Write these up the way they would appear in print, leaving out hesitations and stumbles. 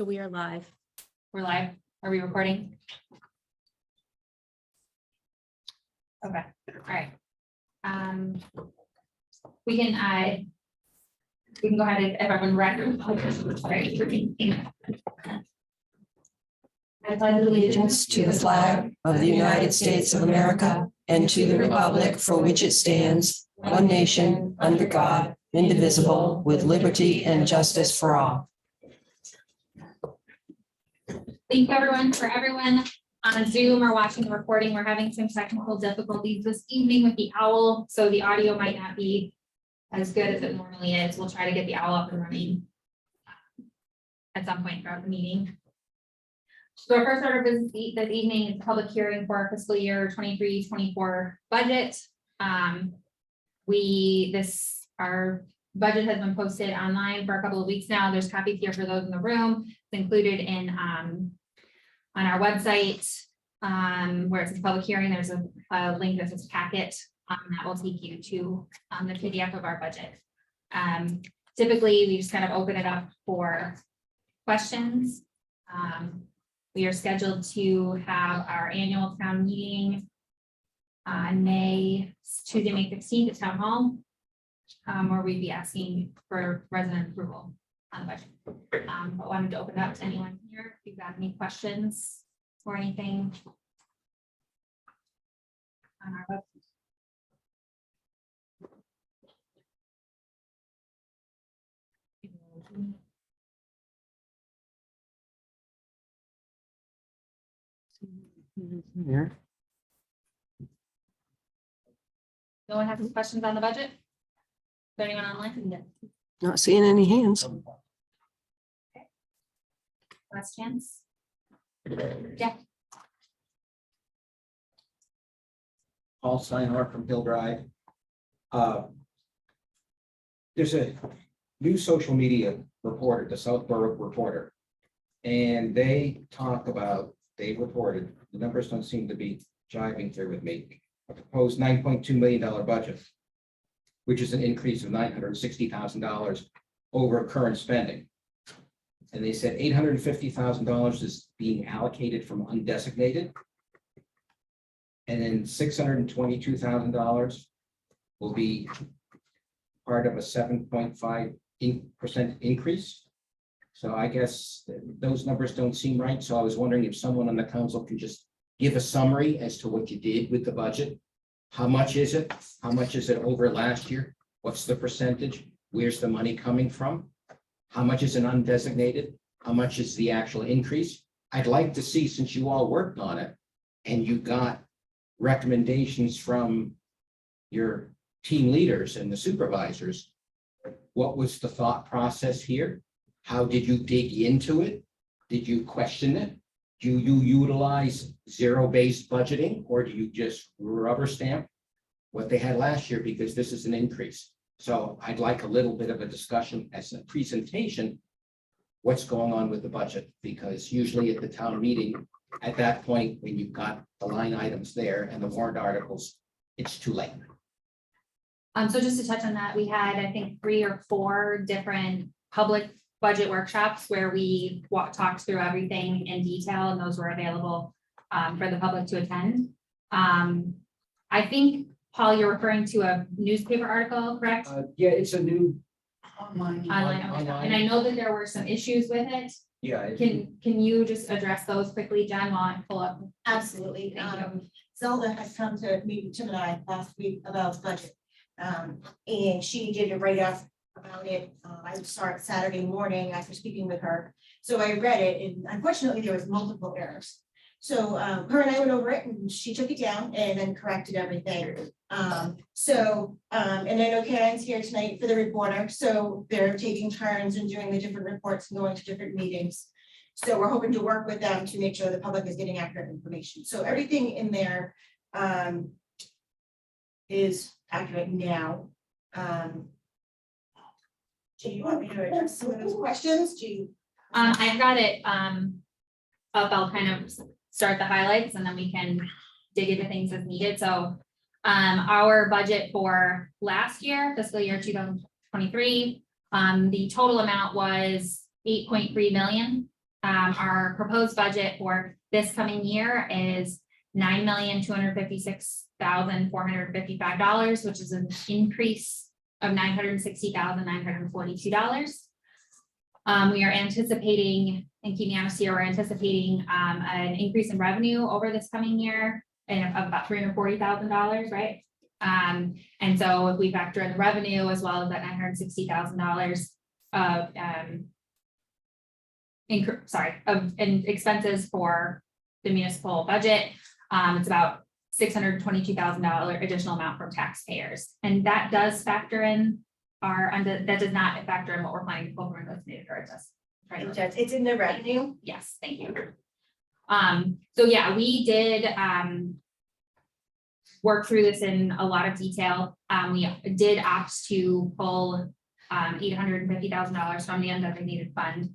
So we are live. We're live. Are we recording? Okay, all right. We can go ahead and if everyone record. I pledge allegiance to the flag of the United States of America and to the republic for which it stands, one nation, under God, indivisible, with liberty and justice for all. Thank you everyone for everyone on Zoom or watching the recording. We're having some technical difficulties this evening with the owl, so the audio might not be as good as it normally is. We'll try to get the owl up and running at some point throughout the meeting. So our first order of business this evening is public hearing for our fiscal year 23-24 budget. Our budget has been posted online for a couple of weeks now. There's copies here for those in the room. It's included in on our website where it says public hearing. There's a link that says packet that will take you to the PDF of our budget. Typically, we just kind of open it up for questions. We are scheduled to have our annual town meeting on Tuesday, May 16th at Town Hall, where we'd be asking for resident approval on the budget. But wanted to open it up to anyone here if you've got any questions or anything on our website. Here. No one has any questions on the budget? Is there anyone online? Not seeing any hands. Last chance. Yeah. Paul Steinhardt from Hill Drive. There's a new social media reporter, the Southborough Reporter. And they reported, the numbers don't seem to be jiving here with me. A proposed $9.2 million budget, which is an increase of $960,000 over current spending. And they said $850,000 is being allocated from undesignated. And then $622,000 will be part of a 7.5% increase. So I guess those numbers don't seem right. So I was wondering if someone on the council can just give a summary as to what you did with the budget. How much is it? How much is it over last year? What's the percentage? Where's the money coming from? How much is an undesignated? How much is the actual increase? I'd like to see, since you all worked on it and you got recommendations from your team leaders and the supervisors, what was the thought process here? How did you dig into it? Did you question it? Do you utilize zero-based budgeting, or do you just rubber stamp what they had last year, because this is an increase? So I'd like a little bit of a discussion as a presentation, what's going on with the budget, because usually at the town meeting, at that point, when you've got the line items there and the warrant articles, it's too late. So just to touch on that, we had, I think, 3 or 4 different public budget workshops where we talked through everything in detail, and those were available for the public to attend. I think, Paul, you're referring to a newspaper article, correct? Yeah, it's a new. Online, and I know that there were some issues with it. Yeah. Can you just address those quickly, Jen, while I pull up? Absolutely. Thank you. Zelda has come to meet with Tim and I last week about the budget. And she did a write-up about it. I saw it Saturday morning after speaking with her. So I read it, and unfortunately there was multiple errors. So her and I went over it, and she took it down and then corrected everything. And I know Karen's here tonight for the reporter, so they're taking turns and doing the different reports and going to different meetings. So we're hoping to work with them to make sure the public is getting accurate information. So everything in there is accurate now. Do you want me to address some of those questions? Do you? I've got it up. I'll kind of start the highlights and then we can dig into things as needed. So our budget for last year, fiscal year 2023, the total amount was $8.3 million. Our proposed budget for this coming year is $9,256,455, which is an increase of $960,942. We are anticipating, and keep me honest here, we're anticipating an increase in revenue over this coming year and of about $340,000, right? And so if we factor in the revenue as well as that $960,000 of and expenses for the municipal budget, it's about $622,000 additional amount from taxpayers. And that does factor in that does not factor in what we're planning to pull from undesignated or it does. Right. It's in the revenue. Yes, thank you. So yeah, we did work through this in a lot of detail. We did opt to pull $850,000 from the undesignated fund,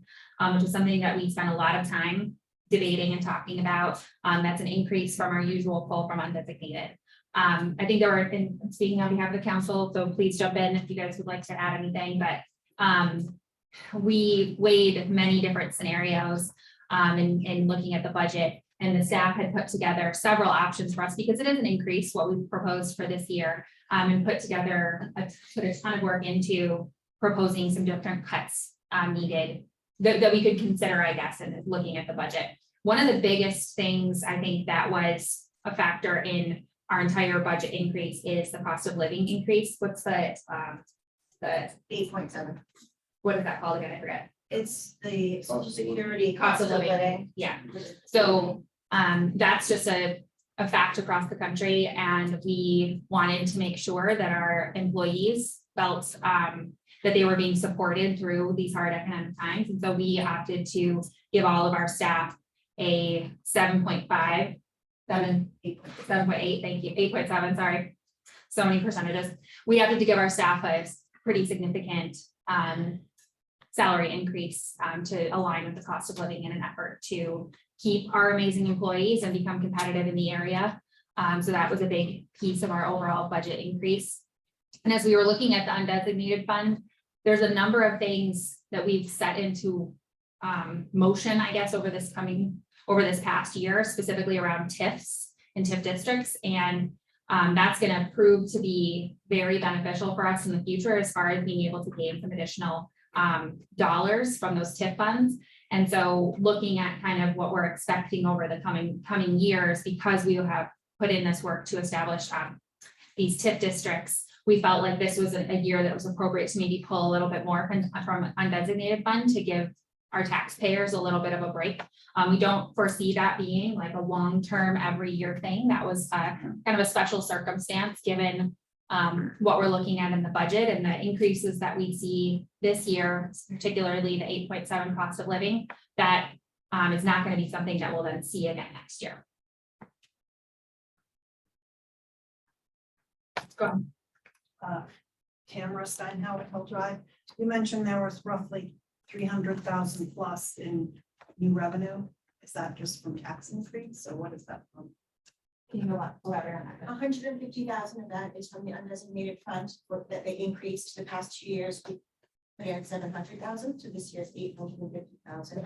which is something that we spent a lot of time debating and talking about. That's an increase from our usual pull from undesignated. I think there were, and speaking on behalf of the council, so please jump in if you guys would like to add anything, but we weighed many different scenarios in looking at the budget, and the staff had put together several options for us because it is an increase what we proposed for this year, and put together put a ton of work into proposing some different cuts needed that we could consider, I guess, in looking at the budget. One of the biggest things I think that was a factor in our entire budget increase is the cost of living increase. What's the 8.7. what is that called again? I forget. It's the social security Cost of living. Yeah. So that's just a fact across the country, and we wanted to make sure that our employees felt that they were being supported through these hard economic times. And so we opted to give all of our staff a 7.5, 7.8, thank you, 8.7, sorry. So many percentages. We opted to give our staff a pretty significant salary increase to align with the cost of living in an effort to keep our amazing employees and become competitive in the area. So that was a big piece of our overall budget increase. And as we were looking at the undesignated fund, there's a number of things that we've set into motion, I guess, over this past year, specifically around TIFs and TIF districts. And that's going to prove to be very beneficial for us in the future as far as being able to gain some additional dollars from those TIF funds. And so looking at kind of what we're expecting over the coming years, because we have put in this work to establish these TIF districts, we felt like this was a year that was appropriate to maybe pull a little bit more from undesignated fund to give our taxpayers a little bit of a break. We don't foresee that being like a long-term every year thing. That was kind of a special circumstance given what we're looking at in the budget and the increases that we see this year, particularly the 8.7 cost of living, that is not going to be something that we'll then see again next year. Go ahead. Tamara Steinhauer, Hill Drive. You mentioned there was roughly 300,000 plus in new revenue. Is that just from tax increase or what is that from? Can you elaborate on that? 150,000 of that is from the undesignated fund that they increased the past 2 years. We had 700,000, so this year's 850,000.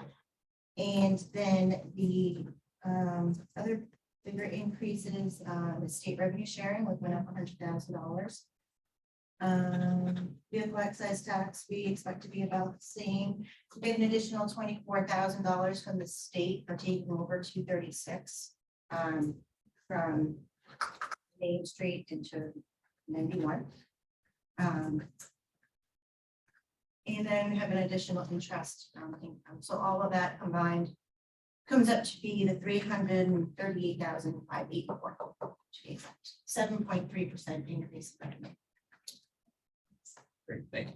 And then the other bigger increases, the state revenue sharing went up $100,000. Vehicle excise tax, we expect to be about the same. We have an additional $24,000 from the state for taking over 236 from Main Street into 91. And then we have an additional interest income. So all of that combined comes up to be the 338,584. 7.3% increase in revenue. Great, thank you.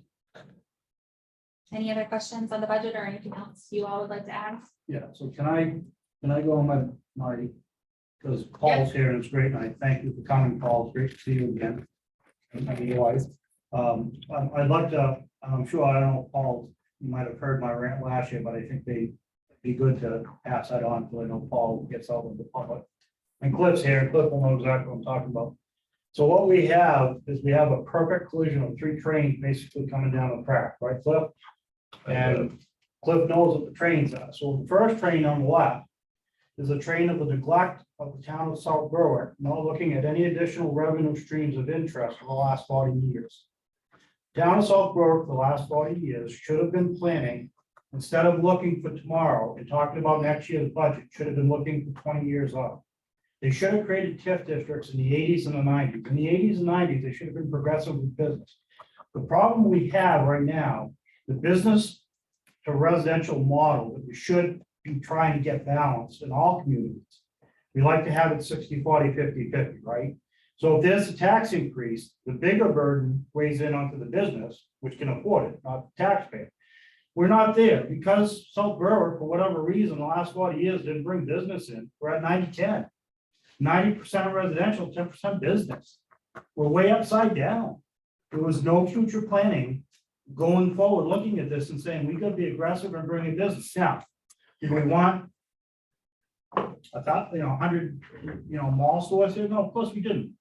Any other questions on the budget or anything else you all would like to add? Yeah, so can I go on my, because Paul's here and it's great, and I thank you for coming, Paul, it's great to see you again. And your wife. I'd like to, I'm sure, I don't know, Paul, you might have heard my rant last year, but I think they'd be good to pass that on, so I know Paul gets out with the public. And Cliff's here, and Cliff will know exactly what I'm talking about. So what we have is we have a perfect collision of 3 trains basically coming down the track, right, Cliff? And Cliff knows what the trains are. So the first train on the left is a train of the neglect of the town of South Berwick, not looking at any additional revenue streams of interest for the last 40 years. Town of South Berwick, the last 40 years, should have been planning, instead of looking for tomorrow and talking about next year's budget, should have been looking for 20 years out. They should have created TIF districts in the 80s and the 90s. In the 80s and 90s, they should have been progressive with business. The problem we have right now, the business to residential model that we should be trying to get balanced in all communities. We like to have it 60-40, 50-50, right? So if there's a tax increase, the bigger burden weighs in onto the business, which can afford it, not the taxpayer. We're not there because South Berwick, for whatever reason, the last 40 years didn't bring business in. We're at 90-10. 90% residential, 10% business. We're way upside down. There was no future planning going forward, looking at this and saying, we gotta be aggressive and bring in business. Now, do we want 100, mall stores here? No, of course we didn't.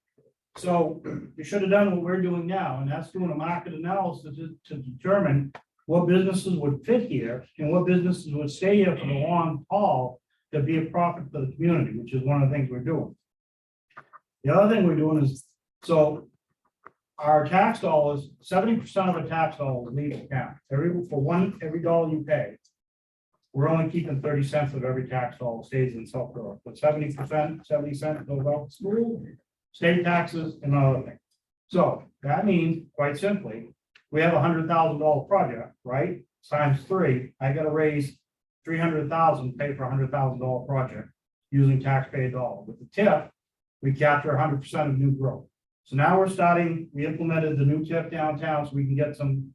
So we should have done what we're doing now, and that's doing a market analysis to determine what businesses would fit here and what businesses would stay here for the long haul to be a profit for the community, which is one of the things we're doing. The other thing we're doing is, so our tax dollars, 70% of the tax dollars leave the town. Every dollar you pay, we're only keeping 30 cents of every tax dollar stays in South Berwick, but 70%, 70 cents goes out to school, state taxes, and other things. So that means, quite simply, we have a $100,000 project, right? Times 3, I gotta raise 300,000, pay for a $100,000 project using taxpayer dollar. With the TIF, we capture 100% of new growth. So now we implemented the new TIF downtown so we can get some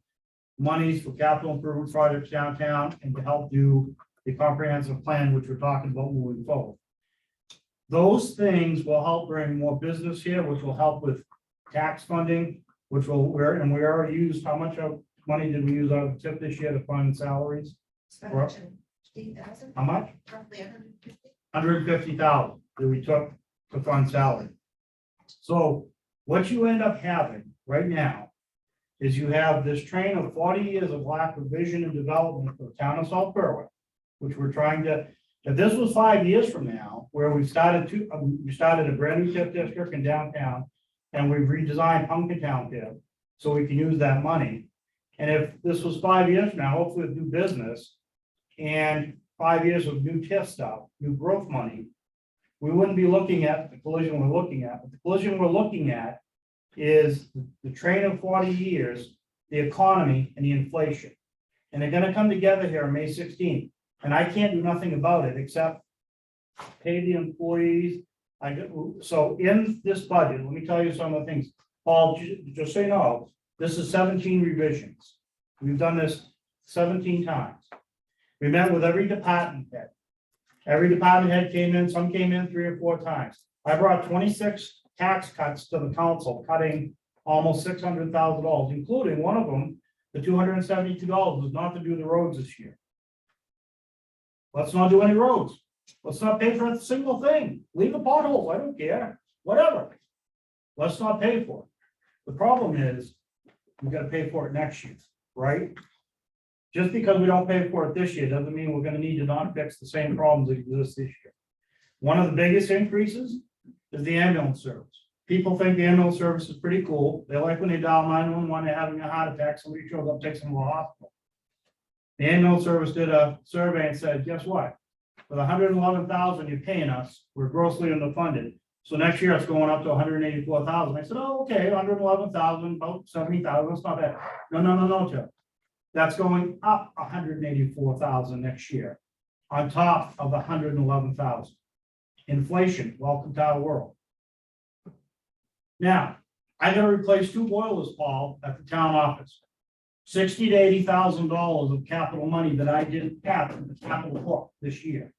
monies for capital improvement projects downtown and to help do the comprehensive plan, which we're talking about moving forward. Those things will help bring more business here, which will help with tax funding, which will, we already used, how much of money did we use out of the TIF this year to fund salaries? How much? Roughly 150. 150,000 that we took to fund salary. So what you end up having right now is you have this train of 40 years of lack of vision and development for the town of South Berwick, which we're trying to, if this was 5 years from now, where we started a brand new TIF district in downtown, and we've redesigned Punkintown TIF, so we can use that money. And if this was 5 years from now, hopefully with new business and 5 years of new TIF stuff, new growth money, we wouldn't be looking at the collision we're looking at. But the collision we're looking at is the train of 40 years, the economy and the inflation. And they're gonna come together here on May 16th. And I can't do nothing about it except pay the employees. So in this budget, let me tell you some of the things. Paul, just so you know, this is 17 revisions. We've done this 17 times. We met with every department head. Every department head came in, some came in 3 or 4 times. I brought 26 tax cuts to the council, cutting almost $600,000, including one of them, the $272 is not to do the roads this year. Let's not do any roads. Let's not pay for a single thing. Leave the potholes, I don't care, whatever. Let's not pay for it. The problem is, we gotta pay for it next year, right? Just because we don't pay for it this year doesn't mean we're gonna need to not fix the same problems that exist this year. One of the biggest increases is the ambulance service. People think the ambulance service is pretty cool. They like when they dial 911, they're having a heart attack, somebody shows up, takes them to the hospital. The ambulance service did a survey and said, guess what? With 111,000 you're paying us, we're grossly underfunded. So next year it's going up to 184,000. I said, oh, okay, 111,000, about 70,000, that's not bad. No, Joe. That's going up 184,000 next year, on top of 111,000. Inflation, welcome to our world. Now, I gotta replace 2 boilers, Paul, at the town office. $60,000 to $80,000 of capital money that I didn't have in the capital book this year.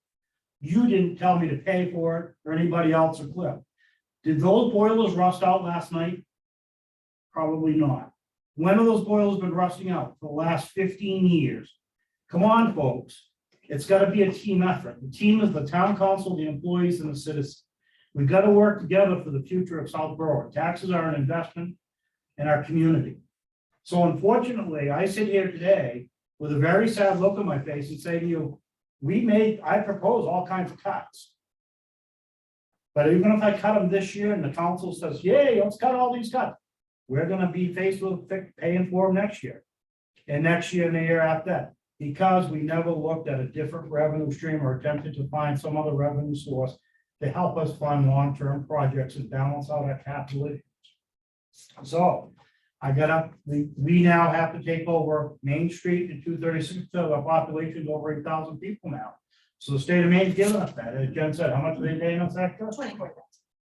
You didn't tell me to pay for it, or anybody else or Cliff. Did those boilers rust out last night? Probably not. When have those boilers been rusting out? For the last 15 years. Come on, folks. It's gotta be a team effort. The team is the town council, the employees, and the citizens. We've got to work together for the future of South Berwick. Taxes are an investment in our community. So unfortunately, I sit here today with a very sad look on my face and say to you, I propose all kinds of cuts. But even if I cut them this year and the council says, yay, let's cut all these cuts, we're gonna be faced with paying for them next year. And next year and the year after that, because we never looked at a different revenue stream or attempted to find some other revenue source to help us fund long-term projects and balance out our capital issues. So we now have to take over Main Street and 236, so our population is over 8,000 people now. So the state of Maine's giving us that. As Jen said, how much are they paying us extra? 24,000.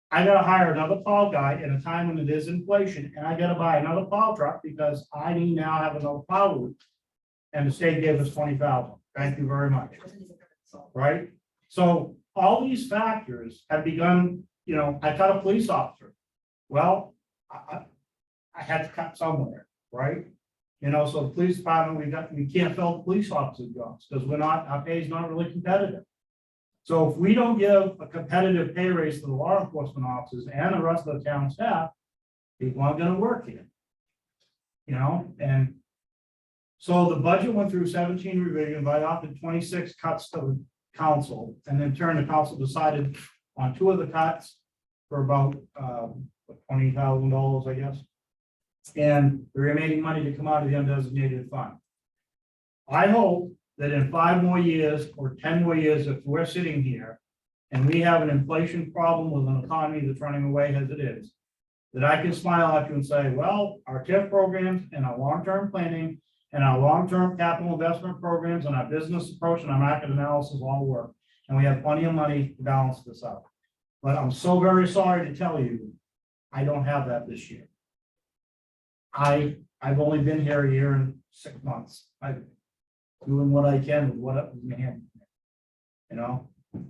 I gotta hire another plow guy in a time when it is inflation, and I gotta buy another plow truck because I need now have another plow route. And the state gave us 20,000. Thank you very much. Right? So all these factors have begun, I cut a police officer. Well, I had to cut somewhere, right? So the police department, we can't fill police officer jobs because our pay is not really competitive. So if we don't give a competitive pay raise to the law enforcement officers and the rest of the town staff, people aren't gonna work here. And so the budget went through 17 revisions, I opted 26 cuts to the council, and in turn, the council decided on 2 of the cuts for about $20,000, I guess. And the remaining money to come out of the undesignated fund. I hope that in 5 more years or 10 more years, if we're sitting here and we have an inflation problem with an economy that's running away as it is, that I can smile at you and say, well, our TIF programs and our long-term planning and our long-term capital investment programs and our business approach and our market analysis all work. And we have plenty of money to balance this out. But I'm so very sorry to tell you, I don't have that this year. I've only been here 1 year and 6 months. I'm doing what I can with what up in my hand.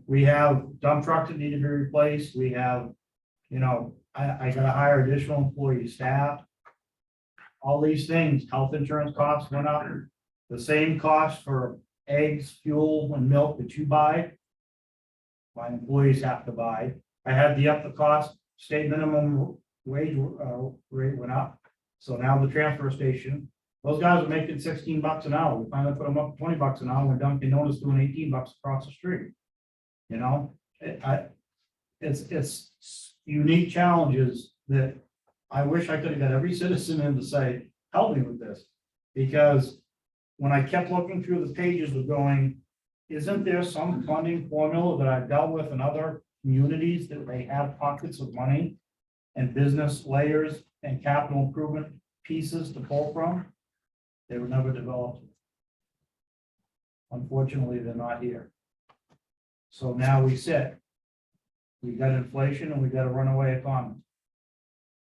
We have dump trucks that need to be replaced. We have, I gotta hire additional employee staff. All these things, health insurance costs went up. The same cost for eggs, fuel, and milk that you buy, my employees have to buy. I had to up the cost, state minimum wage rate went up. So now the transfer station, those guys are making $16 an hour. We finally put them up to $20 an hour when Dunkin' Donuts doing $18 across the street. It's unique challenges that I wish I could have got every citizen in to say, help me with this. Because when I kept looking through the pages of going, isn't there some funding formula that I've dealt with in other communities that they have pockets of money and business layers and capital improvement pieces to pull from? They were never developed. Unfortunately, they're not here. So now we sit. We got inflation and we got a runaway economy.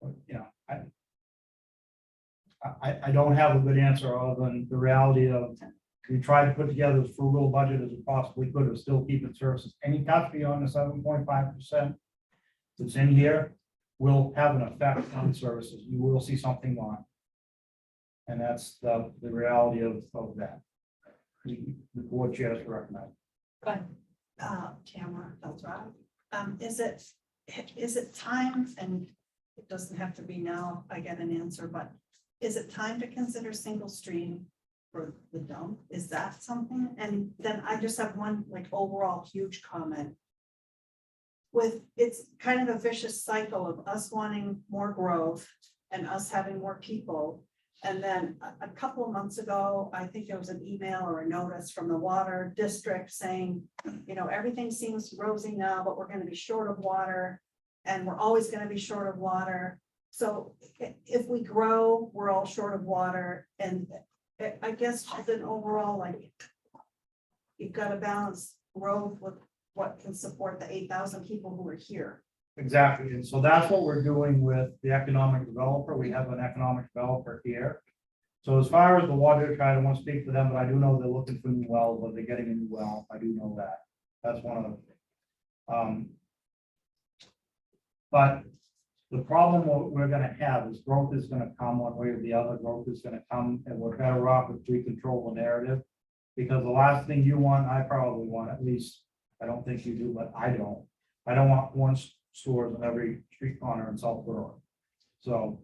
But, I don't have a good answer other than the reality of we tried to put together as frugal budget as we possibly could to still keep it services. Any cuts beyond the 7.5% that's in here will have an effect on services. You will see something on. And that's the reality of that. The board chair has recommended. But, Tamara, that's right. Is it time, and it doesn't have to be now, I get an answer, but is it time to consider single stream for the dump? Is that something? And then I just have one overall huge comment. It's kind of a vicious cycle of us wanting more growth and us having more people. And then a couple of months ago, I think there was an email or a notice from the water district saying, everything seems rosy now, but we're going to be short of water and we're always going to be short of water. So if we grow, we're all short of water. And I guess then overall, you've got to balance growth with what can support the 8,000 people who are here. Exactly. And so that's what we're doing with the economic developer. We have an economic developer here. So as far as the water, I don't want to speak for them, but I do know they're looking for new wells, but they're getting a new well. I do know that. That's one of them. But the problem we're going to have is growth is going to come one way or the other. Growth is going to come, and we're better off if we control the narrative. Because the last thing you want, I probably want, at least I don't think you do, but I don't. I don't want one stores on every street corner in South Berwick. So,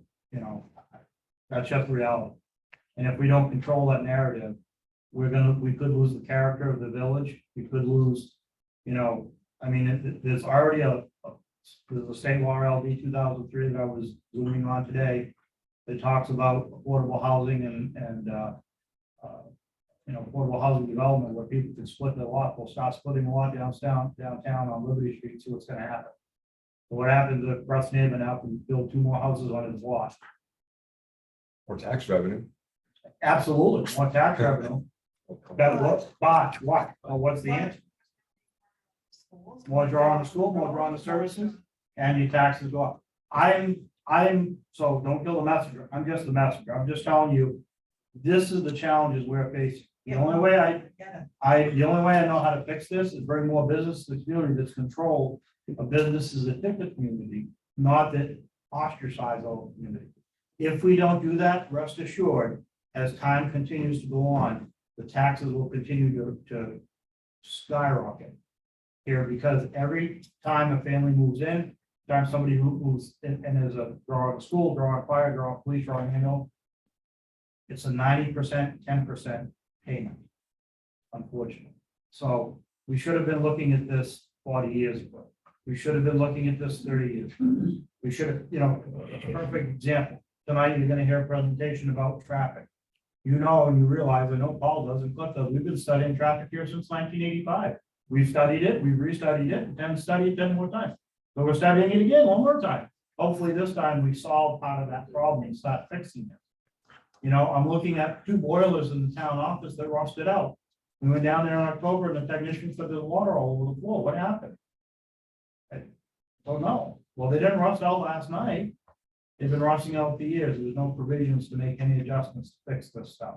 that's just reality. And if we don't control that narrative, we could lose the character of the village, we could lose, I mean, there's already there's a state law LD 2003 that I was zooming on today. That talks about affordable housing and affordable housing development where people can split their lot. We'll start splitting a lot downtown on Liberty Street, see what's gonna happen. But what happens if Russ Neiman now can build 2 more houses on his lot? Or tax revenue. Absolutely, more tax revenue. That what? What's the answer? More draw on the school, more draw on the services, and your taxes go up. So don't kill the messenger. I'm just the messenger. I'm just telling you, this is the challenges we're facing. The only way the only way I know how to fix this is bring more business to the community that's controlled. A business is a different community, not that ostracize the community. If we don't do that, rest assured, as time continues to go on, the taxes will continue to skyrocket here, because every time a family moves in, time somebody moves in and there's a draw of school, draw of fire, draw of police, draw of handle, it's a 90%, 10% payment, unfortunately. So we should have been looking at this 40 years ago. We should have been looking at this 30 years ago. We should have, a perfect example. Tonight, you're gonna hear a presentation about traffic. And you realize, I know Paul does, and Cliff does, we've been studying traffic here since 1985. We've studied it, we've restudied it, and studied it 10 more times. So we're studying it again one more time. Hopefully this time we solve part of that problem and start fixing it. I'm looking at 2 boilers in the town office that rusted out. We went down there in October and the technician said there's water all over the floor. What happened? I don't know. Well, they didn't rust out last night. They've been rusting out for years. There's no provisions to make any adjustments to fix this stuff.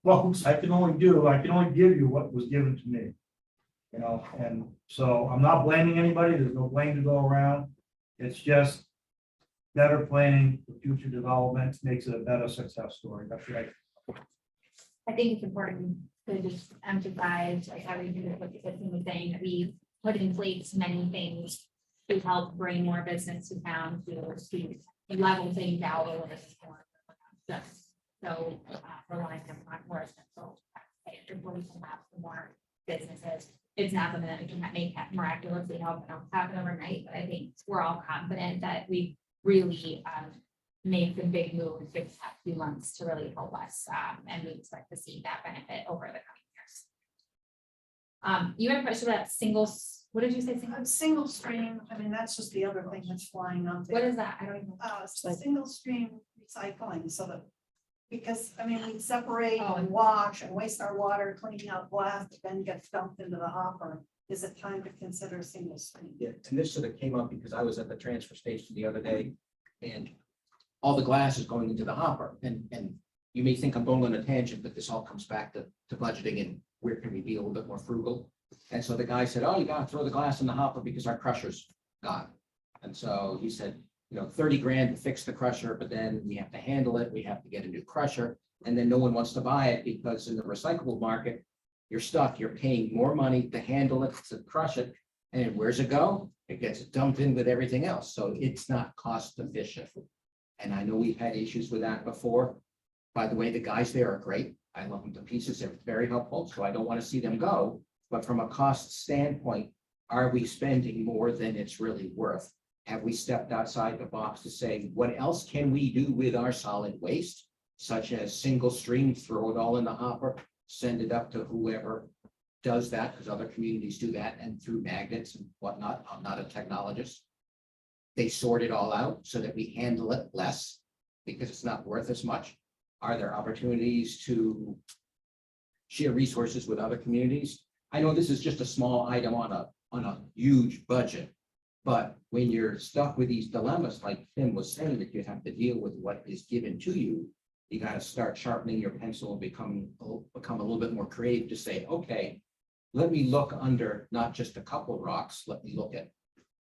Folks, I can only give you what was given to me. And so I'm not blaming anybody. There's no blame to go around. It's just better planning for future development makes it a better success story. That's right. I think it's important to just emphasize, like everything that what the system was saying, that we put in place many things to help bring more business to town, to level things out a little bit more. Just so relying on more central taxpayers, where we can have some more businesses. It's not something that we can make miraculously happen overnight, but I think we're all confident that we really made some big moves in the past few months to really help us, and we expect to see that benefit over the coming years. You had a question about what did you say? Single stream, I mean, that's just the other thing that's flying up there. What is that? I don't even. Single stream recycling, so that, because, I mean, we separate Oh. and wash and waste our water, cleaning out glass, that then gets dumped into the hopper. Is it time to consider single stream? Yeah, and this sort of came up because I was at the transfer station the other day and all the glass is going into the hopper and you may think I'm going on a tangent, but this all comes back to budgeting and where can we be a little bit more frugal? And so the guy said, oh, you gotta throw the glass in the hopper because our crusher's gone. And so he said, 30 grand to fix the crusher, but then we have to handle it. We have to get a new crusher. And then no one wants to buy it because in the recyclable market, you're stuck. You're paying more money to handle it, to crush it. And where's it go? It gets dumped in with everything else. So it's not cost efficient. And I know we've had issues with that before. By the way, the guys there are great. I love them to pieces. They're very helpful. So I don't want to see them go. But from a cost standpoint, are we spending more than it's really worth? Have we stepped outside the box to say, what else can we do with our solid waste? Such as single stream, throw it all in the hopper, send it up to whoever does that, because other communities do that, and through magnets and whatnot. I'm not a technologist. They sort it all out so that we handle it less because it's not worth as much. Are there opportunities to share resources with other communities? I know this is just a small item on a huge budget, but when you're stuck with these dilemmas, like Tim was saying, that you have to deal with what is given to you, you got to start sharpening your pencil and become a little bit more creative to say, okay, let me look under not just a couple rocks, let me look at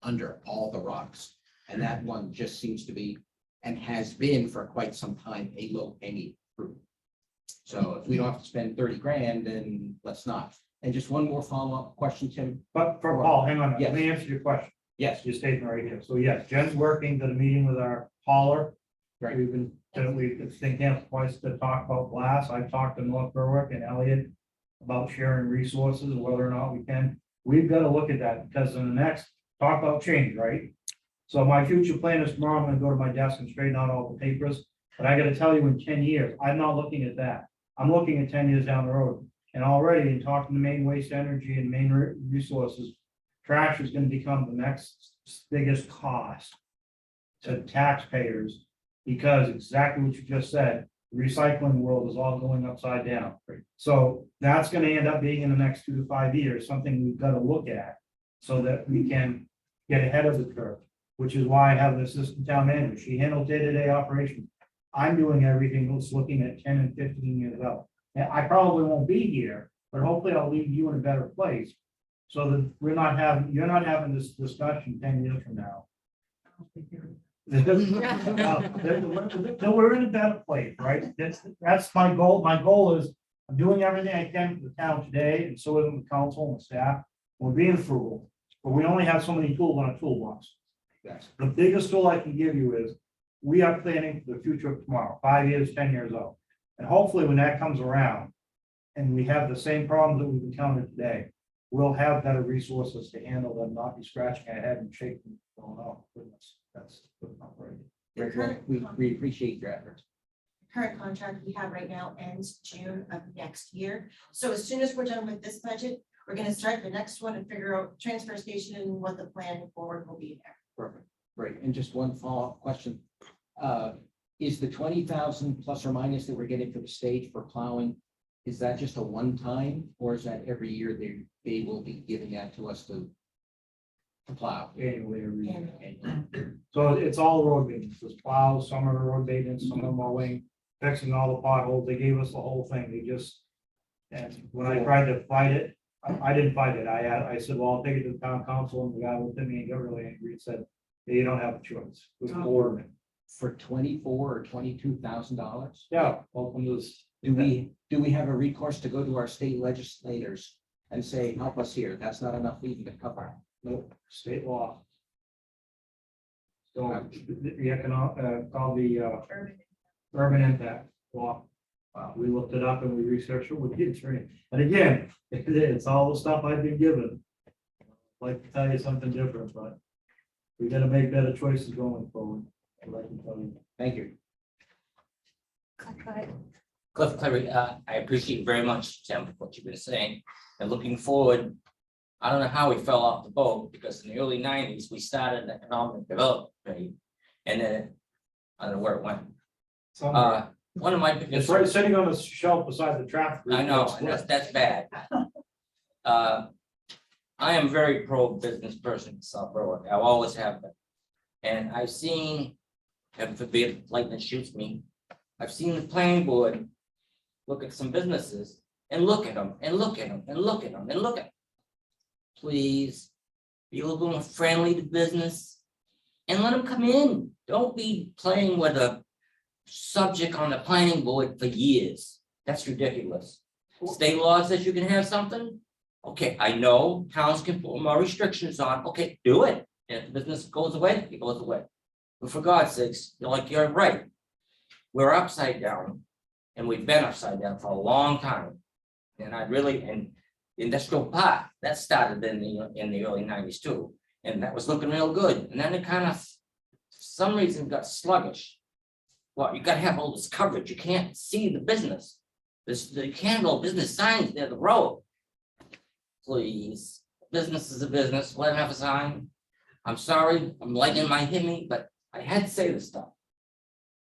under all the rocks. And that one just seems to be, and has been for quite some time, a low hanging fruit. So if we don't have to spend 30 grand, then let's not. And just one more follow-up question, Tim. But for Paul, hang on, Yes. let me answer your question. Yes. Your statement right here. So yes, Jen's working, got a meeting with our hauler. Right. We've been, we've been camped twice to talk about glass. I've talked to North Berwick and Elliott about sharing resources and whether or not we can. We've got to look at that because in the next, talk about change, right? So my future plan is tomorrow, I'm gonna go to my desk and straighten out all the papers. But I gotta tell you, in 10 years, I'm not looking at that. I'm looking at 10 years down the road. And already in talking to Maine Waste Energy and Maine Resources, trash is gonna become the next biggest cost to taxpayers. Because exactly what you just said, the recycling world is all going upside down. So that's gonna end up being in the next 2 to 5 years, something we've got to look at. So that we can get ahead of the curve, which is why I have an assistant town manager. She handles day-to-day operations. I'm doing everything else looking at 10 and 15 years out. And I probably won't be here, but hopefully I'll leave you in a better place. So that you're not having this discussion 10 years from now. So we're in a better place, right? That's my goal. My goal is, I'm doing everything I can for the town today, and so is the council and staff. We're being frugal, but we only have so many tools on a toolbox. Yes. The biggest tool I can give you is, we are planning for the future of tomorrow, 5 years, 10 years out. And hopefully when that comes around, and we have the same problems that we've encountered today, we'll have better resources to handle them, not be scratching our head and shaking, going, oh, goodness, that's not right. Rick, well, we appreciate your efforts. Current contract we have right now ends June of next year. So as soon as we're done with this budget, we're gonna start the next one and figure out transfer station and what the plan forward will be there. Perfect, great. And just one follow-up question. Is the 20,000 plus or minus that we're getting for the stage for plowing, is that just a one-time, or is that every year they will be giving that to us to plow? Annually, every year. And So it's all road maintenance, it's plows, some are road maintenance, some are mowing, fixing all the potholes, they gave us the whole thing, they just. And when I tried to fight it, I didn't fight it, I said, well, I'll take it to the town council, and the guy looked at me and got really angry and said, you don't have a choice. It was boring. For $24,000 or $22,000? Yeah, welcome to this. Do we have a recourse to go to our state legislators and say, help us here? That's not enough even to cover. Nope, state law. So the economic, called the urban impact law. We looked it up and we researched it with the attorney. And again, it's all the stuff I've been given. I'd like to tell you something different, but we gotta make better choices going forward. I'd like to tell you. Thank you. Cliff Clary, I appreciate very much, Tim, what you've been saying, and looking forward. I don't know how we fell off the boat, because in the early 90s, we started an economic development, right? And then, I don't know where it went. One of my It's biggest. right sitting on the shelf beside the traffic. I know, and that's bad. I am very pro-business person in South Berwick, I always have been. And I've seen, and forbid lightning shoots me, I've seen the planning board look at some businesses and look at them and look at them and look at them and look at them. Please be a little more friendly to business and let them come in. Don't be playing with a subject on the planning board for years. That's ridiculous. State law says you can have something. Okay, I know towns can put more restrictions on. Okay, do it. If the business goes away, it goes away. But for God's sakes, you're right. We're upside down, and we've been upside down for a long time. And and industrial park, that started in the early 90s too. And that was looking real good. And then it kind of, for some reason, got sluggish. Well, you gotta have all this coverage. You can't see the business. You can't have business signs near the road. Please, business is a business. Let them have a sign. I'm sorry, I'm lighting my hit, but I had to say this stuff.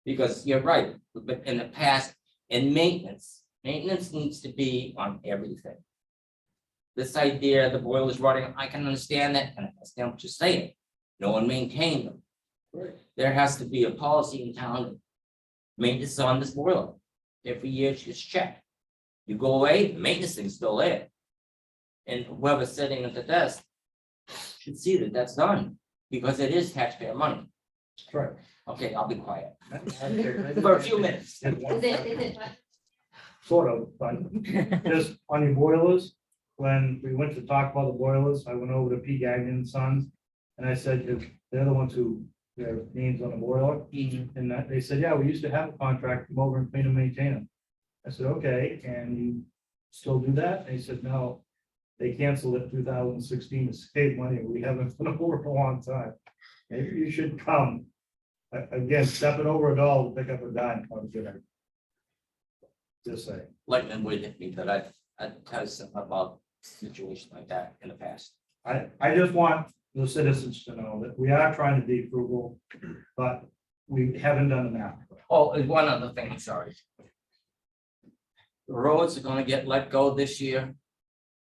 Because you're right, but in the past, in maintenance needs to be on everything. This idea, the boiler's running, I can understand that, and I understand what you're saying. No one maintained them. There has to be a policy in town that maintenance on this boiler. Every year it's just checked. You go away, the maintenance thing's still there. And whoever's sitting at the desk should see that that's done, because it is taxpayer money. Right. Okay, I'll be quiet for a few minutes. Is it, Sort of, but just on your boilers, when we went to talk about the boilers, I went over to P. Gagnon and Sons. And I said, they're the ones who their names on the boiler. And that, they said, yeah, we used to have a contract, come over and clean and maintain them. I said, okay, and you still do that? They said, no, they canceled it 2016 to save money. We haven't been over for a long time. Maybe you should come. Again, stepping over $1 to pick up a dime. I'm good. Just saying. Lightning would hit me, but I tell you something about situation like that in the past. I just want the citizens to know that we are trying to be frugal, but we haven't done the math. Oh, and one other thing, I'm sorry. The roads are gonna get let go this year.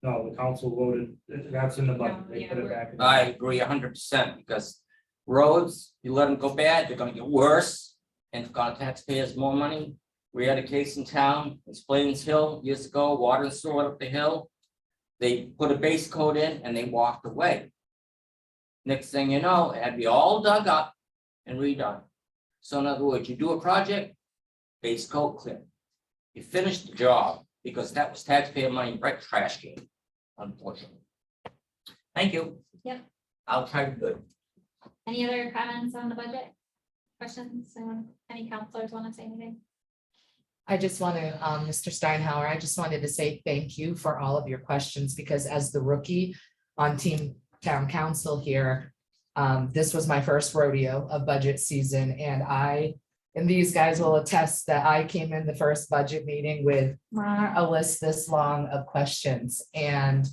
No, the council voted, that's in the budget. They put it back. in. I agree 100% because roads, you let them go bad, they're gonna get worse. And it's gonna taxpayers more money. We had a case in town, it's Plains Hill years ago, water and sewer up the hill. They put a base coat in and they walked away. Next thing you know, it had to be all dug up and redone. So in other words, you do a project, base coat clear. You finish the job because that was taxpayer money, right trash can, unfortunately. Thank you. Yep. I'll try to do good. Any other comments on the budget? Questions? Any counselors want to say anything? I just want to, Mr. Steinhauer, I just wanted to say thank you for all of your questions, because as the rookie on Team Town Council here, this was my first rodeo of budget season, and these guys will attest that I came in the first budget meeting with a list this long of questions. And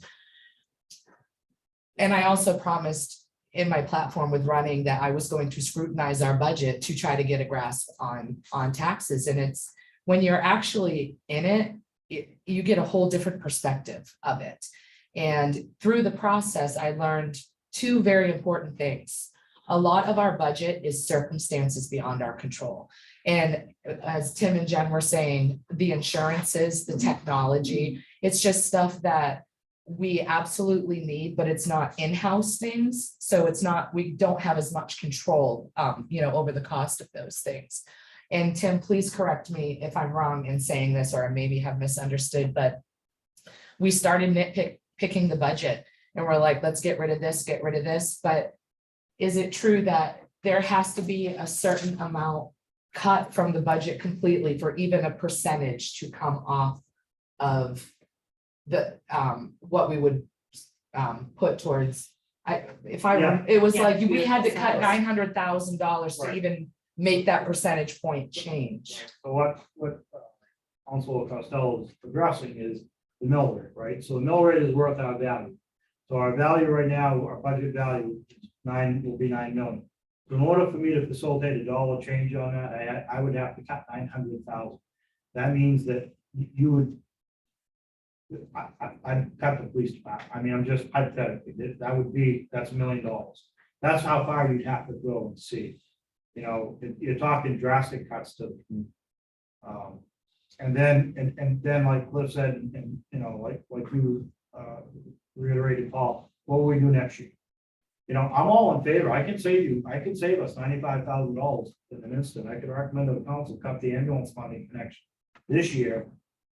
I also promised in my platform with running that I was going to scrutinize our budget to try to get a grasp on taxes. And it's, when you're actually in it, you get a whole different perspective of it. And through the process, I learned two very important things. A lot of our budget is circumstances beyond our control. And as Tim and Jen were saying, the insurances, the technology, it's just stuff that we absolutely need, but it's not in-house things. So it's not, we don't have as much control, over the cost of those things. And Tim, please correct me if I'm wrong in saying this, or I maybe have misunderstood, but we started picking the budget and we're like, let's get rid of this. But is it true that there has to be a certain amount cut from the budget completely for even a percentage to come off of the, what we would put towards, Yeah. it was Yeah. like, we had to cut Yeah. $900,000 to Right. even make that percentage point change. So what Council Costello is addressing is the mill rate, right? So the mill rate is worth our value. So our value right now, our budget value is will be 9 million. So in order for me to facilitate a dollar change on that, I would have to cut 900,000. That means that you would. I'd cut the police department. I mean, I'm just hypothetically, that's $1 million. That's how far you'd have to go and see. You're talking drastic cuts to. And then like Cliff said, and like you reiterated, Paul, what will we do next year? I'm all in favor. I can save us $95,000 in an instant. I could recommend to the council cut the ambulance funding connection this year.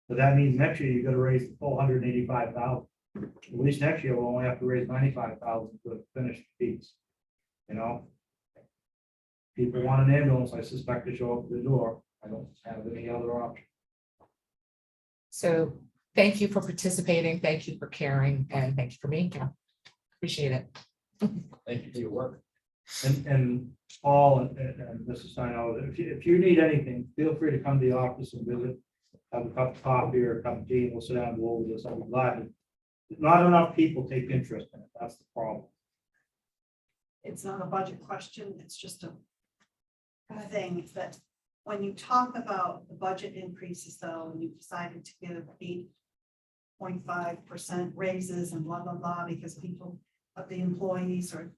But that means next year you gotta raise the full $185,000. At least next year we'll only have to raise $95,000 to finish the piece. People want an ambulance, I suspect to show up at the door. I don't have any other option. So thank you for participating. Thank you for caring, and thank you for being here. Appreciate it. Thank you for your work. And Paul and Mrs. Steino, if you need anything, feel free to come to the office and visit. Have a cup of coffee or a cup of tea, and we'll sit down and go over this. I'll be glad. Not enough people take interest in it. That's the problem. It's not a budget question, it's just a thing that when you talk about the budget increases, though, and you decided to give 8.5% raises and blah, blah, blah, because people of the employees are.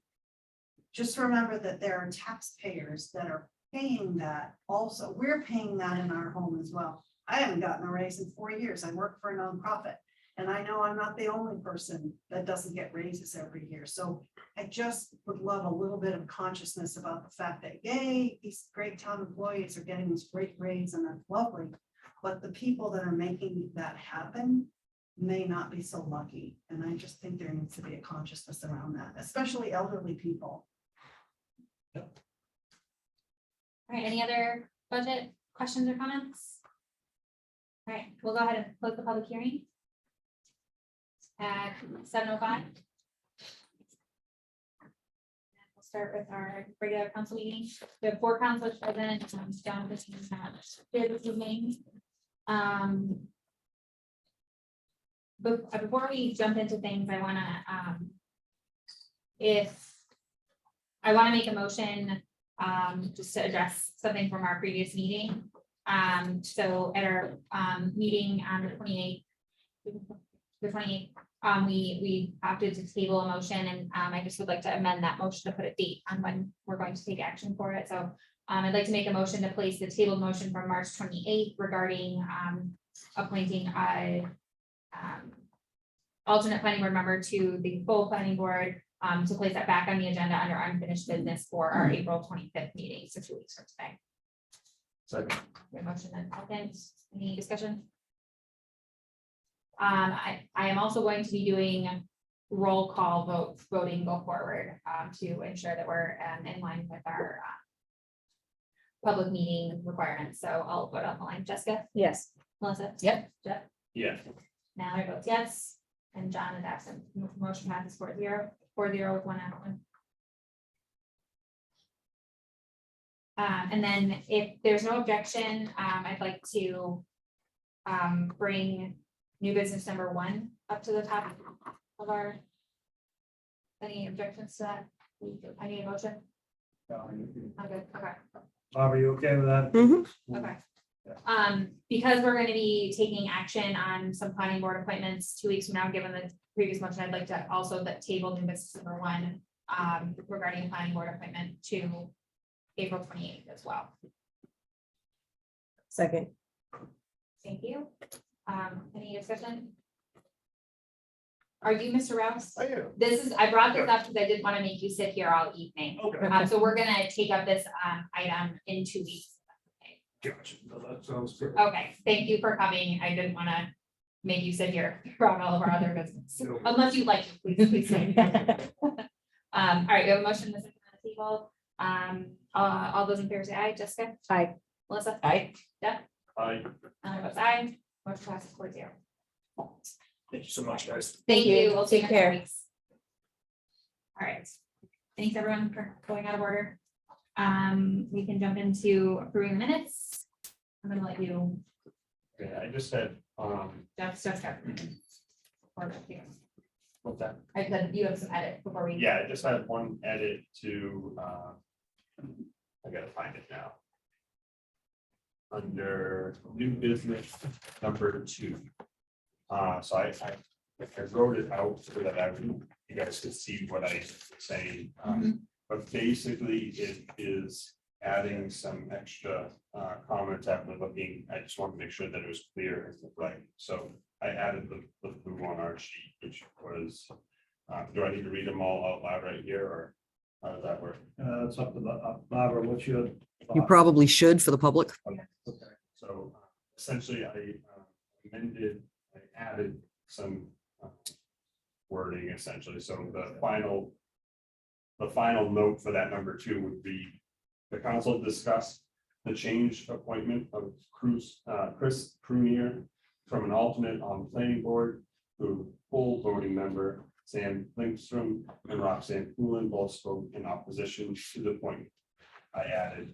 Just remember that there are taxpayers that are paying that also. We're paying that in our home as well. I haven't gotten a raise in 4 years. I work for a nonprofit. And I know I'm not the only person that doesn't get raises every year. So I just would love a little bit of consciousness about the fact that, yay, these great town employees are getting this great raise and that's lovely. But the people that are making that happen may not be so lucky. And I just think there needs to be a consciousness around that, especially elderly people. right, any other budget questions or comments? All right, we'll go ahead and close the public hearing. At 7:05. We'll start with our regular council meeting. We have 4 councilors present, John, this is not here this evening. Before we jump into things, I wanna, I wanna make a motion, just to address something from our previous meeting. So at our, meeting on the 28th, we opted to table a motion, and, I just would like to amend that motion to put a date on when we're going to take action for it. So, I'd like to make a motion to place the tabled motion from March 28th regarding, appointing a, alternate planning board member to the full planning board, to place that back on the agenda under unfinished business for our April 25th meeting, so 2 weeks from today. Second. Your motion and second, any discussion? I am also going to be doing roll call voting go forward, to ensure that we're, in line with our, public meeting requirements, so I'll vote on the line. Jessica? Yes. Melissa? Yep. Jeff? Yeah. Mallory votes yes, and John is absent. Motion passes 4-0 with 1 absent. And then if there's no objection, I'd like to bring new business number 1 up to the top of our. Any objections to that? I need a motion. I'm good, okay. Bob, are you okay with that? Okay. Because we're gonna be taking action on some planning board appointments 2 weeks from now, given the previous motion, I'd like to also that table new business number 1. Regarding planning board appointment to April 28th as well. Second. Thank you. Any discussion? Are you Mr. Rouse? I am. I brought this up because I didn't want to make you sit here all evening. Okay. So we're gonna take up this item in 2 weeks. Gotcha. No, that sounds good. Okay, thank you for coming. I didn't want to make you sit here throughout all of our other business, No. unless you'd like to, please stay. All right, we have a motion this is on the table. All those in favor say aye. Jessica? Aye. Melissa? Aye. Jeff? Aye. I vote aye. Motion passes 4-0. Thank you so much, guys. Thank you. We'll see you Take in a couple care. weeks. All right. Thanks, everyone, for going out of order. We can jump into approving the minutes. I'm gonna let you, Yeah, I just had, Jeff, what's that? I said you have some edit before we. Yeah, I just had one edit to, I gotta find it now. Under new business number 2. So I wrote it out so that you guys could see what I was saying. But basically it is adding some extra comments after looking. I just wanted to make sure that it was clear and right. So I added the blue on our sheet, which was, do I need to read them all out loud right here, or how does that work? It's up to Barbara, what's your? You probably should for the public. Okay, so essentially I added some wording essentially, so the final note for that number 2 would be: the council discussed the change appointment of Chris Prunier from an alternate on the planning board to full voting member. Sam Linkstrom and Roxanne Poulin both spoke in opposition to the appointment. I added,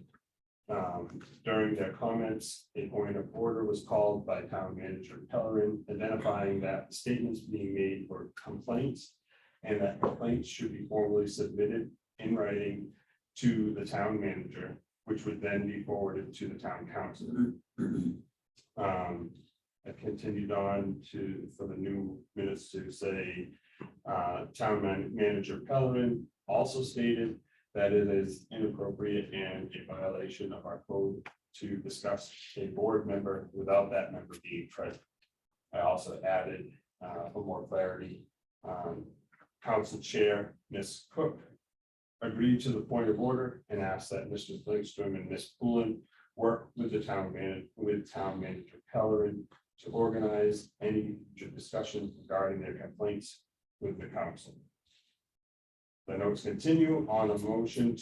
during their comments, a point of order was called by town manager Pellerin, identifying that the statements being made were complaints and that complaints should be formally submitted in writing to the town manager, which would then be forwarded to the town council. I continued on for the new minutes to say, town manager Pellerin also stated that it is inappropriate and a violation of our code to discuss a board member without that member being present. I also added, for more clarity, council chair, Ms. Cook, agreed to the point of order and asked that Mr. Linkstrom and Ms. Poulin work with the town manager Pellerin to organize any discussions regarding their complaints with the council. The notes continue on a motion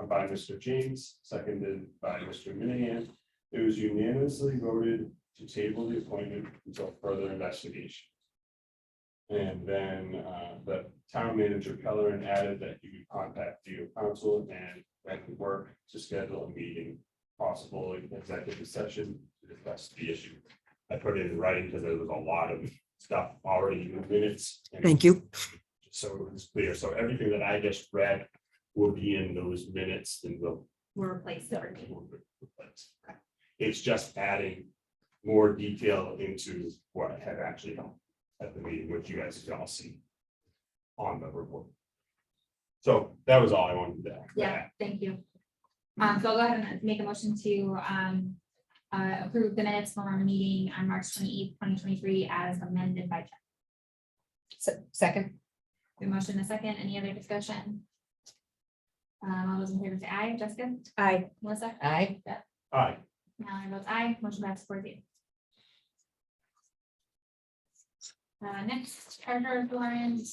by Mr. James, seconded by Mr. Minahan. It was unanimously voted to table the appointment until further investigation. And then the town manager Pellerin added that he would contact the council and work to schedule a meeting, possible executive session to discuss the issue. I put it in writing because there was a lot of stuff already in the minutes. and Thank you. So it was clear. So everything that I just read will be in those minutes and will. We'll replace the It's just adding more detail into what had actually done at the meeting, which you guys can all see on the report. So that was all I wanted to add. Yeah, thank you. So I'll go ahead and make a motion to approve the minutes from our meeting on March 28th, 2023 as amended by Jeff. Second, The motion in a second, any other discussion? All those in favor say aye, Jessica? aye. Melissa? Aye. Aye. Mallory votes aye, motion passes 4-0. Next, treasurer warrant.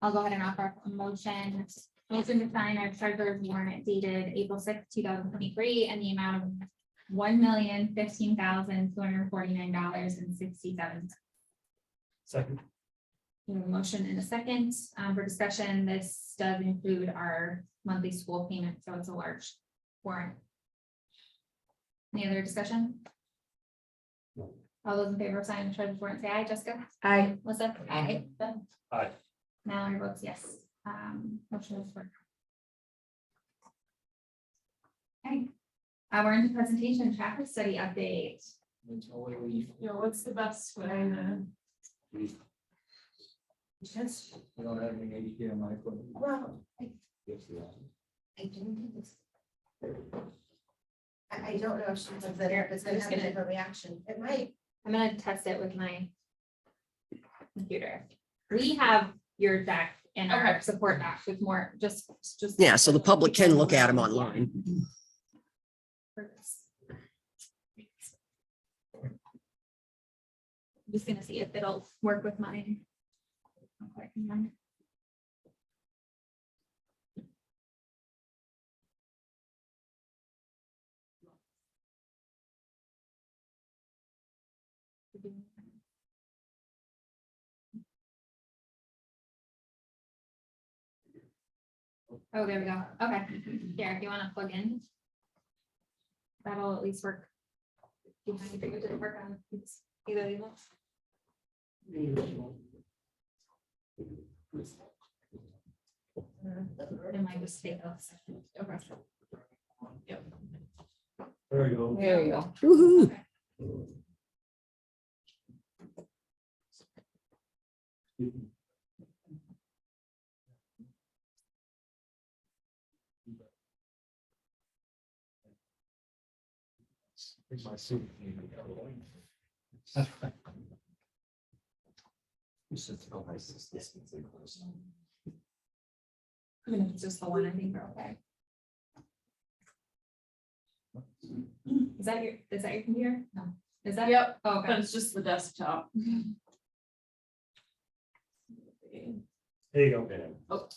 I'll go ahead and offer a motion. Motion to sign our treasurer's warrant dated April 6th, 2023, and the amount of $1,015,249.67. Second. We have a motion in a second, for discussion. This does include our monthly school payment, so it's a large warrant. Any other discussion? All those in favor of signing the treasurer's warrant, say aye. Jessica? Aye. Melissa? Aye. Ben? Aye. Mallory votes yes. Motion is for. Okay, we're into presentation, traffic study update. What's the best way to? Just, I don't have any ADK on my equipment. well, I don't think it's. I don't know if she was there, if it's gonna have a different reaction. It might. I'm gonna test it with my computer. We have your deck and our support doc with more, just. Yeah, so the public can look at them online. For this. I'm just gonna see if it'll work with mine. Okay, hang on. Oh, there we go. Okay, here, if you want to plug in. That'll at least work. You have anything that didn't work on either of these ones? It might just take a second. Okay. There you go. There you go. Woo-hoo. Here's my suit. Even if it's just the one, I think we're okay. Is that your computer? No. Is that? Yep, Oh, but okay. it's just the desktop. There you go. Oh,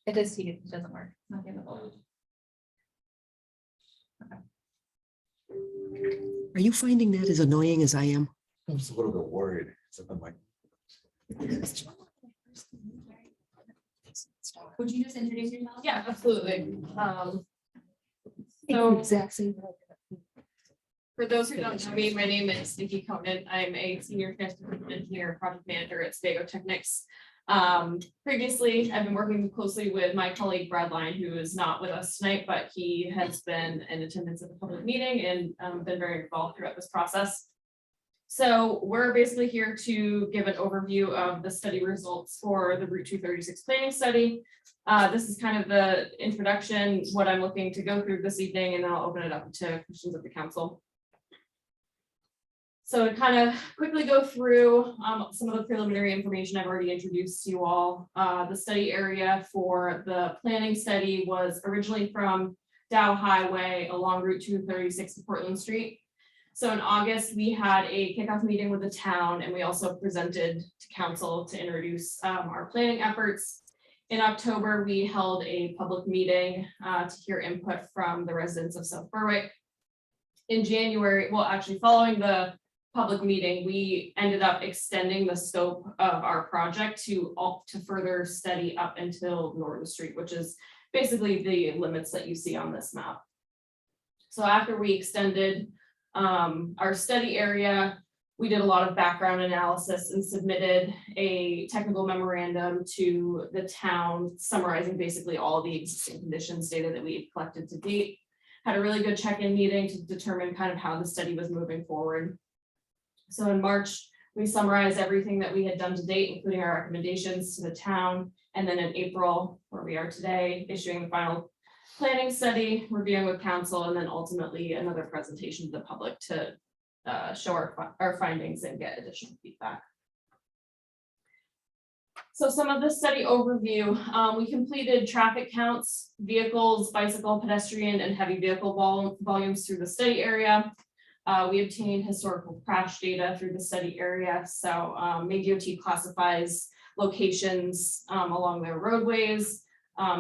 It does see, it doesn't work. Not the other one. Are you finding that as annoying as I am? I'm just a little bit worried. Something like. Would you just introduce yourself? yeah, absolutely. So Exact same. for those who don't know me, my name is Nikki Conan. I'm a senior transportation engineer, project manager at Spago Technics. Previously, I've been working closely with my colleague Brad Line, who is not with us tonight, but he has been in attendance at the public meeting and been very involved throughout this process. So we're basically here to give an overview of the study results for the Route 236 planning study. This is kind of the introduction, what I'm looking to go through this evening, and then I'll open it up to questions of the council. So to kind of quickly go through some of the preliminary information I've already introduced to you all. The study area for the planning study was originally from Dow Highway along Route 236 to Portland Street. So in August, we had a kickoff meeting with the town and we also presented to council to introduce our planning efforts. In October, we held a public meeting to hear input from the residents of South Berwick. In January, well, actually following the public meeting, we ended up extending the scope of our project to further study up until Norton Street, which is basically the limits that you see on this map. So after we extended our study area, we did a lot of background analysis and submitted a technical memorandum to the town summarizing basically all the existing conditions data that we had collected to date. Had a really good check-in meeting to determine kind of how the study was moving forward. So in March, we summarized everything that we had done to date, including our recommendations to the town. And then in April, where we are today, issuing the final planning study, reviewing with council, and then ultimately another presentation to the public to show our findings and get additional feedback. So some of the study overview, we completed traffic counts, vehicles, bicycle, pedestrian, and heavy vehicle volumes through the study area. We obtained historical crash data through the study area. So MaDOT classifies locations along their roadways.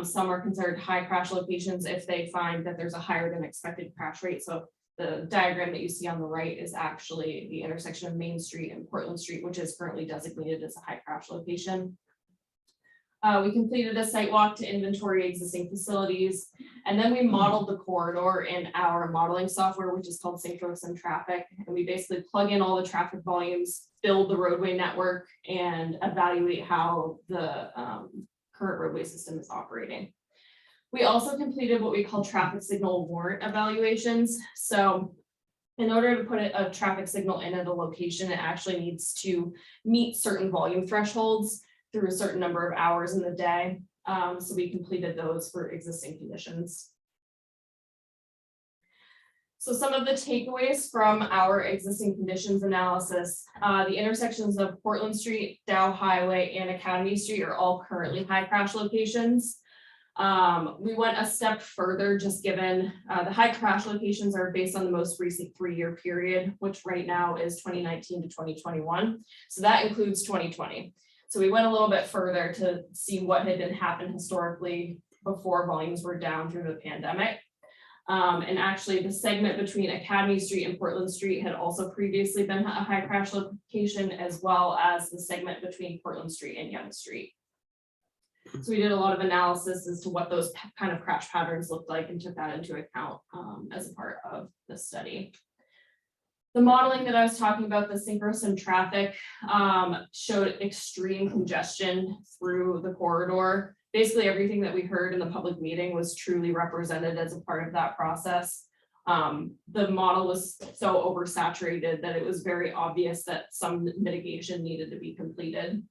Some are considered high crash locations if they find that there's a higher than expected crash rate. So the diagram that you see on the right is actually the intersection of Main Street and Portland Street, which is currently designated as a high crash location. We completed a site walk to inventory existing facilities, and then we modeled the corridor in our modeling software, which is called Synchrosim Traffic. And we basically plug in all the traffic volumes, build the roadway network, and evaluate how the current roadway system is operating. We also completed what we call traffic signal warrant evaluations. So in order to put a traffic signal in at a location, it actually needs to meet certain volume thresholds through a certain number of hours in the day. So we completed those for existing conditions. So some of the takeaways from our existing conditions analysis, the intersections of Portland Street, Dow Highway, and Academy Street are all currently high crash locations. We went a step further, just given the high crash locations are based on the most recent 3-year period, which right now is 2019 to 2021. So that includes 2020. So we went a little bit further to see what had been happened historically before volumes were down through the pandemic. And actually the segment between Academy Street and Portland Street had also previously been a high crash location, as well as the segment between Portland Street and Yonge Street. So we did a lot of analysis as to what those kind of crash patterns looked like and took that into account as a part of the study. The modeling that I was talking about, the Synchrosim Traffic, showed extreme congestion through the corridor. Basically everything that we heard in the public meeting was truly represented as a part of that process. The model was so oversaturated that it was very obvious that some mitigation needed to be completed.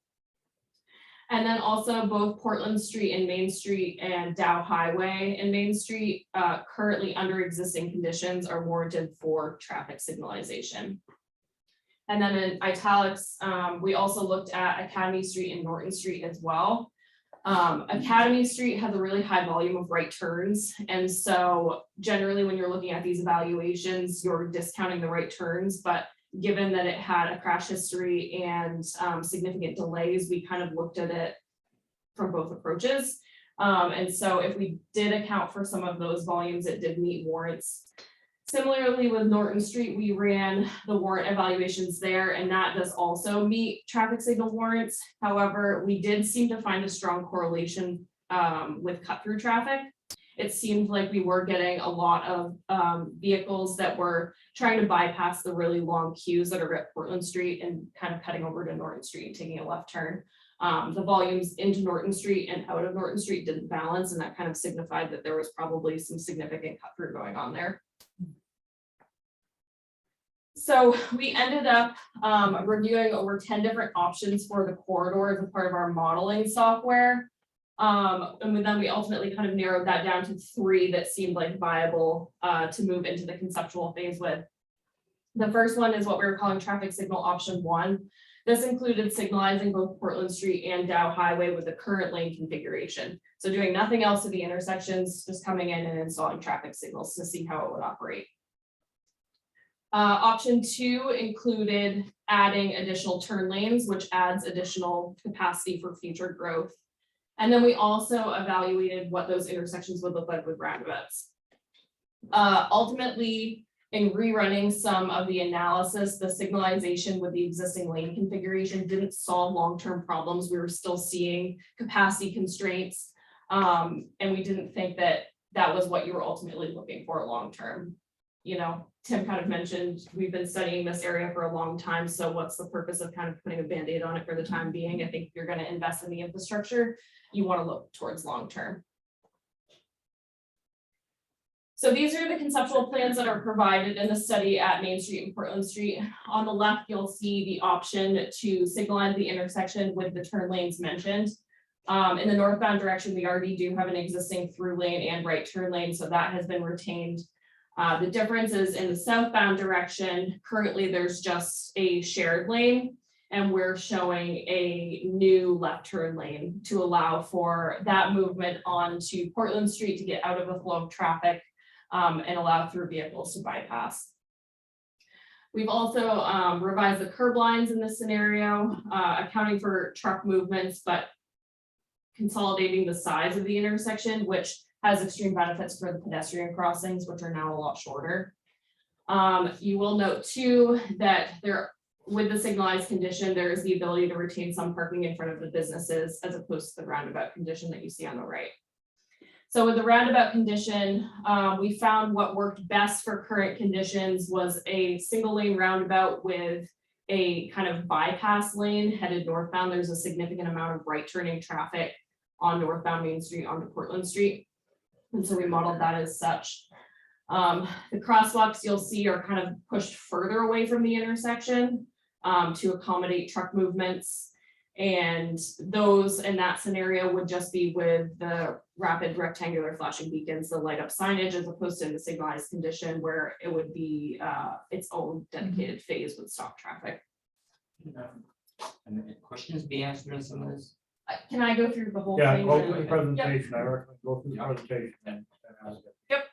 And then also both Portland Street and Main Street and Dow Highway and Main Street currently under existing conditions are warranted for traffic signalization. And then in italics, we also looked at Academy Street and Norton Street as well. Academy Street has a really high volume of right turns. And so generally when you're looking at these evaluations, you're discounting the right turns, but given that it had a crash history and significant delays, we kind of looked at it from both approaches. And so if we did account for some of those volumes, it did meet warrants. Similarly with Norton Street, we ran the warrant evaluations there, and that does also meet traffic signal warrants. However, we did seem to find a strong correlation with cut through traffic. It seemed like we were getting a lot of vehicles that were trying to bypass the really long queues that are at Portland Street and kind of cutting over to Norton Street and taking a left turn. The volumes into Norton Street and out of Norton Street didn't balance, and that kind of signified that there was probably some significant cut through going on there. So we ended up reviewing over 10 different options for the corridor as a part of our modeling software. And then we ultimately kind of narrowed that down to 3 that seemed like viable to move into the conceptual phase with. The first one is what we were calling traffic signal option 1. This included signalizing both Portland Street and Dow Highway with the current lane configuration. So doing nothing else at the intersections, just coming in and installing traffic signals to see how it would operate. Option 2 included adding additional turn lanes, which adds additional capacity for future growth. And then we also evaluated what those intersections would look like with roundabouts. Ultimately, in rerunning some of the analysis, the signalization with the existing lane configuration didn't solve long-term problems. We were still seeing capacity constraints. And we didn't think that that was what you were ultimately looking for long-term. You know, Tim kind of mentioned, we've been studying this area for a long time. So what's the purpose of kind of putting a Band-Aid on it for the time being? I think if you're going to invest in the infrastructure, you want to look towards long-term. So these are the conceptual plans that are provided in the study at Main Street and Portland Street. On the left, you'll see the option to signalize the intersection with the turn lanes mentioned. In the northbound direction, we already do have an existing through lane and right turn lane, so that has been retained. The difference is in the southbound direction, currently there's just a shared lane, and we're showing a new left turn lane to allow for that movement onto Portland Street to get out of the flow of traffic and allow through vehicles to bypass. We've also revised the curb lines in this scenario, accounting for truck movements, but consolidating the size of the intersection, which has extreme benefits for the pedestrian crossings, which are now a lot shorter. You will note too that with the signalized condition, there is the ability to retain some parking in front of the businesses as opposed to the roundabout condition that you see on the right. So with the roundabout condition, we found what worked best for current conditions was a single lane roundabout with a kind of bypass lane headed northbound. There's a significant amount of right turning traffic on northbound Main Street onto Portland Street. And so we modeled that as such. The crosswalks you'll see are kind of pushed further away from the intersection to accommodate truck movements. And those in that scenario would just be with the rapid rectangular flashing beacons, the light up signage, as opposed to the signalized condition where it would be its own dedicated phase with stop traffic. And the questions be answered in some of this? Can I go through the whole Yeah, thing? go through the presentation. I recommend go through the presentation. and ask it.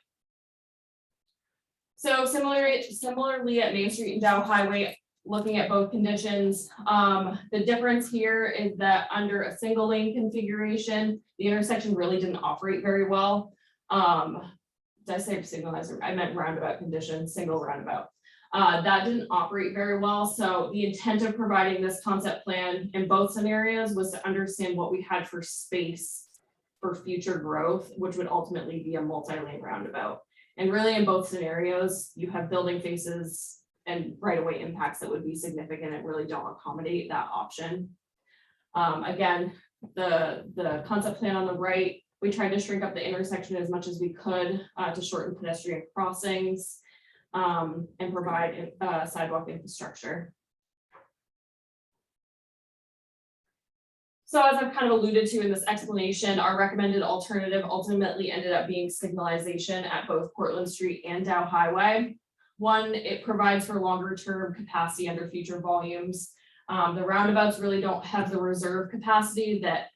So similarly at Main Street and Dow Highway, looking at both conditions, the difference here is that under a single lane configuration, the intersection really didn't operate very well. Did I say signalizer? I meant roundabout condition, single roundabout. That didn't operate very well. So the intent of providing this concept plan in both scenarios was to understand what we had for space for future growth, which would ultimately be a multi-lane roundabout. And really in both scenarios, you have building faces and right-of-way impacts that would be significant and really don't accommodate that option. Again, the concept plan on the right, we tried to shrink up the intersection as much as we could to shorten pedestrian crossings and provide sidewalk infrastructure. So as I've kind of alluded to in this explanation, our recommended alternative ultimately ended up being signalization at both Portland Street and Dow Highway. One, it provides for longer term capacity under future volumes. The roundabouts really don't have the reserve capacity that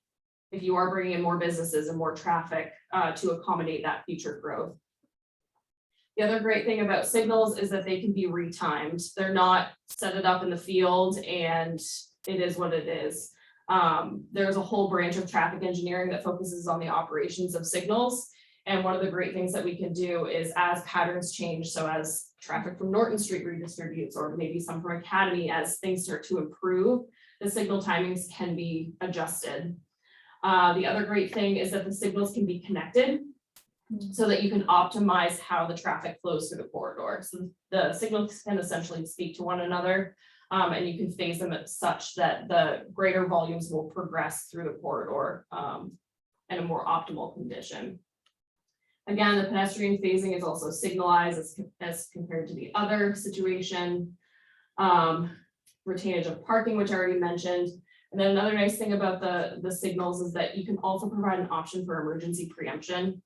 if you are bringing in more businesses and more traffic to accommodate that future growth. The other great thing about signals is that they can be retimed. They're not set it up in the field and it is what it is. There's a whole branch of traffic engineering that focuses on the operations of signals. And one of the great things that we can do is as patterns change, so as traffic from Norton Street redistributes, or maybe some from Academy, as things start to improve, the signal timings can be adjusted. The other great thing is that the signals can be connected so that you can optimize how the traffic flows through the corridor. So the signals can essentially speak to one another and you can phase them as such that the greater volumes will progress through the corridor in a more optimal condition. Again, the pedestrian phasing is also signalized as compared to the other situation. Retainage of parking, which I already mentioned. And then another nice thing about the signals is that you can also provide an option for emergency preemption.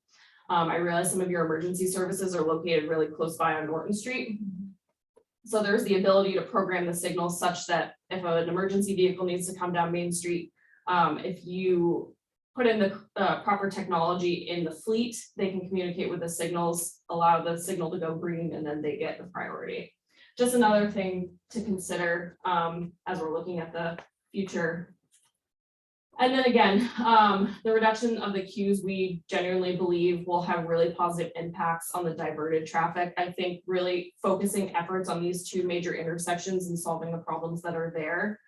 I realize some of your emergency services are located really close by on Norton Street. So there's the ability to program the signals such that if an emergency vehicle needs to come down Main Street, if you put in the proper technology in the fleet, they can communicate with the signals, allow the signal to go green, and then they get the priority. just another thing to consider as we're looking at the future. And then again, the reduction of the queues, we genuinely believe will have really positive impacts on the diverted traffic. I think really focusing efforts on these two major intersections and solving the problems that are there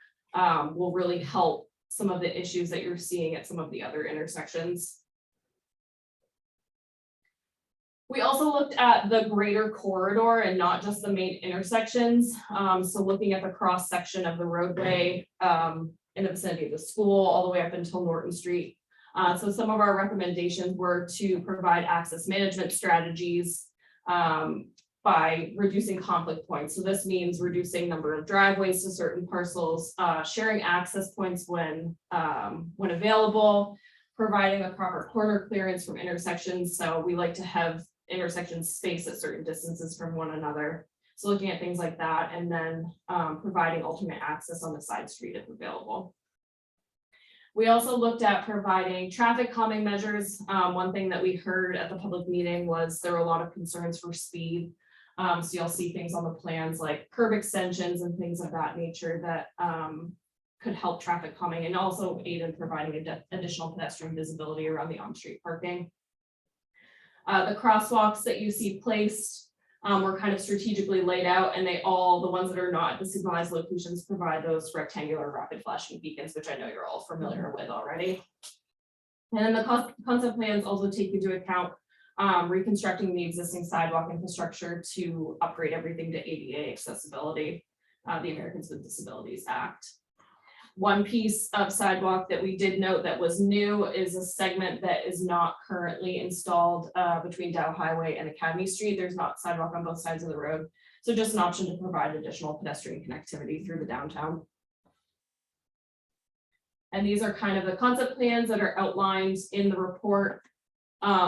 will really help some of the issues that you're seeing at some of the other intersections. We also looked at the greater corridor and not just the main intersections. So looking at the cross section of the roadway in the vicinity of the school, all the way up until Norton Street. So some of our recommendations were to provide access management strategies by reducing conflict points. So this means reducing number of driveways to certain parcels, sharing access points when available, providing a proper corner clearance from intersections. So we like to have intersections spaced at certain distances from one another. So looking at things like that, and then providing alternate access on the side street if available. We also looked at providing traffic calming measures. One thing that we heard at the public meeting was there were a lot of concerns for speed. So you'll see things on the plans like curb extensions and things of that nature that could help traffic calming and also aid in providing additional pedestrian visibility around the on-street parking. The crosswalks that you see placed were kind of strategically laid out, and the ones that are not at the signalized locations provide those rectangular rapid flashing beacons, which I know you're all familiar with already. And then the concept plans also take into account reconstructing the existing sidewalk infrastructure to upgrade everything to ADA accessibility, the Americans with Disabilities Act. One piece of sidewalk that we did note that was new is a segment that is not currently installed between Dow Highway and Academy Street. There's not sidewalk on both sides of the road. So just an option to provide additional pedestrian connectivity through the downtown. And these are kind of the concept plans that are outlined in the report.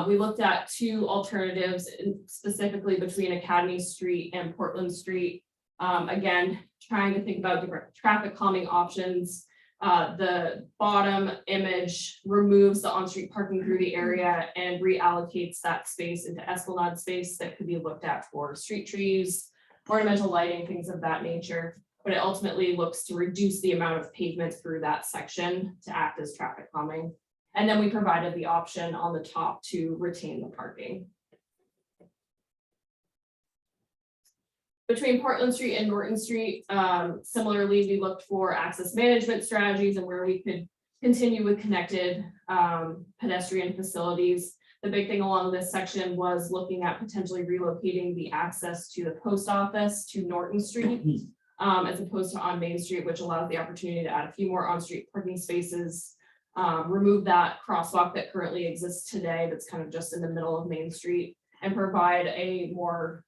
We looked at two alternatives specifically between Academy Street and Portland Street. Again, trying to think about different traffic calming options. The bottom image removes the on-street parking through the area and reallocates that space into esplanade space that could be looked at for street trees, ornamental lighting, things of that nature. But it ultimately looks to reduce the amount of pavement through that section to act as traffic calming. And then we provided the option on the top to retain the parking. Between Portland Street and Norton Street, similarly, we looked for access management strategies and where we could continue with connected pedestrian facilities. The big thing along this section was looking at potentially relocating the access to the post office to Norton Street, as opposed to on Main Street, which allows the opportunity to add a few more on-street parking spaces, remove that crosswalk that currently exists today that's kind of just in the middle of Main Street, and provide a more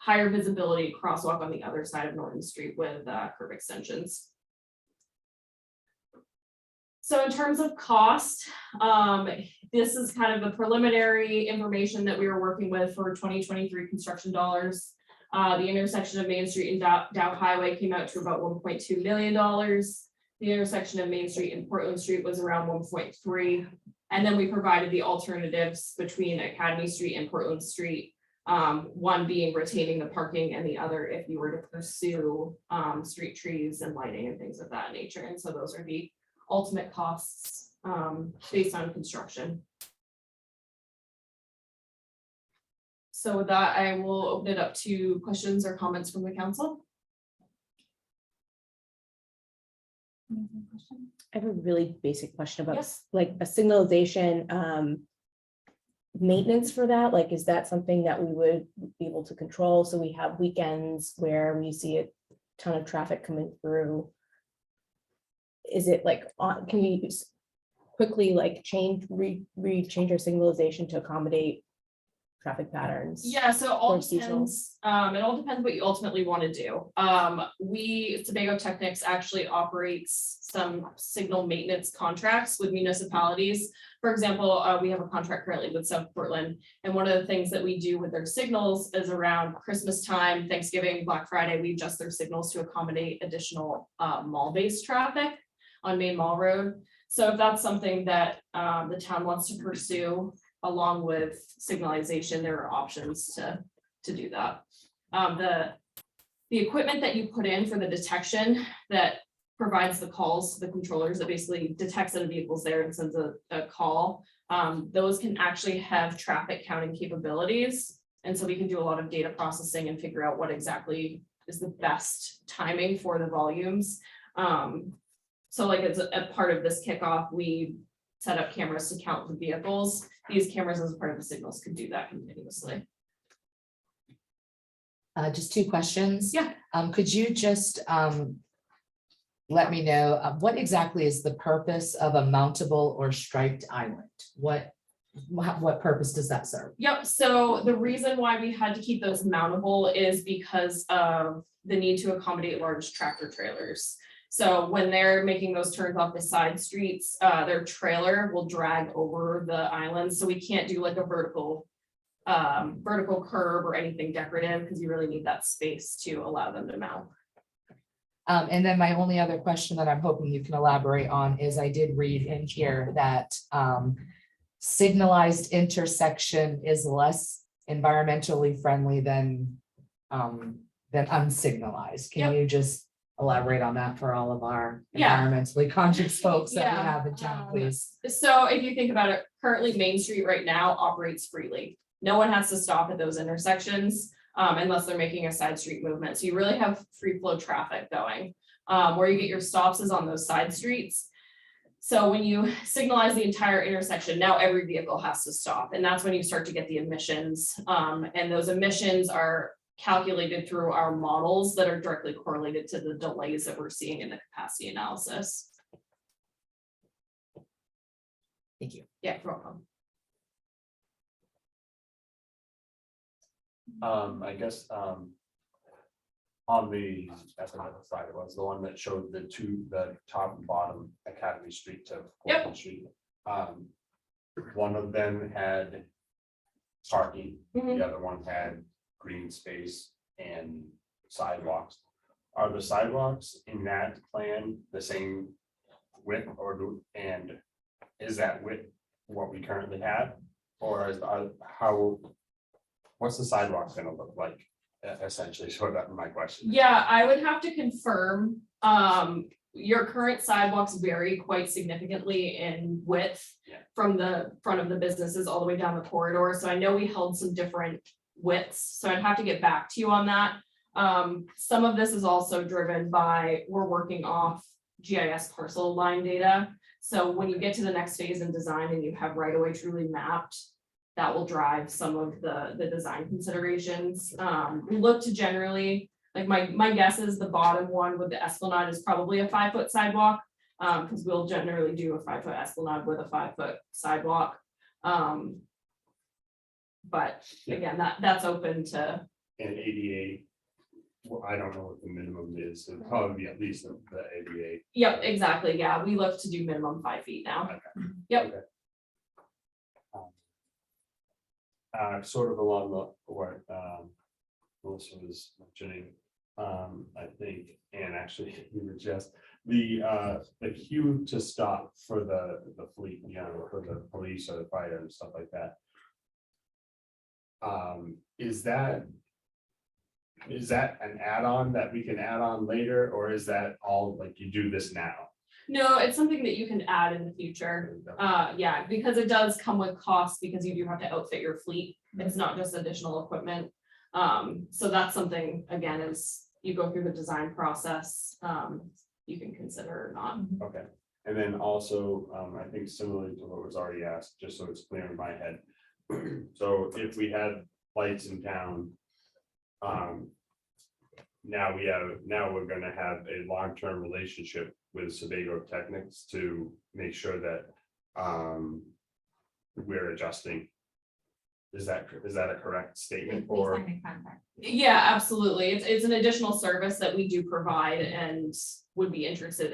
higher visibility crosswalk on the other side of Norton Street with curb extensions. So in terms of cost, this is kind of the preliminary information that we were working with for 2023 construction dollars. The intersection of Main Street and Dow Highway came out to about $1.2 million. The intersection of Main Street and Portland Street was around 1.3. And then we provided the alternatives between Academy Street and Portland Street. One being retaining the parking and the other if you were to pursue street trees and lighting and things of that nature. And so those are the ultimate costs based on construction. So with that, I will open it up to questions or comments from the council. I have a really basic question about Yes. like a signalization maintenance for that. Like, is that something that we would be able to control? So we have weekends where we see a ton of traffic coming through. Is it like can we quickly like change our signalization to accommodate traffic patterns? Yeah, so it all or seasonal? depends, it all depends what you ultimately want to do. Sebago Technics actually operates some signal maintenance contracts with municipalities. For example, we have a contract currently with South Portland, and one of the things that we do with their signals is around Christmas time, Thanksgiving, Black Friday, we adjust their signals to accommodate additional mall-based traffic on Main Mall Road. So if that's something that the town wants to pursue, along with signalization, there are options to do that. The equipment that you put in for the detection that provides the calls to the controllers that basically detects that a vehicle's there and sends a call. Those can actually have traffic counting capabilities. And so we can do a lot of data processing and figure out what exactly is the best timing for the volumes. So like as a part of this kickoff, we set up cameras to count the vehicles. These cameras as a part of the signals could do that continuously. Just two questions. Yeah. Could you just let me know what exactly is the purpose of a mountable or striped island? What purpose does that serve? Yep, so the reason why we had to keep those mountable is because of the need to accommodate large tractor trailers. So when they're making those turns off the side streets, their trailer will drag over the island, so we can't do like a vertical curb or anything decorative, because you really need that space to allow them to mount. And then my only other question that I'm hoping you can elaborate on is I did read in here that signalized intersection is less environmentally friendly than unsignalized. Can Yep. you just elaborate on that for all of our Yeah. environmentally conscious folks that we Yeah. have in town, please? So if you think about it, currently Main Street right now operates freely. No one has to stop at those intersections unless they're making a side street movement. So you really have free flow traffic going. Where you get your stops is on those side streets. So when you signalize the entire intersection, now every vehicle has to stop, and that's when you start to get the emissions. And those emissions are calculated through our models that are directly correlated to the delays that we're seeing in the capacity analysis. Thank you. Yeah, you're welcome. I guess, on the, that's another slide, it was the one that showed the top and bottom Academy Street to Yep. Portland Street. One of them had parking, Mhm. the other one had green space and sidewalks. Are the sidewalks in that plan the same width and is that width what we currently have? Or what's the sidewalks gonna look like? Essentially, so that's my question. Yeah, I would have to confirm, your current sidewalks vary quite significantly in width. Yeah. From the front of the businesses all the way down the corridor, so I know we held some different widths, so I'd have to get back to you on that. Some of this is also driven by, we're working off GIS parcel line data. So when you get to the next phase in design and you have right of way truly mapped, that will drive some of the design considerations. We look to generally, like my guess is the bottom one with the Esplanade is probably a 5-foot sidewalk. Because we'll generally do a 5-foot Esplanade with a 5-foot sidewalk. But again, that's open to, And ADA, well, I don't know what the minimum is, it'd probably be at least the ADA. yep, exactly, yeah, we look to do minimum 5 feet now. Yep. Sort of along what Melissa was mentioning, I think, and actually you were just the queue to stop for the fleet, you know, for the police or the fire and stuff like that. Is that an add-on that we can add on later, or is that all like you do this now? No, it's something that you can add in the future. Yeah, because it does come with costs because you do have to outfit your fleet. It's not just additional equipment. So that's something, again, as you go through the design process, you can consider or not. Okay, and then also, I think similarly to what was already asked, just so it's clear in my head. So if we had lights in town. Now we're gonna have a long-term relationship with Sebago Technics to make sure that we're adjusting. Is that a correct statement or? Yeah, absolutely. It's an additional service that we do provide and would be interested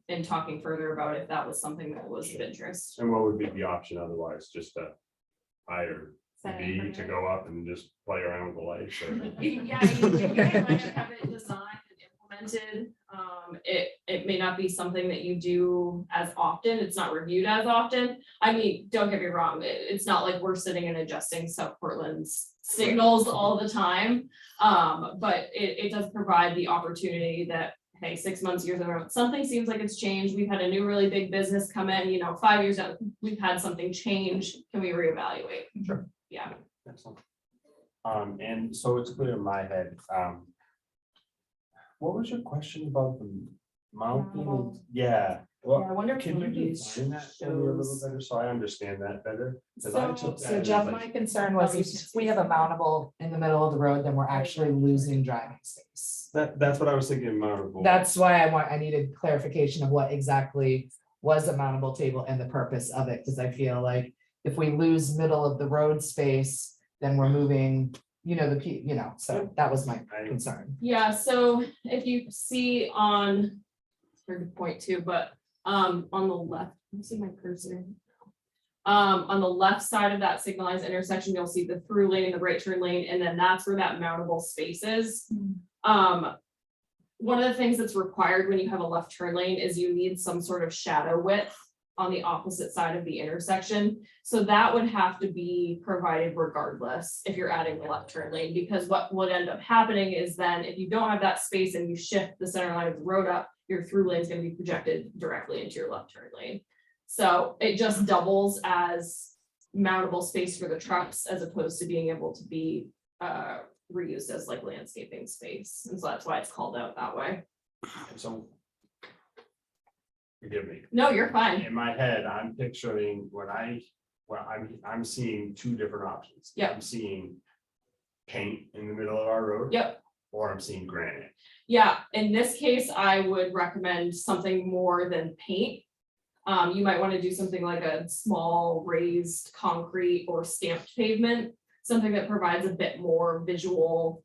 in talking further about if that was something that was of interest. And what would be the option otherwise, just to hire B to go up and just play around with the lights or? Yeah, you might have it designed and implemented. It may not be something that you do as often. It's not reviewed as often. I mean, don't get me wrong, it's not like we're sitting and adjusting South Portland's signals all the time. But it does provide the opportunity that, hey, 6 months, years ago, something seems like it's changed. We've had a new really big business come in, 5 years out, we've had something change. Can we reevaluate? Sure. Yeah. Excellent. And so it's clear in my head, what was your question about the mounting? Mountable. Yeah, I well, wonder if can you these define that for me a little shows- better, so I understand that better? 'Cause I took that So as Jeff, like- my concern was if we have a mountable in the middle of the road, then we're actually losing driving space. That's what I was thinking, mountable. That's why I needed clarification of what exactly was a mountable table and the purpose of it, because I feel like if we lose middle of the road space, then we're moving, so that was my concern. Yeah, so if you see on, hard to point to, but on the left, let me see my cursor. On the left side of that signalized intersection, you'll see the through lane and the right turn lane, and then that's where that mountable space is. One of the things that's required when you have a left turn lane is you need some sort of shadow width on the opposite side of the intersection. So that would have to be provided regardless if you're adding the left turn lane, because what would end up happening is then if you don't have that space and you shift the center line of the road up, your through lane is going to be projected directly into your left turn lane. So it just doubles as mountable space for the trucks as opposed to being able to be reused as like landscaping space. And so that's why it's called out that way. And so. Forgive me. No, you're fine. In my head, I'm picturing I'm seeing two different options. Yep. I'm seeing paint in the middle of our road. Yep. Or I'm seeing granite. Yeah, in this case, I would recommend something more than paint. You might want to do something like a small raised concrete or stamped pavement, something that provides a bit more visual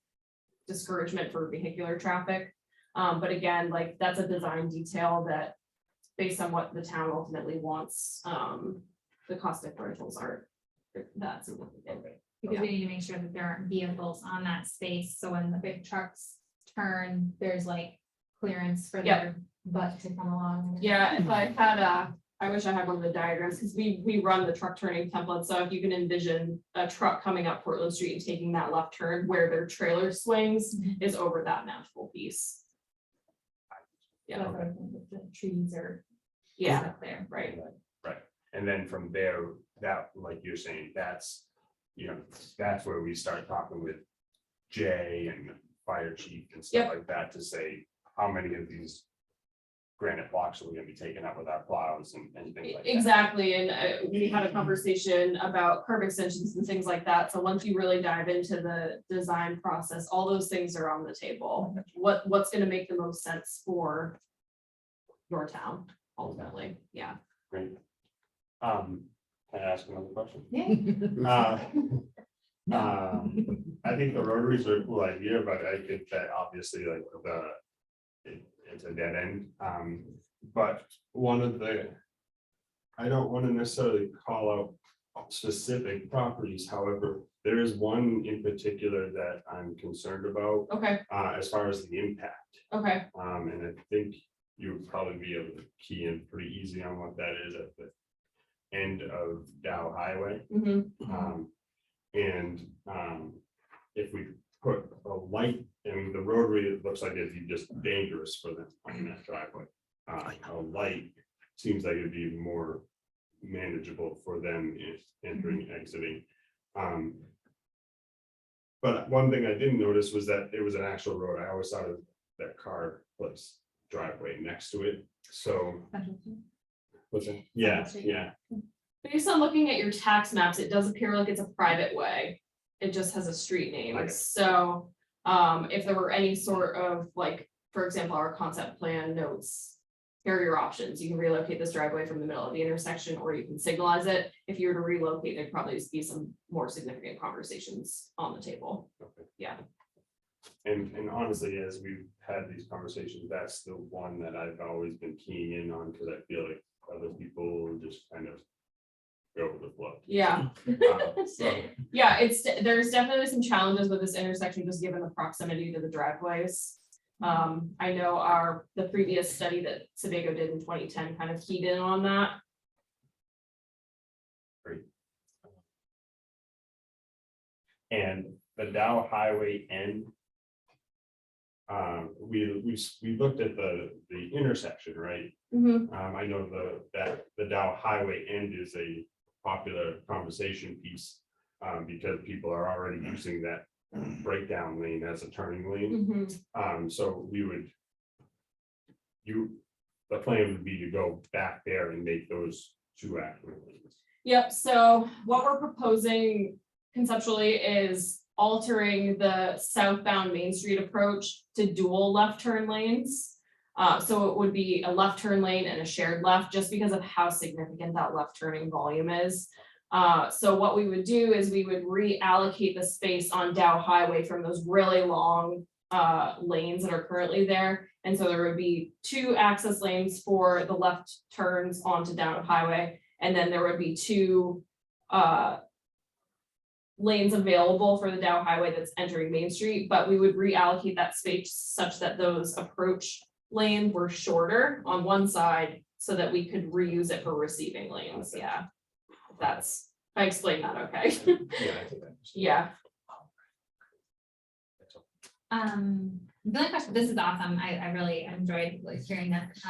discouragement for vehicular traffic. But again, like that's a design detail that based on what the town ultimately wants, the cost differentials aren't that significant. Because we need to make sure that there aren't vehicles on that space, so when the big trucks turn, there's like clearance for their butt to come along. Yeah, if I had I wish I had one of the diagrams, because we run the truck turning template, so if you can envision a truck coming up Portland Street and taking that left turn where their trailer swings is over that mountable piece. So that's why I think that the trees are. Yeah, up there. right. And then from there, that, like you're saying, that's where we start talking with Jay and the fire chief and stuff like that to say, how many of these granite blocks are we gonna be taking out with our plows and things like that. Exactly, and we had a conversation about curb extensions and things like that, so once you really dive into the design process, all those things are on the table. What's gonna make the most sense for your town, ultimately, yeah. Great. Can I ask another question? Yeah. I think the rotaries are a cool idea, but I think that obviously like it's a dead end. But I don't want to necessarily call out specific properties. However, there is one in particular that I'm concerned about Okay, as far as the impact. okay, And I think you would probably be able to key in pretty easy on what that is at the end of Dow Highway. If we put a light in the rotary, it looks like it'd be just dangerous for them on that driveway. A light seems like it'd be more manageable for them if entering, exiting. But one thing I didn't notice was that it was an actual road. I always thought of that car place driveway next to it. So, what's it? Yeah, yeah. based on looking at your tax maps, it does appear like it's a private way. It just has a street name, Okay. so if there were any sort of like, for example, our concept plan notes. Here are your options. You can relocate this driveway from the middle of the intersection, or you can signalize it. If you were to relocate, there'd probably be some more significant conversations on the table. Okay. Yeah. And honestly, as we've had these conversations, that's the one that I've always been keying in on, because I feel like other people just kind of go with the flow. Yeah. So, Yeah, there's definitely some challenges with this intersection, just given the proximity to the driveways. I know the previous study that Sebago did in 2010 kind of keyed in on that. And the Dow Highway end. We looked at the intersection, right? I know that the Dow Highway end is a popular conversation piece. Because people are already using that breakdown lane as a turning lane. So we would. The plan would be to go back there and make those two active lanes. Yep, so what we're proposing conceptually is altering the southbound Main Street approach to dual left turn lanes. So it would be a left turn lane and a shared left, just because of how significant that left turning volume is. So what we would do is we would reallocate the space on Dow Highway from those really long lanes that are currently there. And so there would be 2 access lanes for the left turns onto Dow Highway. And then there would be 2 lanes available for the Dow Highway that's entering Main Street, but we would reallocate that space such that those approach lanes were shorter on one side so that we could reuse it for receiving lanes. Yeah. I explained that, okay? Yeah, I think that. Yeah. The only question, this is awesome. I really enjoyed like hearing this.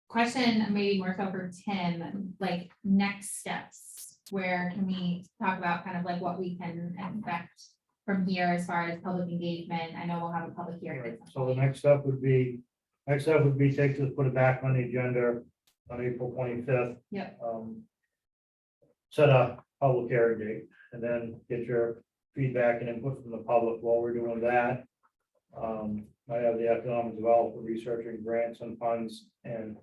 Question maybe more so for Tim, like next steps. Where can we talk about kind of like what we can expect from here as far as public engagement? I know we'll have a public hearing. Right, so the next step would be take this, put it back on the agenda on April 25th. Yep. Set a public hearing date and then get your feedback and input from the public while we're doing that. I have the economic development researching grants and funds, and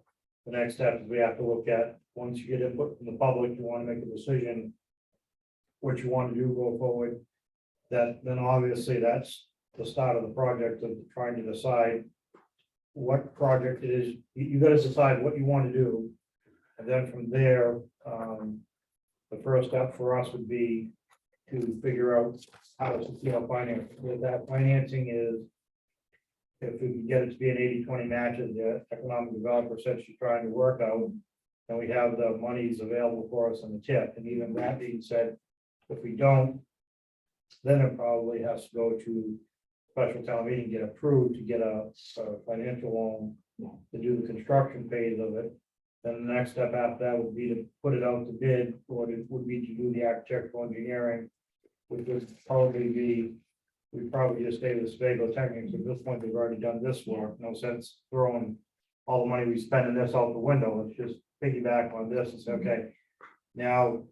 the next step is we have to look at, once you get input from the public, you want to make a decision what you want to do go forward. That then obviously that's the start of the project of trying to decide what project it is. You got to decide what you want to do. And then from there, the first step for us would be to figure out how to secure financing. What that financing is, if we can get it to be an 80-20 match, as the economic developer said she's trying to work out, then we have the monies available for us in the tip. And even that being said, if we don't, then it probably has to go to special town meeting, get approved to get a financial loan to do the construction phase of it. Then the next step after that would be to put it out to bid, or it would be to do the architectural engineering, which would probably be, we'd probably just stay with Sebago Technics. At this point, they've already done this work. No sense throwing all the money we spend in this out the window. Let's just piggyback on this and say, okay, now,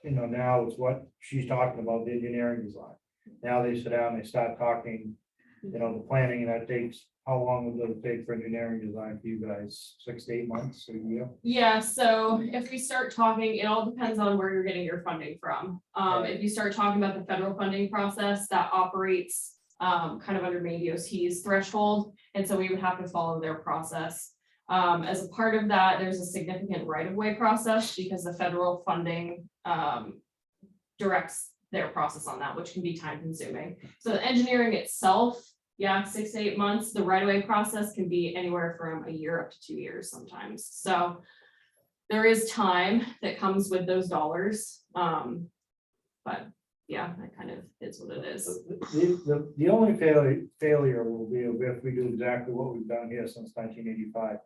now it's what she's talking about, the engineering design. Now they sit down, they start talking, the planning, and that takes, how long would it take for engineering design for you guys? 6 to 8 months, a year? Yeah, so if we start talking, it all depends on where you're getting your funding from. If you start talking about the federal funding process, that operates kind of under Maine DOT's threshold, and so we would have to follow their process. As a part of that, there's a significant right-of-way process because the federal funding directs their process on that, which can be time consuming. So the engineering itself, 6 to 8 months. The right-of-way process can be anywhere from a year up to 2 years sometimes. So there is time that comes with those dollars. But yeah, that kind of is what it is. The only failure will be if we do exactly what we've done here since 1985.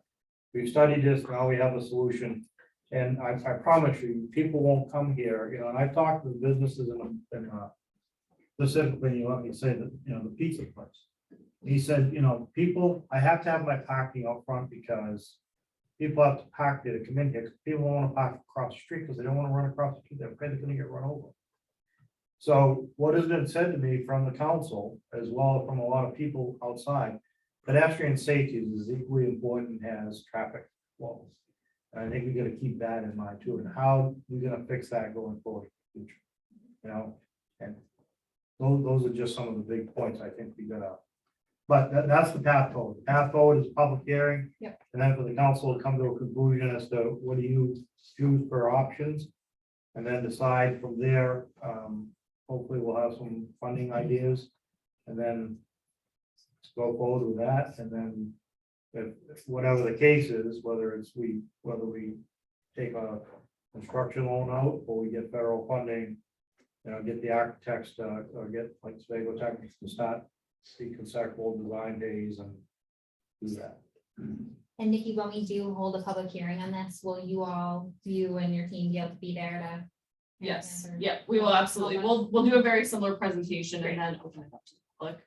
We've studied this, now we have a solution. And I promise you, people won't come here, and I've talked to the businesses in specifically, you let me say that, the pizza place. He said, people, I have to have my parking out front because people have to park there to come in here. 'Cause people don't want to park across the street because they don't want to run across the street. They're afraid they're going to get run over. So what has been said to me from the council, as well as from a lot of people outside, pedestrian safety is equally important as traffic flows. And I think we got to keep that in mind too. And how we're going to fix that going forward in the future, and those are just some of the big points I think we gotta. But that's the path forward. The path forward is public hearing. Yep. And then for the council to come to a conclusion as to what do you choose for options. And then decide from there, hopefully we'll have some funding ideas. And then go forward with that, and then if whatever the case is, whether we take a construction loan out, or we get federal funding, get the architects to, or get like Spago Technics to start the conceptual design days and do that. And Nikki, when we do hold a public hearing on this, will you and your team be able to be there to? Yes, answer? yeah, we will absolutely. We'll do a very similar presentation and then open it up to the public.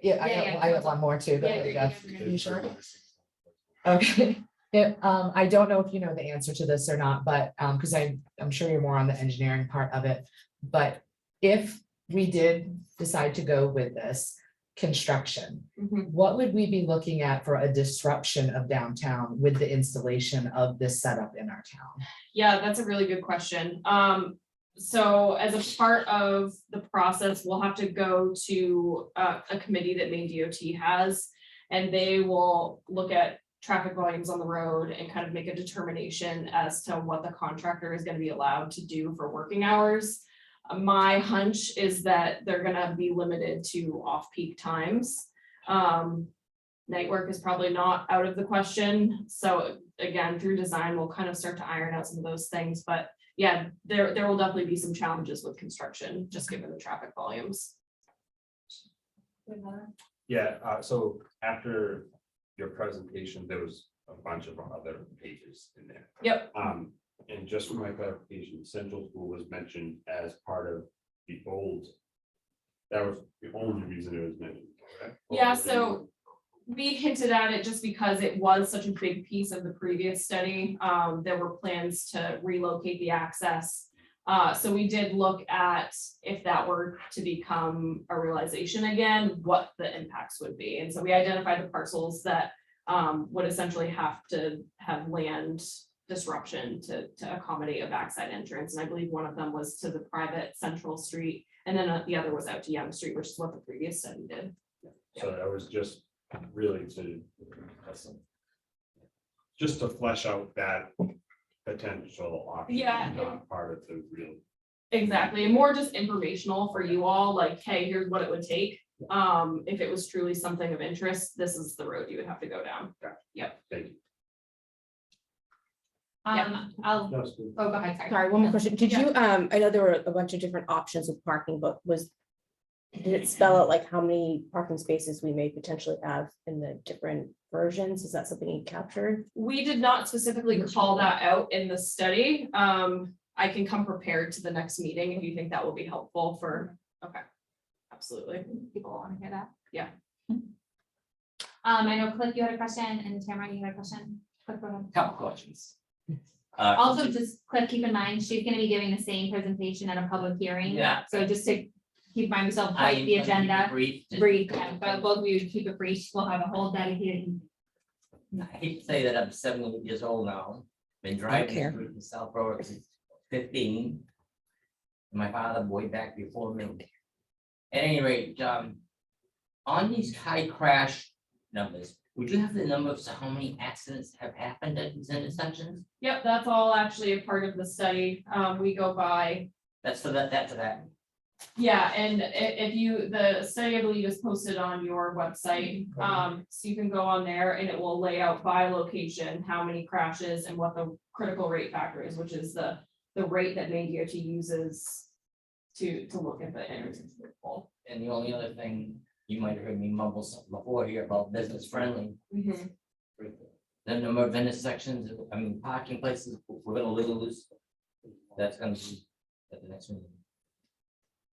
Yeah, Yeah, I got one more too. Go Yeah, ahead, you're Jeff. good. You sure? Okay, yeah, I don't know if you know the answer to this or not, but, because I'm sure you're more on the engineering part of it. But if we did decide to go with this construction, Mhm. what would we be looking at for a disruption of downtown with the installation of this setup in our town? Yeah, that's a really good question. So as a part of the process, we'll have to go to a committee that Maine DOT has. And they will look at traffic volumes on the road and kind of make a determination as to what the contractor is gonna be allowed to do for working hours. My hunch is that they're gonna be limited to off-peak times. Night work is probably not out of the question. So again, through design, we'll kind of start to iron out some of those things, but yeah, there will definitely be some challenges with construction, just given the traffic volumes. Yeah, so after your presentation, there was a bunch of other pages in there. Yep. And just for my clarification, Central School was mentioned as part of the old. That was the only reason it was mentioned. correct? Or Yeah, was there so we hinted at it just because it was such a big piece of the previous study. There were plans to relocate the access. So we did look at if that were to become a realization again, what the impacts would be. And so we identified the parcels that would essentially have to have land disruption to accommodate a backside entrance. And I believe one of them was to the private Central Street, and then the other was out to Young Street, which is what the previous study did. So that was just really just to flesh out that potential option. Yeah. Not part of the real. Exactly, and more just informational for you all, like, hey, here's what it would take. If it was truly something of interest, this is the road you would have to go down. Yep. Thank you. I'll, Justin. oh, go ahead, sorry. Sorry, one more question. Did you, I know there were a bunch of different options with parking, but did it spell out like how many parking spaces we may potentially have in the different versions? Is that something you captured? We did not specifically call that out in the study. I can come prepared to the next meeting if you think that will be helpful for, okay. Absolutely. People want to hear that. Yeah. I know Cliff, you had a question, and Tamara, you had a question. Cliff, go ahead. Couple questions. Also, just Cliff, keep in mind, she's gonna be giving the same presentation at a public hearing. Yeah. So just to keep in mind yourself, I like am the gonna keep it agenda, brief. brief, yeah, but both of you keep it brief. We'll have a whole dedicated. I hate to say that I'm 78 years old now, been driving care. through the South Road since 15. My father way back before me. At any rate, on these high crash numbers, would you have the number of how many accidents have happened at these intersections? Yep, that's all actually a part of the study. We go by, That's for that. yeah, and if you, the study I believe is posted on your website. So you can go on there and it will lay out by location, how many crashes and what the critical rate factor is, which is the rate that Maine DOT uses to look at the intersection. And the only other thing, you might have heard me mumble something before here about business friendly. Mhm. The number of intersections, I mean, parking places, we're gonna lose. That's gonna be at the next meeting.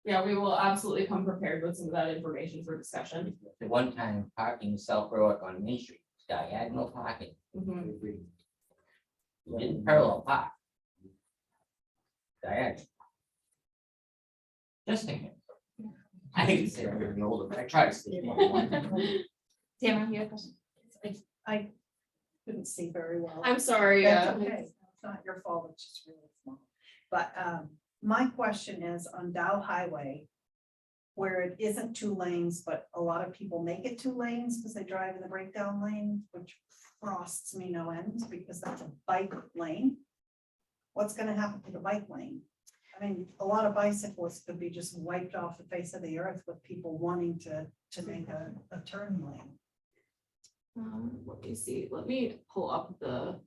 Yeah, we will absolutely come prepared with some of that information for discussion. The one time parking in South Berwick on Main Street, diagonal parking. Mhm. You didn't parallel park. Diagonal. Just thinking. I hate to say I'm getting older, but I try to stay. Tamara, you had a question? I couldn't see very well. I'm sorry, That's okay. It's not your fault. It's just really small. But my question is on Dow Highway, where it isn't 2 lanes, but a lot of people make it 2 lanes because they drive in the breakdown lane, which frosts me no ends because that's a bike lane. What's gonna happen to the bike lane? I mean, a lot of bicyclists could be just wiped off the face of the earth with people wanting to make a turn lane. Let me see, let me pull up the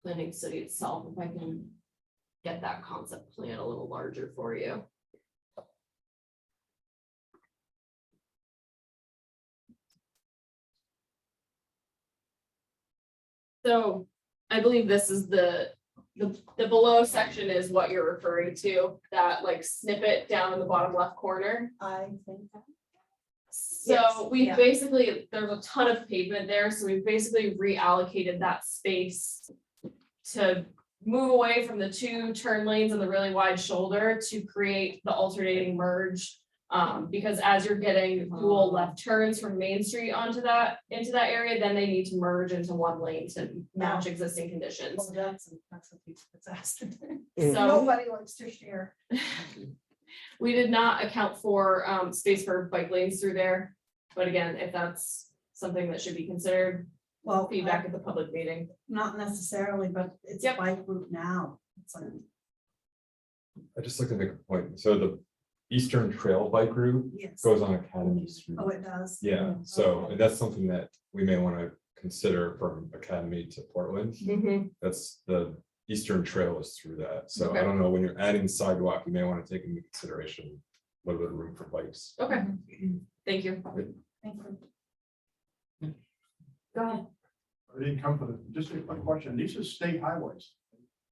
planning study itself, if I can get that concept plan a little larger for you. So I believe this is the below section is what you're referring to, that like snippet down in the bottom left corner. I think. Yes, So we yeah. basically, there's a ton of pavement there, so we've basically reallocated that space to move away from the two turn lanes and the really wide shoulder to create the alternating merge. Because as you're getting dual left turns from Main Street onto that, into that area, then they need to merge into one lane to match existing conditions. Well, that's what people asked. So Nobody likes to share. we did not account for space for bike lanes through there. But again, if that's something that should be considered, Well, feedback at the public meeting. not necessarily, but it's a Yep. bike route now. It's like, I just like to make a point. So the Eastern Trail bike route yes. goes on Academy Street. Oh, it does. Yeah, so Okay. and that's something that we may want to consider from Academy to Portland. That's the Eastern Trail is through that. So I Okay. don't know, when you're adding sidewalk, you may want to take into consideration a little bit of room for bikes. Okay, thank you. Thank you. Go ahead. I didn't come for the, just a quick question. These are state highways.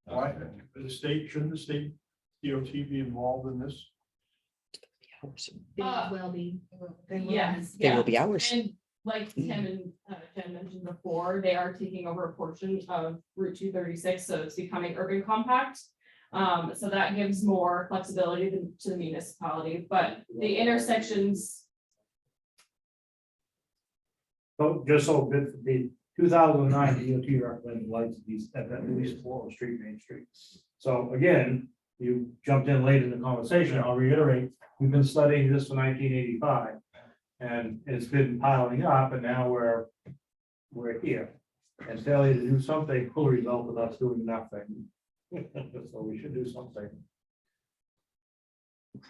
Why, shouldn't the state DOT be involved in this? They Uh, will be. Yes. They will yeah. be ours. And like Tim and Jen mentioned before, they are taking over a portion of Route 236, so it's becoming urban compact. So that gives more flexibility to the municipality, but the intersections. So just so good for the 2009 DOT recommended lights at least 4 Street, Main Street. So again, you jumped in late in the conversation. I'll reiterate, we've been studying this for 1985. And it's been piling up and now we're here. And failure to do something will result in us doing nothing. So we should do something.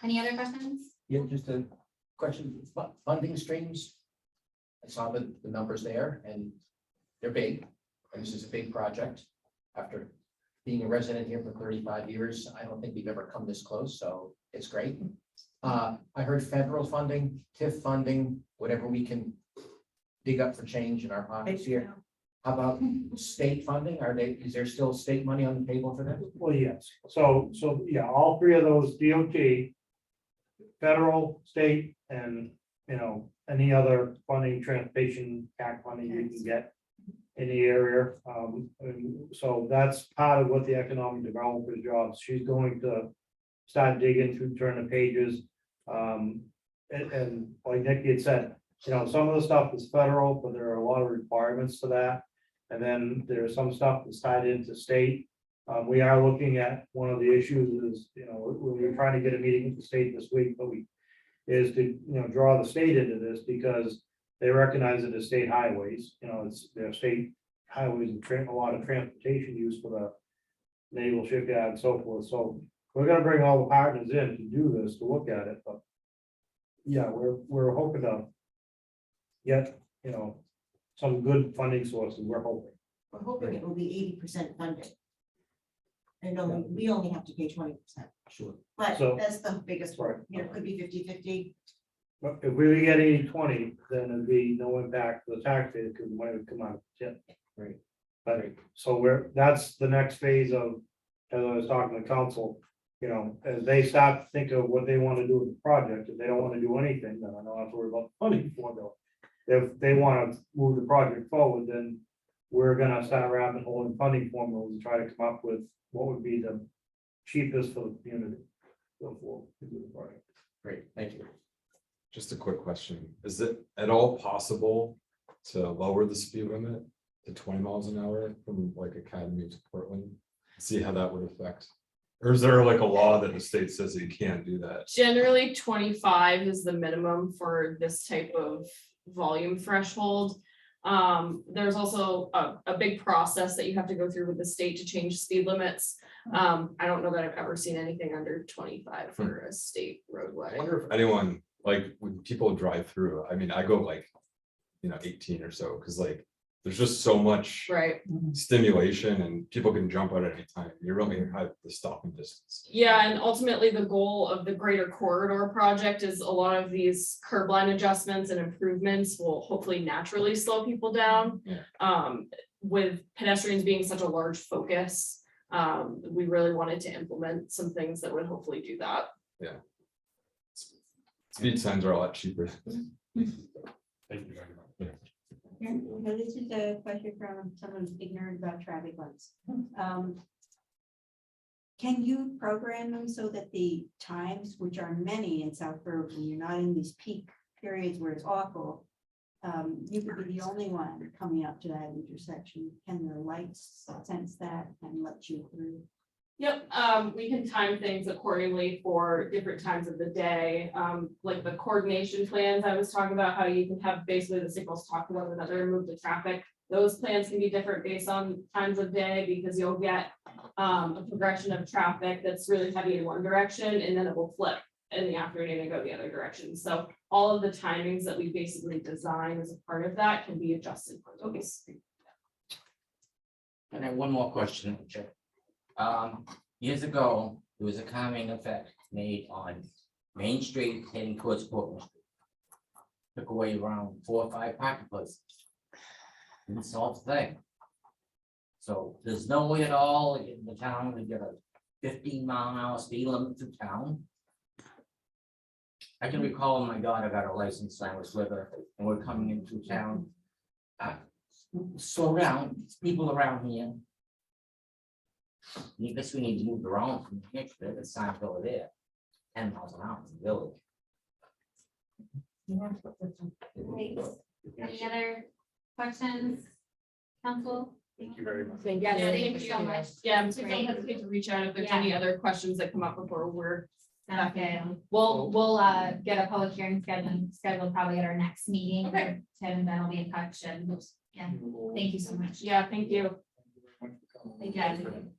Any other questions? Yeah, just a question, funding streams. I saw the numbers there and they're big, and this is a big project. After being a resident here for 35 years, I don't think we've ever come this close, so it's great. I heard federal funding, TIF funding, whatever we can dig up for change in our pockets here. How about state funding? Is there still state money on the table for that? Well, yes. So yeah, all three of those DOT, federal, state, and, any other funding, transportation, CAC funding you can get in the area. And so that's part of what the economic developer's job. She's going to start digging through, turn the pages. And like Nikki had said, some of the stuff is federal, but there are a lot of requirements to that. And then there's some stuff that's tied into state. We are looking at, one of the issues is, we're trying to get a meeting with the state this week, but is to, draw the state into this because they recognize it as state highways, it's their state highways and a lot of transportation use for the naval shipyard and so forth. So we're gonna bring all the partners in to do this, to look at it, but yeah, we're hoping to get, some good funding sources, we're hoping. We're hoping it will be 80% funded. And we only have to pay 20%, Sure. but So- that's the biggest one, it could be 50-50. But if we get 80-20, then there'd be no impact to the taxpayer because the money would come out of the tip. Right. But so that's the next phase of, as I was talking to council, as they start to think of what they want to do with the project, if they don't want to do anything, then I don't have to worry about the funding for them. If they want to move the project forward, then we're gonna start wrapping holding funding formulas and try to come up with what would be the cheapest for the community. Before we do the project. Great, thank you. Just a quick question. Is it at all possible to lower the speed limit to 20 miles an hour from like Academy to Portland? See how that would affect? Or is there like a law that the state says that you can't do that? Generally, 25 is the minimum for this type of volume threshold. There's also a big process that you have to go through with the state to change speed limits. I don't know that I've ever seen anything under 25 for a state I roadway. wonder if anyone, like, when people drive through, I mean, I go like, 18 or so, because like, there's just so much Right. stimulation and people can jump out at any time. You really have the stopping distance. Yeah, and ultimately the goal of the greater corridor project is a lot of these curb line adjustments and improvements will hopefully naturally slow people down. Yeah. With pedestrians being such a large focus, we really wanted to implement some things that would hopefully do that. Speed signs are a lot cheaper. Thank you very much. So this is a question from someone ignorant about traffic lights. Can you program them so that the times, which are many in South Berwick, when you're not in these peak periods where it's awful, you could be the only one coming up to that intersection? Can the lights sense that and let you through? Yep, we can time things accordingly for different times of the day. Like the coordination plans I was talking about, how you can have basically the signals talk to one another and move the traffic. Those plans can be different based on times of day because you'll get a progression of traffic that's really heavy in one direction and then it will flip in the afternoon and go the other direction. So all of the timings that we basically design as a part of that can be adjusted for those. And then one more question. Chair. Years ago, there was a calming effect made on Main Street heading towards Portland Street. Took away around 4 or 5 parking places. Didn't solve the thing. So there's no way at all in the town to get a 15-mile-an-hour speed limit through town. I can recall when my daughter got her license, I was with her, and we're coming into town. Slow down, there's people around here. I guess we need to move around from here, the sign over there, 10 miles an hour in the village. Any other questions? Council? Thank you very much. Yeah, thank you so much. Yeah, so don't Great. hesitate to reach out if there's Yeah. any other questions that come up before we're. Sounds good. We'll get a public hearing scheduled probably at our next meeting. Okay. Tim, and then I'll be in touch and, yeah, thank you so much. Yeah, thank you. Thank you.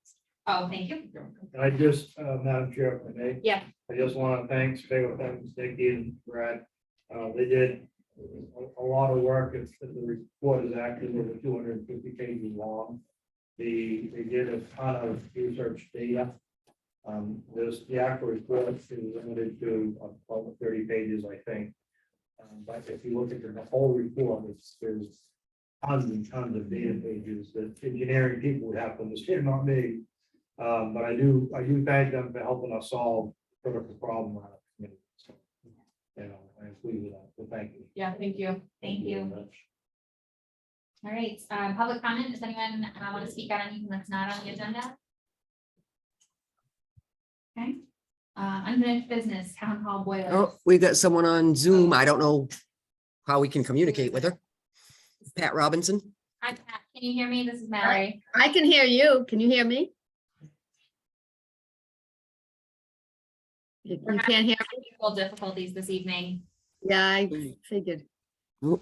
Oh, thank you. And I just, Madam Chair, if I may. Yeah. I just want to thank Spago, thanks Nikki and Brad. They did a lot of work. If the report is actually over 250 pages long. They did a ton of research data. The actual report is limited to about 30 pages, I think. But if you look at the whole report, there's tons and tons of data pages that engineering people would have to understand, not me. But I do thank them for helping us solve the critical problem. So, I'm pleased with that. So thank you. Yeah, thank you. Thank you. All right, public comment. Does anyone want to speak on anything that's not on the agenda? Okay, unfinished business, town hall boiler. Oh, we got someone on Zoom. I don't know how we can communicate with her. Pat Robinson. Hi, Pat, can you hear me? This is Mallory. I can hear you. Can you hear me? You We're can't hear? having technical difficulties this evening. Yeah, I figured. Give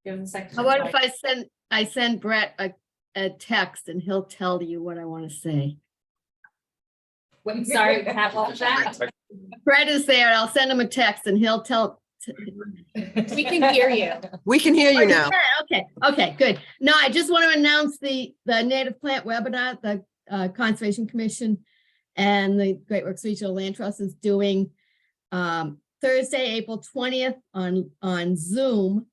us a second. How about if I send Brett a text and he'll tell you what I want to say? Wait, sorry, Pat, what was that? Brett is there. I'll send him a text and he'll tell. We can hear you. We can hear you now. Okay, good. No, I just want to announce the native plant webinar, the Conservation Commission and the Great Works Regional Land Trust is doing Thursday, April 20th on Zoom,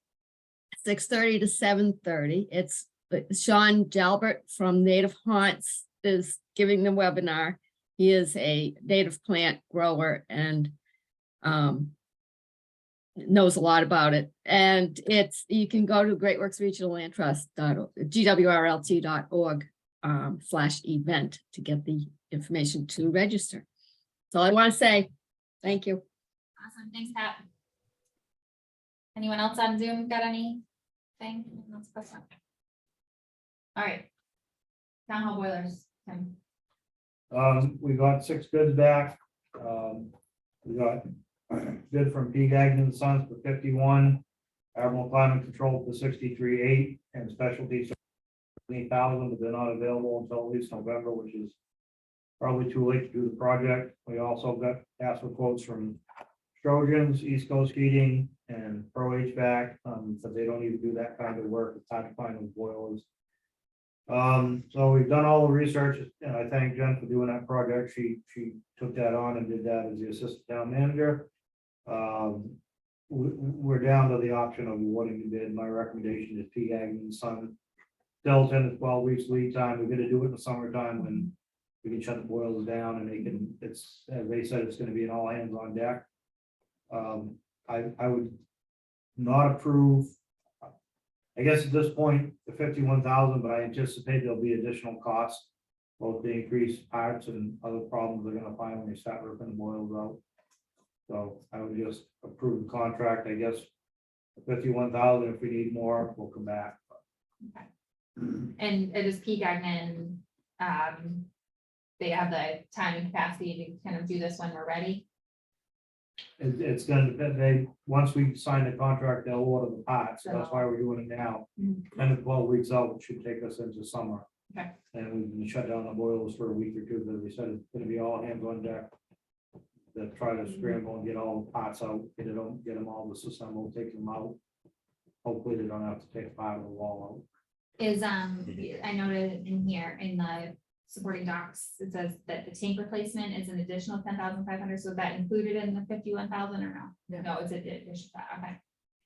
6:30 to 7:30. It's Sean Jalbert from Native Haunts is giving the webinar. He is a native plant grower and knows a lot about it. And you can go to Great Works Regional Land Trust, gwrlt.org /event to get the information to register. That's all I want to say. Thank you. Awesome, thanks, Pat. Anyone else on Zoom got anything? All right. Town hall boilers. Tim. We got 6 bids back. We got bid from P. Gagnon and Sons for 51. Admiral Climate Control for 63,800 and specialty 70,000, but they're not available until at least November, which is probably too late to do the project. We also got asked for quotes from Trojans, East Coast Heating, and Pro HVAC, but they don't even do that kind of work. It's hard to find those boilers. So we've done all the research, and I thank Jen for doing that project. She took that on and did that as the assistant town manager. We're down to the option of awarding the bid. My recommendation is P. Agnew and Son. Still 10 to 12 weeks lead time. We're gonna do it in the summertime when we can shut the boilers down and they can, it's, as they said, it's gonna be an all hands on deck. I would not approve. I guess at this point, the 51,000, but I anticipate there'll be additional costs. Both the increased parts and other problems they're gonna find when they start ripping the boilers out. So I would just approve the contract, I guess. 51,000, if we need more, we'll come back. And it is P. Gagnon, they have the time and capacity to kind of do this when we're ready. It's gonna depend, once we sign the contract, they'll order the parts, so that's why we're doing it now. 10 to 12 weeks out, which should take us into summer. Okay. And we can shut down the boilers for a week or two, but we said it's gonna be all hands on deck. To try to scramble and get all the parts out, get them all disassembled, take them out. Hopefully they don't have to take a part of the wall Is, I noted in here in the supporting docs, it says that the tank replacement is an additional 10,500, so is that included in the 51,000 or no? Yeah. No, it's a addition, okay.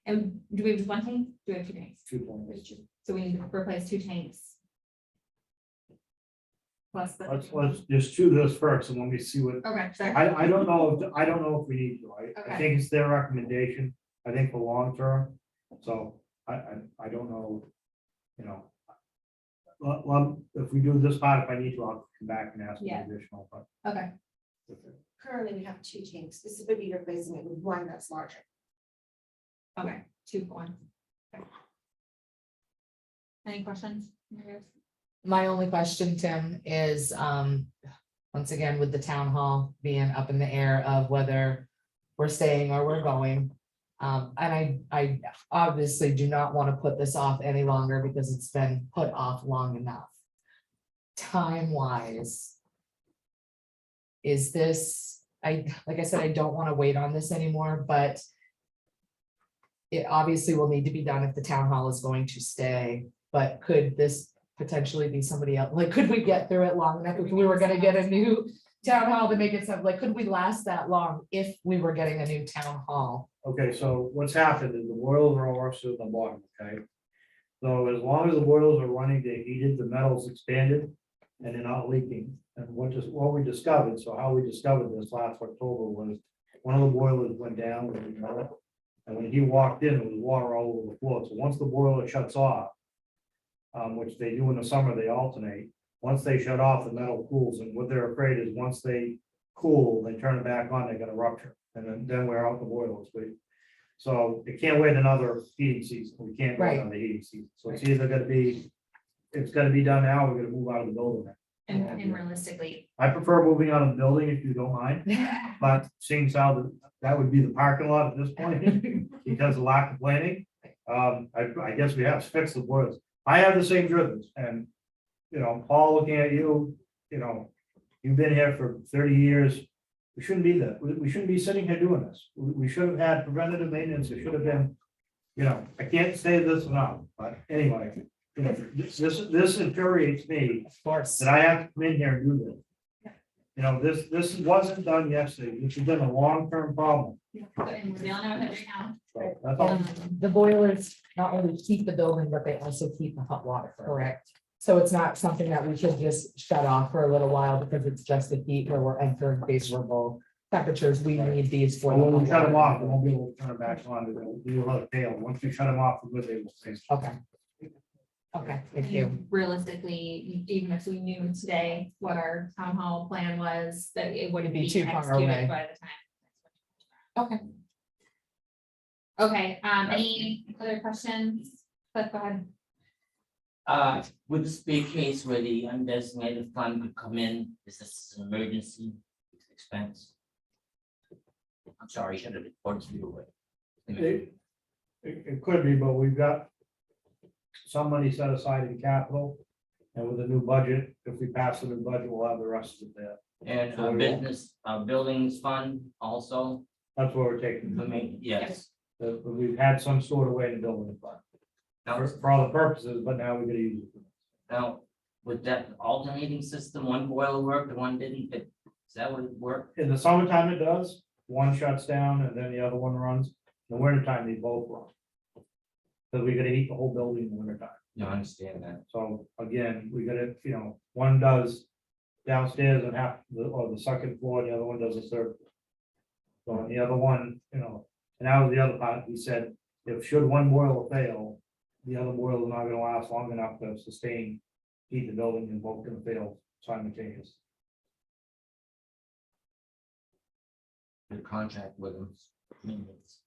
And do we have just one tank? Do we have two tanks? out. 2 points. So we need to replace two tanks. Plus the. Let's just do this first and let me see what, Okay, sorry. I don't know, if we need to, I Okay. think it's their recommendation, I think for long term, so I don't know, you know. Well, if we do this part, if I need to, I'll come back and ask for Yeah. additional, but. Okay, Currently, we have 2 tanks. This would be replacing it with one that's larger. okay, 2 for 1. Okay. Any questions? My only question, Tim, is, once again, with the town hall being up in the air of whether we're staying or we're going. And I obviously do not want to put this off any longer because it's been put off long enough. Time wise. Is this, like I said, I don't want to wait on this anymore, but it obviously will need to be done if the town hall is going to stay, but could this potentially be somebody else? Like, could we get through it long enough if we were gonna get a new town hall to make it something, like, could we last that long if we were getting a new town hall? Okay, so what's happened is the boilers are all rusted at the bottom, okay? So as long as the boilers are running, they're heated, the metal's expanded, and they're not leaking. And what we discovered, so how we discovered this last October was, one of the boilers went down with the metal. And when he walked in, there was water all over the floor, so once the boiler shuts off, which they do in the summer, they alternate. Once they shut off, the metal cools, and what they're afraid is once they cool, they turn it back on, they're gonna rupture, and then we're out the boilers. So it can't wait another heating season, we can't wait Right. another heating season, so it's either gonna be, it's gonna be done now, we're gonna move out of the building. And realistically, I prefer moving out of the building if you don't mind, but seeing as how that would be the parking lot at this point, because of lack of planning. I guess we have to fix the boilers. I have the same driven, and, you know, Paul, looking at you, you know, you've been here for 30 years. We shouldn't be that, we shouldn't be sitting here doing this. We should have had preventative maintenance, it should have been, you know, I can't say this enough, but anyway. You know, this infuriates me Of course. that I have to come in here and do this. You know, this wasn't done yesterday, this has been a long-term problem. and we're dealing with it right now. So that's all. The boilers not only keep the building, but they also keep the hot water, correct? So it's not something that we should just shut off for a little while because it's just the heat where we're entering favorable temperatures. We need these for. When we shut them off, we won't be able to turn it back on, we'll let it fail. Once we shut them off, we're good, they will stay. Okay. Okay, thank you. Realistically, even if we knew today what our town hall plan was, that it wouldn't It'd be be too far executed away. by the time. Okay. Okay, any other questions? Cliff, go ahead. Would this be a case where the undesignated fund could come in? Is this an emergency expense? I'm sorry, I should have reported to you. It could be, but we've got some money set aside in capital. And with a new budget, if we pass the new budget, we'll have the rest of it there. And So we won't- business, buildings fund also, That's what we're taking. I mean, yes. We've had some sort of way to build it, but Now, for all the purposes, but now we're gonna use it. now, with that alternating system, one boiler worked and one didn't, is that what it worked? In the summertime, it does. One shuts down and then the other one runs. In the wintertime, they both run. Because we gotta heat the whole building in the wintertime. No, I understand that. So again, we gotta, one does downstairs and or the second floor, and the other one does the third. So on the other one, and that was the other part, he said, if should one boiler fail, the other boiler is not gonna last long enough to sustain, heat the building, and both gonna fail simultaneously. The contract with them. Maintenance.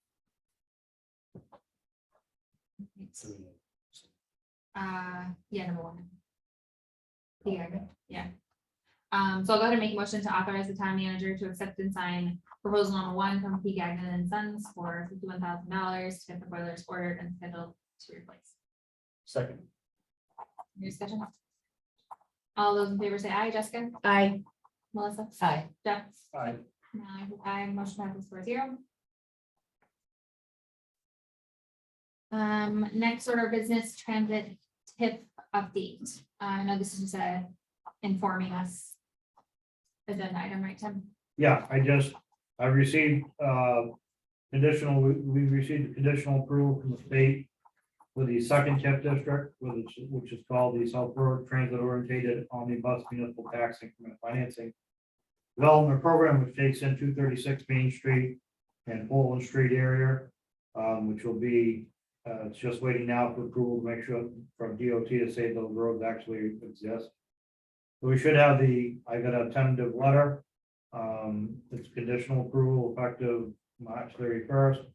Yeah, number one. Yeah. So I'll go ahead and make a motion to authorize the town manager to accept and sign proposal number one from P. Gagnon and Sons for $51,000 to get the boilers ordered and scheduled to replace. Second. Any discussion? All those in favor say aye. Jessica? I, Melissa? Aye. Jeff? Aye. Aye, motion passes 4-0. Next order of business, transit tip update. I know this is just informing us. Agenda item, right, Tim? Yeah, I've received, we received conditional approval from the state with the second TIP district, which is called the South Road Transit Orientated Omnibus Municipal Tax Increment Financing Development Program, which takes in 236 Main Street and Poland Street area, which will be, it's just waiting now for approval to make sure from DOT to say those roads actually exist. So we should have I got a tentative letter. It's conditional approval effective March 31st.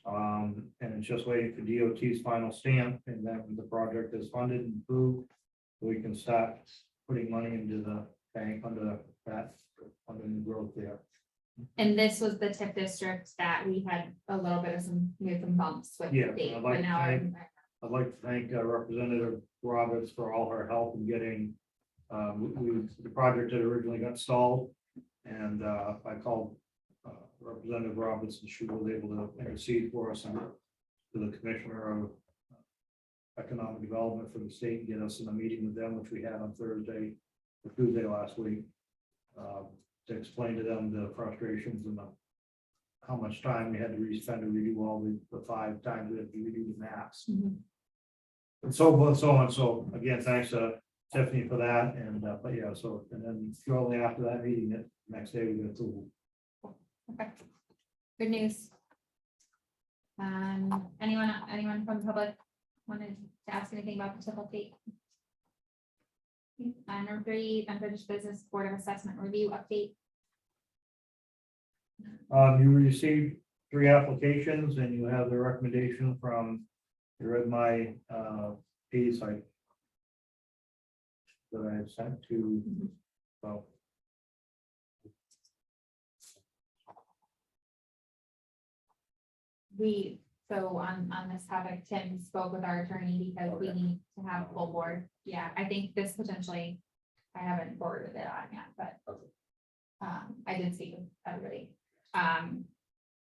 And it's just waiting for DOT's final stamp, and then the project is funded and approved. We can start putting money into the bank under the growth there. And this was the tip district that we had a little bit of some bumps with. Yeah, the date, I'd like but to now thank- I'd like to thank Representative Roberts for all her help in getting, the project that originally got stalled. And I called Representative Roberts, and she was able to intercede for us and to the Commissioner of Economic Development for the state, and get us in a meeting with them, which we had on Tuesday last week. To explain to them the frustrations and how much time we had to spend to redo all the 5 times we had to redo the maps. Mhm. And so on. So again, thanks to Tiffany for that. And, but yeah, and then shortly after that meeting, the next day we got to. Okay. Good news. Anyone from the public wanted to ask anything about the tip update? Number 3, unfinished business Board of Assessment review update. You received 3 applications and you have the recommendation from, you read my piece that I had sent to, well. So on this topic, Tim spoke with our attorney because we need to have a full board. Yeah, I think this potentially, I haven't forwarded it on yet, but I did speak with everybody.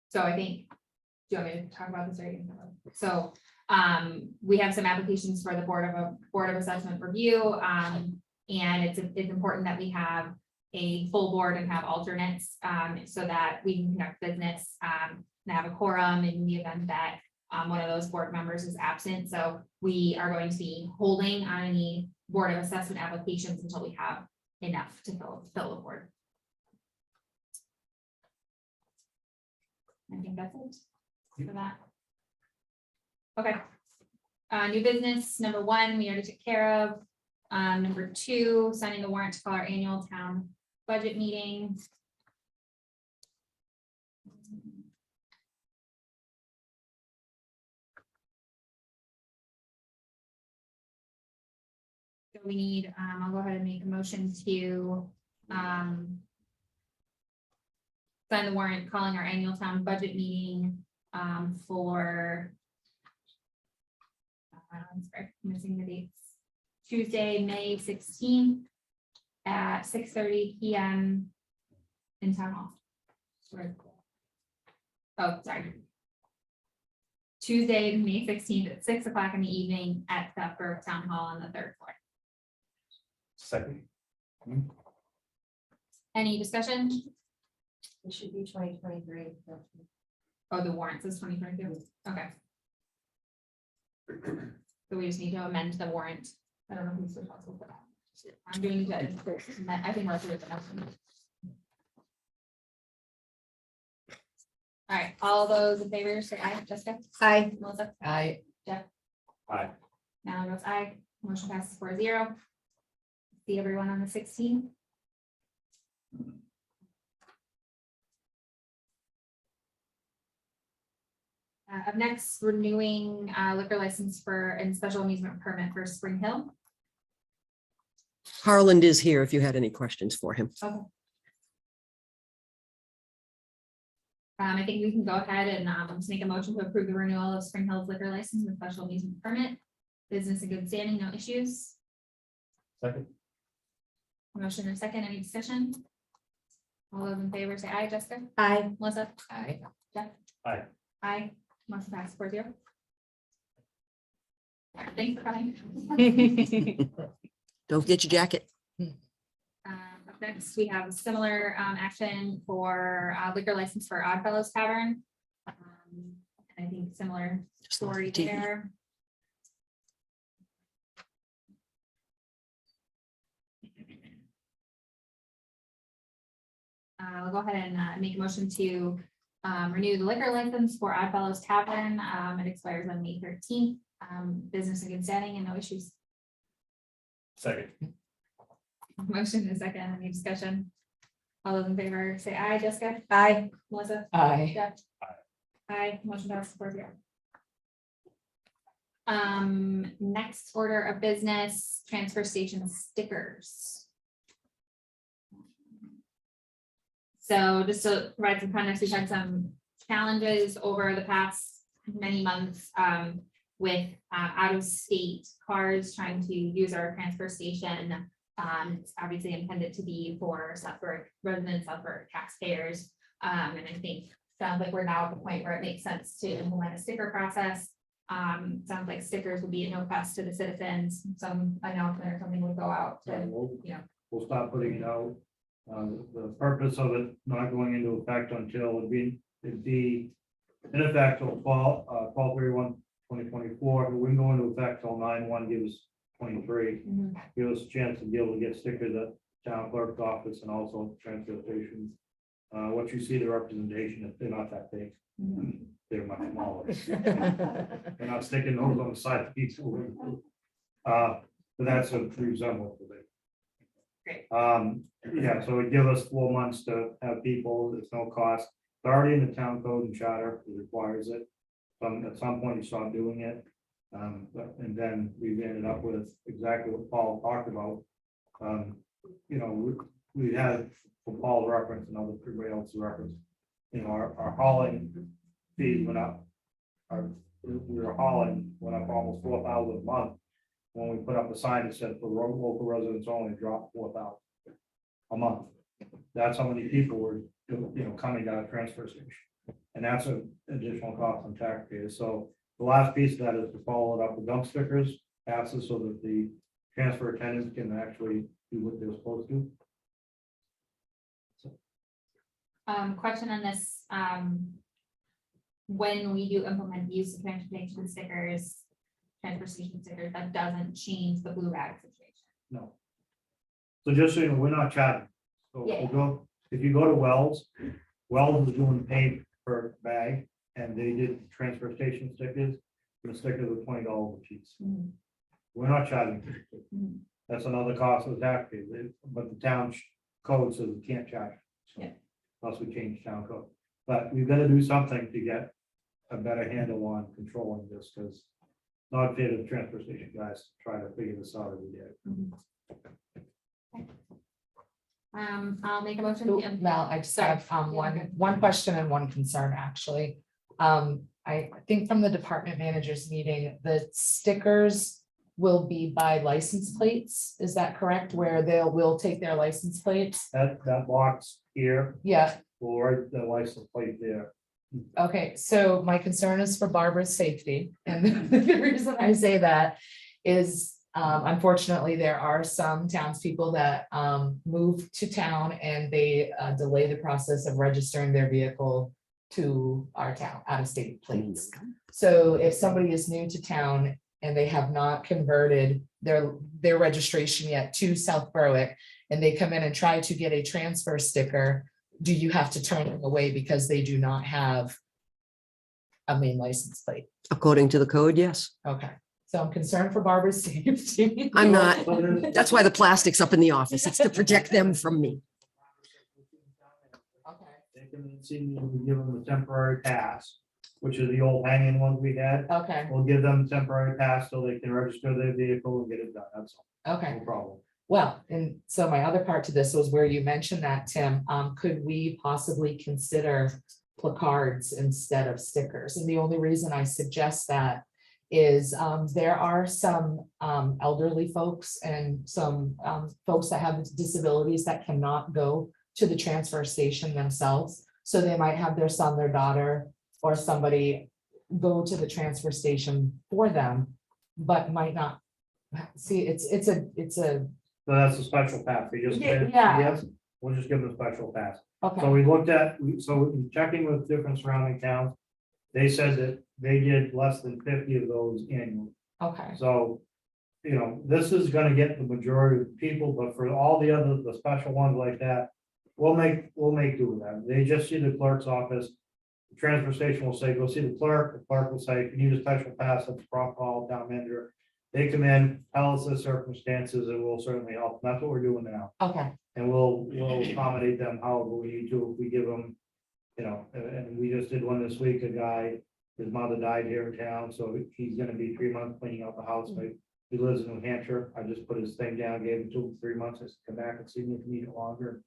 So I think, do you want me to talk about this or? So we have some applications for the Board of Assessment review. And it's important that we have a full board and have alternates so that we can conduct business and have a quorum in the event that one of those board members is absent. So we are going to be holding on any Board of Assessment applications until we have enough to fill the board. I think that's it for that. Okay. New business, number 1, we already took care of. Number 2, signing the warrant to call our annual town budget meeting. So we need, I'll go ahead and make a motion to sign the warrant calling our annual town budget meeting for sorry, missing the dates. Tuesday, May 16th at 6:30 PM in Town Hall. Oh, sorry. Tuesday, May 16th at 6 o'clock in the evening at the Borough Town Hall on the 3rd floor. Second. Any discussion? It should be 2023. Oh, the warrant says 2022. Okay. So we just need to amend the warrant. I don't know who's responsible for that. I'm doing good. I think we're through with the motion. All right, all those in favor, say aye. Jessica? Aye. Melissa? I, Jeff? Aye. Now votes aye. Motion passes 4-0. See everyone on the 16th. Up next, renewing liquor license for and special amusement permit for Spring Hill. Harland is here if you had any questions for him. Okay. I think we can go ahead and just make a motion to approve the renewal of Spring Hill's liquor license and special amusement permit. Business in good standing, no issues. Second. Motion and second, any discussion? All those in favor say aye. Jessica? Aye. Melissa? I. Jeff? Aye. Aye. Motion passed 4-0. Thanks for coming. Don't forget your jacket. Up next, we have a similar action for liquor license for Oddfellows Tavern. And I think similar story TV. there. I'll go ahead and make a motion to renew the liquor license for Oddfellows Tavern. It expires on May 13th. Business in good standing and no issues. Second. Motion is second, any discussion? All those in favor say aye. Jessica? Aye. Melissa? I. Jeff? Aye, motion passes 4-0. Next order of business, transfer station stickers. So just to provide some context, we've had some challenges over the past many months with out-of-state cars trying to use our transfer station. It's obviously intended to be for Southborough residents, Southborough taxpayers. And I think sounds like we're now at the point where it makes sense to implement a sticker process. Sounds like stickers would be at no cost to the citizens. Some announcement or something would go out to, you know. We'll stop putting it out. The purpose of it not going into effect until it'd be in effect till 12/31/2024. It wouldn't go into effect till 9/1, gives 23. Give us a chance to be able to get stickers at town clerk's office and also transfer stations. What you see the representation, if they're not that big, they're much smaller. They're not sticking those on the side of people. But that's a resemblance of it. Great. Yeah, so it give us 4 months to have people, it's no cost. It's already in the town code and charter, it requires it. At some point you start doing it. And then we've ended up with exactly what Paul talked about. You know, we had, for Paul's reference and other everybody else's reference, you know, our hauling fees went up. We were hauling went up almost 4,000 a month. When we put up a sign that said for local residents only, dropped 4,000 a month. That's how many people were, you know, coming down a transfer station. And that's an additional cost on taxpayers. So the last piece of that is to follow it up with dump stickers, passes so that the transfer attendants can actually do what they're supposed to. Question on this, when we do implement the use of transportation stickers, transfer station stickers, that doesn't change the blue rag situation. No. So just so you know, we're not charging. So if you go to Wells, Wells was doing pay per bag and they did transfer station stickers. The stickers were $20 a piece. We're not charging. That's another cost of the taxpayer, but the town code says we can't charge. So, unless we change town code, but we've got to do something to get a better handle on controlling this, because not fair to the transfer station guys to try to figure this out every day. I'll make a motion. Mel, I just have one question and one concern, actually. I think from the department managers meeting, the stickers will be by license plates. Is that correct? Where will take their license plates? That box here, Yeah, will write the license plate there. okay, so my concern is for Barbara's safety, and the reason I say that is, unfortunately, there are some townspeople that move to town and they delay the process of registering their vehicle to our town, out-of-state plates. So if somebody is new to town and they have not converted their registration yet to South Berwick, and they come in and try to get a transfer sticker, do you have to turn them away because they do not have a main license plate? According to the code, yes. Okay, so I'm concerned for Barbara's safety. I'm not. That's why the plastic's up in the office. It's to protect them from me. Okay, They can see me, we give them a temporary pass, which is the old hanging ones we had. okay, We'll give them a temporary pass so they can register their vehicle and get it done. That's all. okay. No problem. Well, and so my other part to this was where you mentioned that, Tim, could we possibly consider placards instead of stickers? And the only reason I suggest that is there are some elderly folks and some folks that have disabilities that cannot go to the transfer station themselves. So they might have their son, their daughter, or somebody go to the transfer station for them, but might not. See, it's a, So that's a special pass. They just. Yeah. Yes, we'll just give them a special pass. So okay, we looked at, so in checking with different surrounding towns, they said that they did less than 50 of those annually. okay, So, you know, this is gonna get the majority of people, but for all the other, the special ones like that, we'll make do with that. They just see the clerk's office. The transfer station will say, go see the clerk will say, if you need a special pass, that's a proper call, town manager. They come in, tell us the circumstances, and we'll certainly help. That's what we're doing now. okay, And we'll accommodate them however we need to, if we give them, you know, and we just did one this week, a guy, his mother died here in town, so he's gonna be 3 months cleaning out the house. He lives in New Hampshire. I just put his thing down, gave him 2 3 months, I said, come back and see me if you need it longer.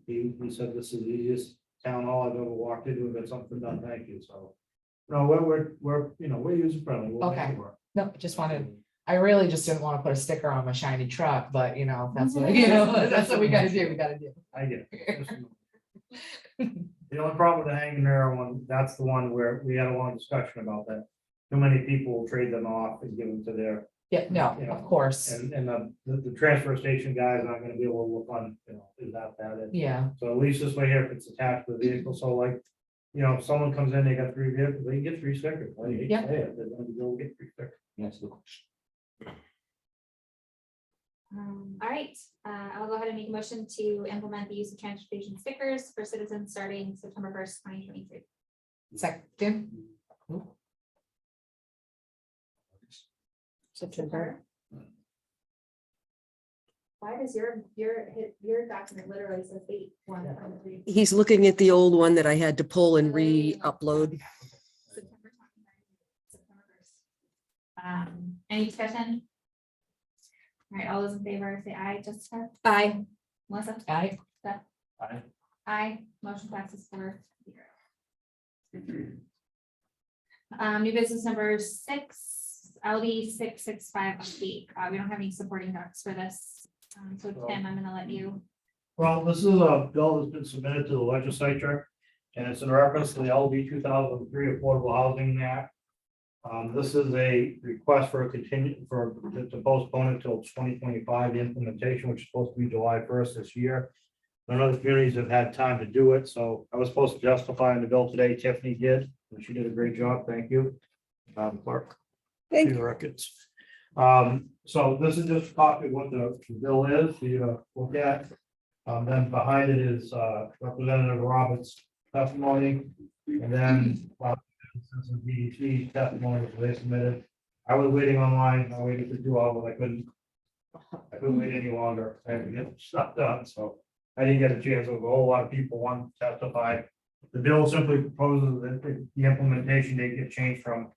He said, this is the easiest town hall I've ever walked into, and got something done, thank you, so. No, we're, you know, we're user friendly. We'll make Okay. it work. no, just wanted, I really just didn't want to put a sticker on my shiny truck, but you know, that's what, you know, that's what we gotta do, I get it. The only problem with the hanging there one, that's the one where we had a long discussion about that. Too many people will trade them off and give them to their, Yeah, no, You know, of course, and the transfer station guys aren't gonna be able to look on, you know, is that bad? yeah, So at least this way here, if it's attached to the vehicle, so like, you know, if someone comes in, they got 3 vehicles, they can get 3 stickers. I hate to Yeah. say it, they're gonna go get 3 stickers. That's the question. All right, I'll go ahead and make a motion to implement the use of transportation stickers for citizens starting September 1st, 2023. second, September. Why does your document literally says 8/1/23? He's looking at the old one that I had to pull and re-upload. September 29th, September 1st. Any discussion? All right, all those in favor, say aye. Jessica? Aye. Melissa? aye, Steph? Aye. Aye, motion passes 4-0. New business number 6, LD 665 update. We don't have any supporting docs for this. So Tim, I'm gonna let you. Well, this is a bill that's been submitted to the legislature, and it's in reference to the LD 2003 Affordable Housing Act. This is a request for a to postpone until 2025, the implementation, which is supposed to be July 1st this year. None of the communities have had time to do it, so I was supposed to justify in the bill today. Tiffany did, and she did a great job. Thank you. Clerk. Thank To the records. So this is just a copy of what the bill is, for you to look at. Then behind it is Representative Roberts' testimony, and then some DEC testimony that they submitted. I was waiting online, I waited for 2 hours, I couldn't wait any longer, I had to get stuff done, so I didn't get a chance. There was a whole lot of people wanting to testify. The bill simply proposes that the implementation date get changed from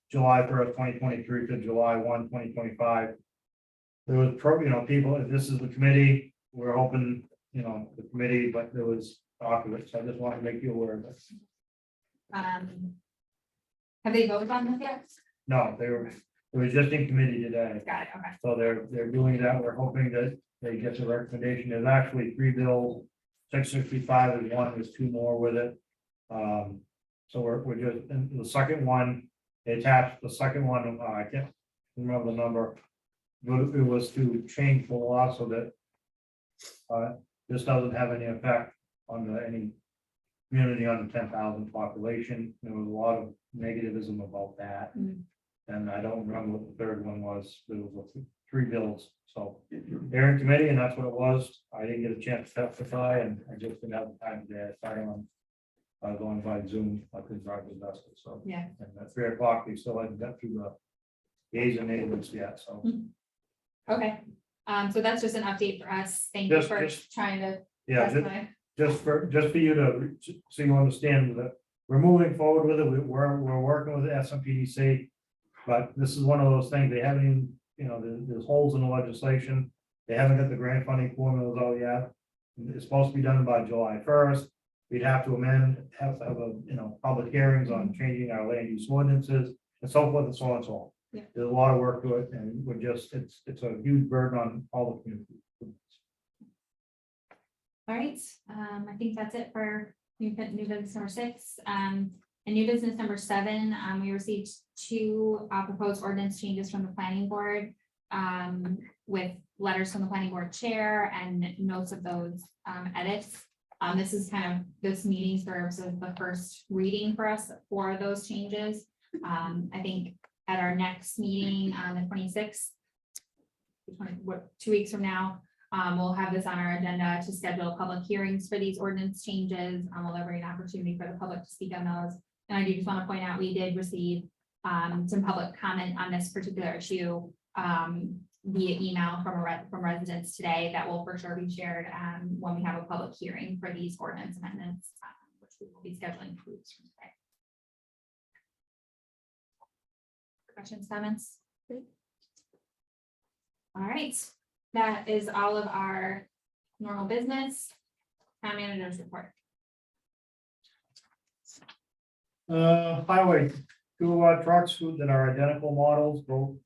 July 1st, 2023 to July 1, 2025. There was, people, if this is the committee, we're hoping, the committee, but there was talk of it, so I just want to make you aware of this. Have they voted on this yet? No, it was just in committee today. Got it, okay. So they're doing that. We're hoping that they get the recommendation. There's actually 3 bills. 665 is one, there's 2 more with it. So we're just, and the second one, they attached the second one, I can't remember the number. But it was to change the law so that this doesn't have any effect on any community under 10,000 population. There was a lot of negativism about that. Mm. And I don't remember what the third one was. There was 3 bills. So they're in committee and that's what it was. I didn't get a chance to testify and I just didn't have the time today. I started on going by Zoom. I couldn't drive the vessel. So. Yeah. And at 3 o'clock, we still haven't got through the yeas and nays yet. So. Okay, so that's just an update for us. Thank you for trying to. Yeah, testify. just for you to, so you understand that we're moving forward with it. We're working with the SMPDC. But this is one of those things, they haven't even, there's holes in the legislation. They haven't got the grant funding formulas out yet. It's supposed to be done by July 1st. We'd have to have public hearings on changing our land use ordinances and so forth and so on and so on. Yeah. There's a lot of work to it and it's a huge burden on all the communities. All right, I think that's it for new business number 6. And new business number 7, we received 2 proposed ordinance changes from the planning board. With letters from the planning board chair and notes of those edits. This meeting serves as the first reading for us for those changes. I think at our next meeting on the 26th, 2 weeks from now, we'll have this on our agenda to schedule public hearings for these ordinance changes. We'll have an opportunity for the public to speak on those. And I do just want to point out, we did receive some public comment on this particular issue via email from residents today that will for sure be shared when we have a public hearing for these ordinance amendments, which we will be scheduling 2 weeks from today. Questions, comments? All right, that is all of our normal business. Town manager's report. Highway, 2 trucks that are identical models, both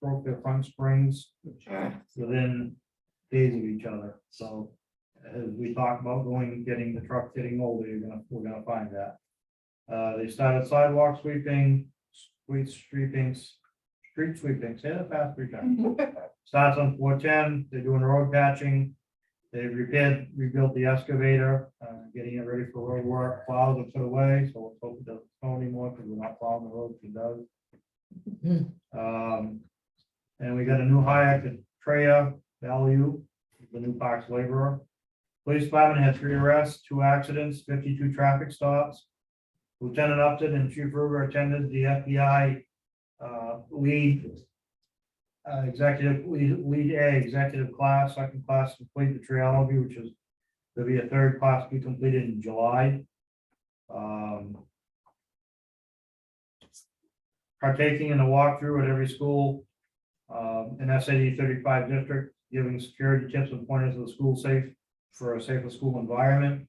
broke their front springs within days of each other. So as we talk about getting the truck getting older, we're gonna find that. They started sidewalk sweeping, street sweeping, say that fast 3 times. Starts on 410, they're doing road patching. They rebuilt the excavator, getting it ready for road work, plows are put away, so let's hope it doesn't snow anymore, because we're not plowing the road, it does. And we got a new hire at Treya Value, the new parks laborer. Police department had 3 arrests, 2 accidents, 52 traffic stops. Lieutenant Upton and Chief Ruger attended the FBI lead A executive class, 2nd class complete the triology, which is there'll be a 3rd class to be completed in July. Partaking in a walkthrough at every school in SAD 35 district, giving security tips and pointers of the school for a safer school environment.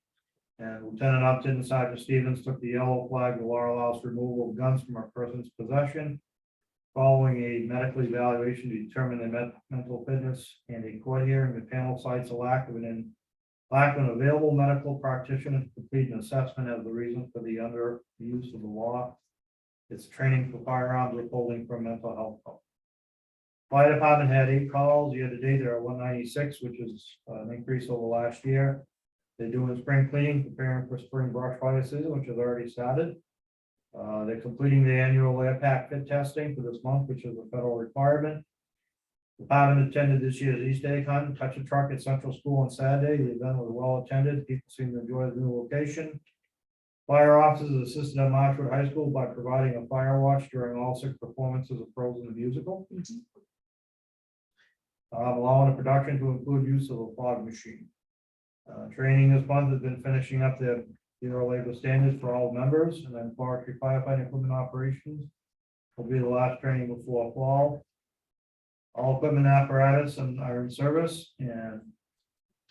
And Lieutenant Upton and Sergeant Stevens took the yellow flag. The law allows removal of guns from a person's possession following a medical evaluation to determine their mental fitness and a court hearing. The panel cites a lack of an available medical practitioner to complete an assessment as the reason for the underuse of the law. It's training for firearms withholding from mental health. Fire department had 8 calls. Year to date, there are 196, which is an increase over last year. They're doing spring cleaning, preparing for spring brush fire season, which has already started. They're completing the annual air pack fit testing for this month, which is a federal requirement. The department attended this year's East Egg Hunt, Touch a Truck at Central School on Saturday. The event was well attended. People seem to enjoy the new location. Fire officers assisted at Marshwood High School by providing a fire watch during all 6 performances of Frozen the Musical. Allowing the production to include use of a fog machine. Training this month has been finishing up the Bureau labor standards for all members, and then forestry firefighting equipment operations will be the last training before fall. All equipment apparatus are in service, and there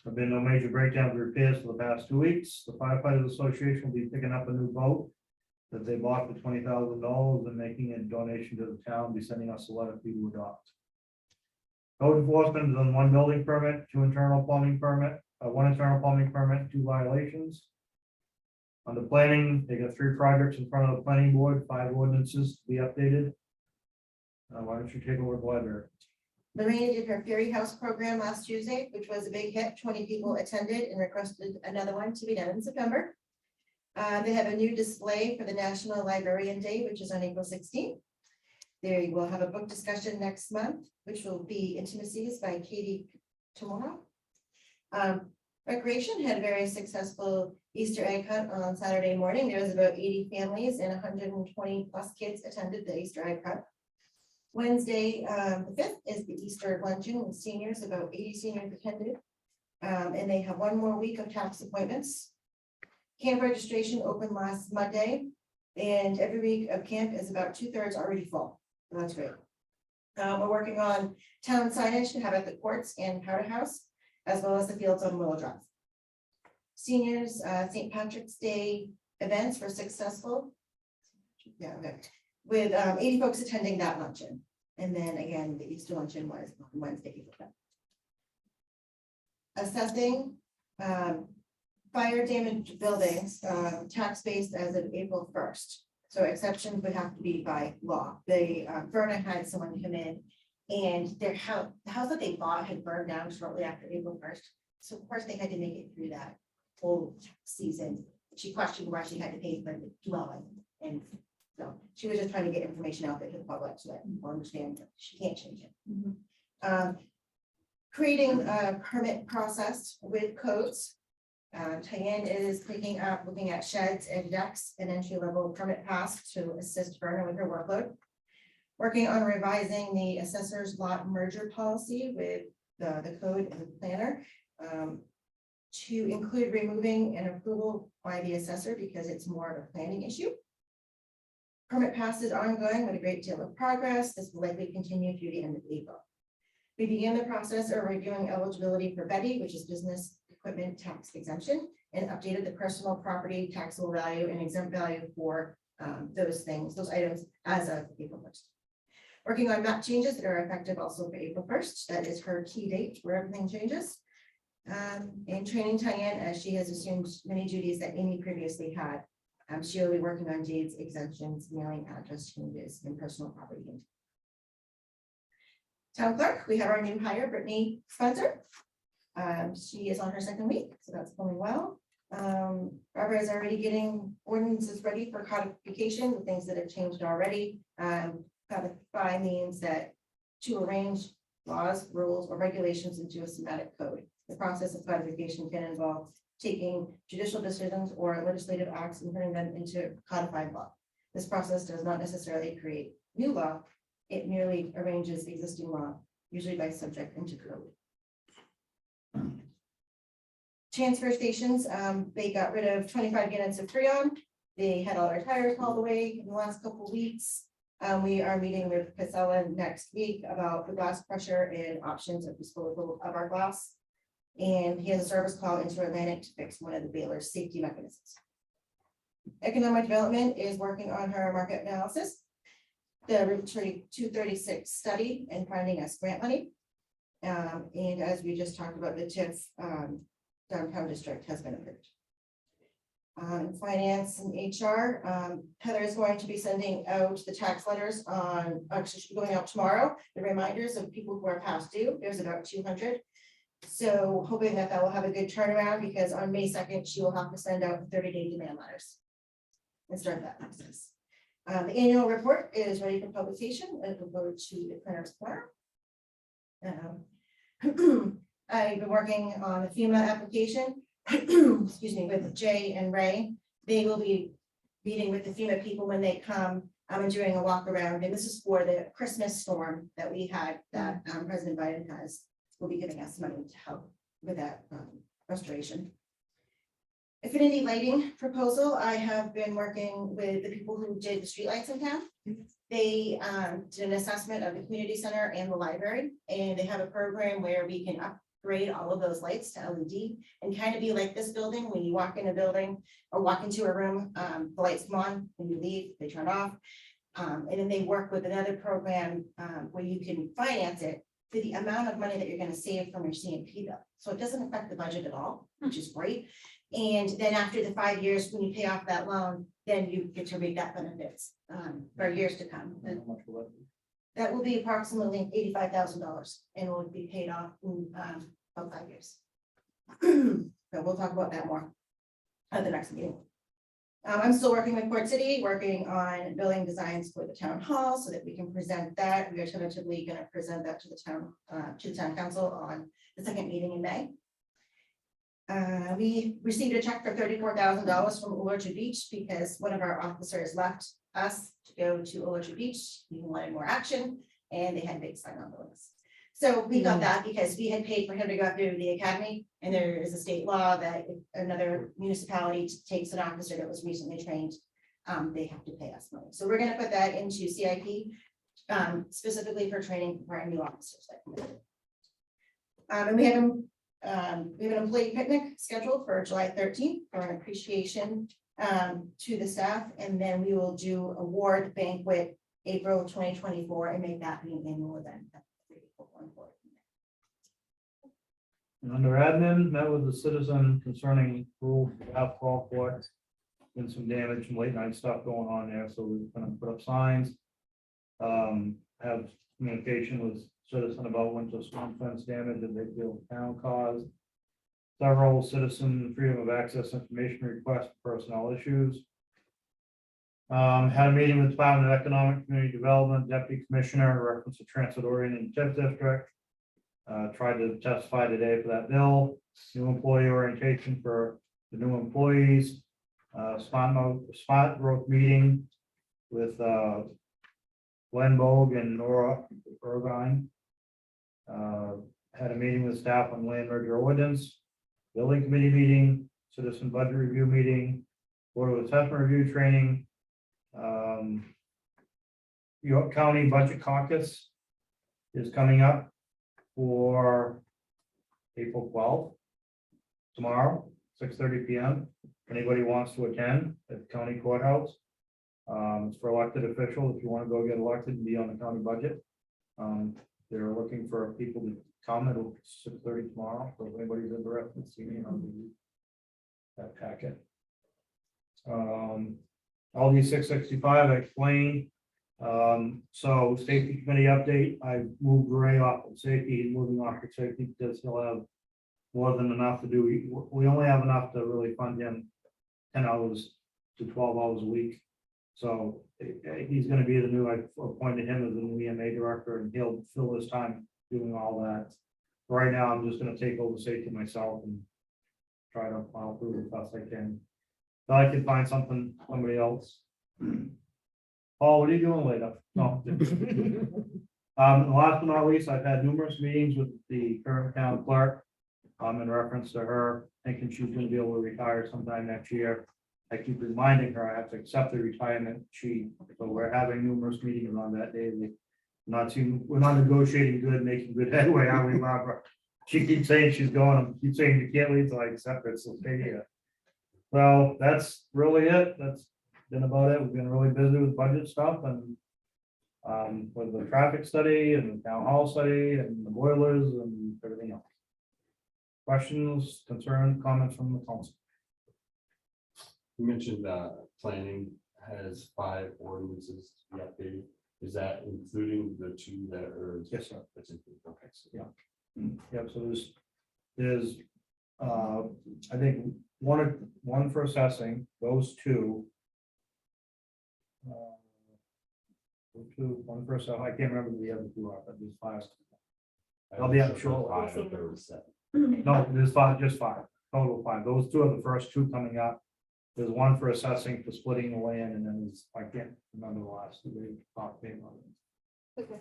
have been no major breakdowns or repairs for the past 2 weeks. The Firefighters Association will be picking up a new boat that they bought for $20,000 and making a donation to the town, be sending us a letter for you to adopt. Code enforcement is on 1 building permit, 2 internal plumbing permit, 1 internal plumbing permit, 2 violations. On the planning, they got 3 projects in front of the planning board, 5 ordinances to be updated. Why don't you take over the library? Lorraine did her Fairy House program last Tuesday, which was a big hit. 20 people attended and requested another one to be done in September. They have a new display for the National Librarian Day, which is on April 16th. They will have a book discussion next month, which will be Intimacies by Katie tomorrow. Recreation had a very successful Easter egg hunt on Saturday morning. There was about 80 families and 120 plus kids attended the Easter egg hunt. Wednesday, the 5th is the Easter luncheon with seniors, about 80 seniors attended. And they have 1 more week of tax appointments. Camp registration opened last Monday, and every week of camp is about 2/3 already full. So that's great. We're working on town signage to have at the courts and Powder House, as well as the fields on Willow Drive. Seniors, St. Patrick's Day events were successful. Yeah, okay. With 80 folks attending that luncheon. And then again, the Easter luncheon was on Wednesday, April 10th. Assessing fire damaged buildings, tax-based as of April 1st. So exceptions would have to be by law. They, Verna had someone come in and their house, the house that they bought had burned down shortly after April 1st. So of course they had to make it through that whole season. She questioned why she had to pay for the dwelling. And so she was just trying to get information out there to the public so that people understand that she can't change it. Creating a permit process with codes. Tyann is cleaning up, looking at sheds and decks and entry-level permit pass to assist Verna with her workload. Working on revising the assessor's lot merger policy with the code and the planner. To include removing an approval by the assessor because it's more of a planning issue. Permit pass is ongoing with a great deal of progress. This will likely continue through the end of April. We began the process of reviewing eligibility for Betty, which is business equipment tax exemption, and updated the personal property taxable value and exempt value for those things, those items as of April 1st. Working on map changes that are effective also for April 1st. That is her key date where everything changes. And training Tyann as she has assumed many duties that Amy previously had. She will be working on deeds, exemptions, mailing address changes, and personal property. Town clerk, we have our new hire, Brittany Spencer. She is on her 2nd week, so that's going well. Barbara is already getting ordinances ready for codification, the things that have changed already. Codify means that to arrange laws, rules, or regulations into a semantic code. The process of codification can involve taking judicial decisions or legislative acts and turning them into codified law. This process does not necessarily create new law. It merely arranges existing law, usually by subject into code. Transfer stations, they got rid of 25 units of Freon. They had all our tires hauled away in the last couple of weeks. We are meeting with Casella next week about the glass pressure and options of disposal of our glass. And he has a service call into Atlantic to fix one of the Baylor's safety mechanisms. Economic Development is working on her market analysis, the Route 236 study and finding us grant money. And as we just talked about, the TIF downtown district has been approved. Finance and HR, Heather is going to be sending out the tax letters on, actually she's going out tomorrow, the reminders of people who are past due. There's about 200. So hoping that that will have a good turnaround because on May 2nd, she will have to send out 30-day demand letters and start that process. The annual report is ready for publication. It will go to the printer's corner. I've been working on the FEMA application, excuse me, with Jay and Ray. They will be meeting with the FEMA people when they come and doing a walk around. And this is for the Christmas storm that we had that President Biden will be giving us money to help with that restoration. Affinity lighting proposal. I have been working with the people who did the streetlights in town. They did an assessment of the community center and the library, and they have a program where we can upgrade all of those lights to LED and kind of be like this building, when you walk in a building or walk into a room, the lights come on, when you leave, they turn off. And then they work with another program, where you can finance it for the amount of money that you're gonna save from your CMP bill. So it doesn't affect the budget at all, which is great. And then after the 5 years, when you pay off that loan, then you get to reap that benefits, for years to come. How much will that be? That will be approximately $85,000 and will be paid off in about 5 years. But we'll talk about that more at the next meeting. I'm still working with Port City, working on building designs for the town hall so that we can present that. We are tentatively going to present that to the town council on the second meeting in May. We received a check for $34,000 from Orchard Beach because one of our officers left us to go to Orchard Beach. He wanted more action and they had big sign on the list. So we got that because we had paid for him to go through the academy. And there is a state law that if another municipality takes an officer that was recently trained, they have to pay us money. So we're gonna put that into CIP, specifically for training for our new officers that come in. And we have an employee picnic scheduled for July 13th for an appreciation to the staff. And then we will do award banquet April 2024 and make that be an annual event. And under admin, met with the citizen concerning rules of golf course. Been some damage, some late night stuff going on there, so we're gonna put up signs. Have communication with citizen about winter storm fence damage that they feel the town caused. Several citizen freedom of access information requests for personnel issues. Had a meeting with Department of Economic Community Development Deputy Commissioner in reference to transit oriented TIF district. Tried to testify today for that bill, new employee orientation for the new employees. Spot growth meeting with Glenn Bogue and Nora Irvine. Had a meeting with staff on land merger ordinance, building committee meeting, citizen budget review meeting, board of assessment review training. York County Budget Caucus is coming up for April 12th, tomorrow, 6:30 p.m. Anybody wants to attend at the county courthouse. It's for elected officials. If you want to go get elected and be on the county budget. They're looking for people to come at 6:30 tomorrow. So if anybody's interested, see me on that packet. LD 665, I explained. So safety committee update, I moved Ray off of safety, he's moving off of safety because he'll have more than enough to do. We only have enough to really fund him 10 hours to 12 hours a week. So he's gonna be the new, I appointed him as the new EMA director and he'll fill his time doing all that. Right now, I'm just gonna take over safety myself and try to plow through as best I can. So I can find somebody else. Paul, what are you doing later? No. Last but not least, I've had numerous meetings with the current town clerk. In reference to her thinking she's gonna be able to retire sometime next year. I keep reminding her I have to accept the retirement sheet, so we're having numerous meetings on that day. We're not negotiating good, making good headway, are we, Barbara? She keeps saying she's going, keep saying you can't leave till I accept it, so stay here. Well, that's really it. That's been about it. We've been really busy with budget stuff and with the traffic study and the town hall study and the boilers and everything else. Questions, concerns, comments from the council? You mentioned planning has 5 ordinances to be updated. Is that including the 2 that are? Yes, sir. That's included. Okay. So Yep, so there's I think one for assessing, those 2. One for assessing, I can't remember the other 2 are, but there's 5. I'll be up shortly. 5 if there was 7. No, there's 5, just 5, total 5. Those 2 are the first 2 coming up. There's one for assessing for splitting the land, and then there's, I can't remember the last 2 we talked about. Okay.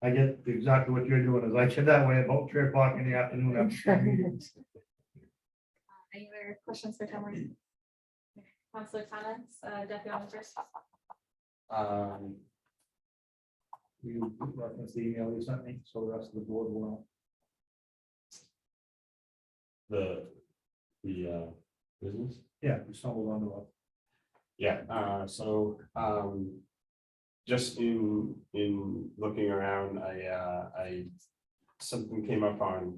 I get exactly what you're doing, is I get that way about 3 o'clock in the afternoon after meetings. Any other questions for Tamara? Councilor comments, Deputy Officers? You reference the email you sent me, so the rest of the board will know. the business. Yeah, we stumbled onto it. Yeah, just in looking around, something came up on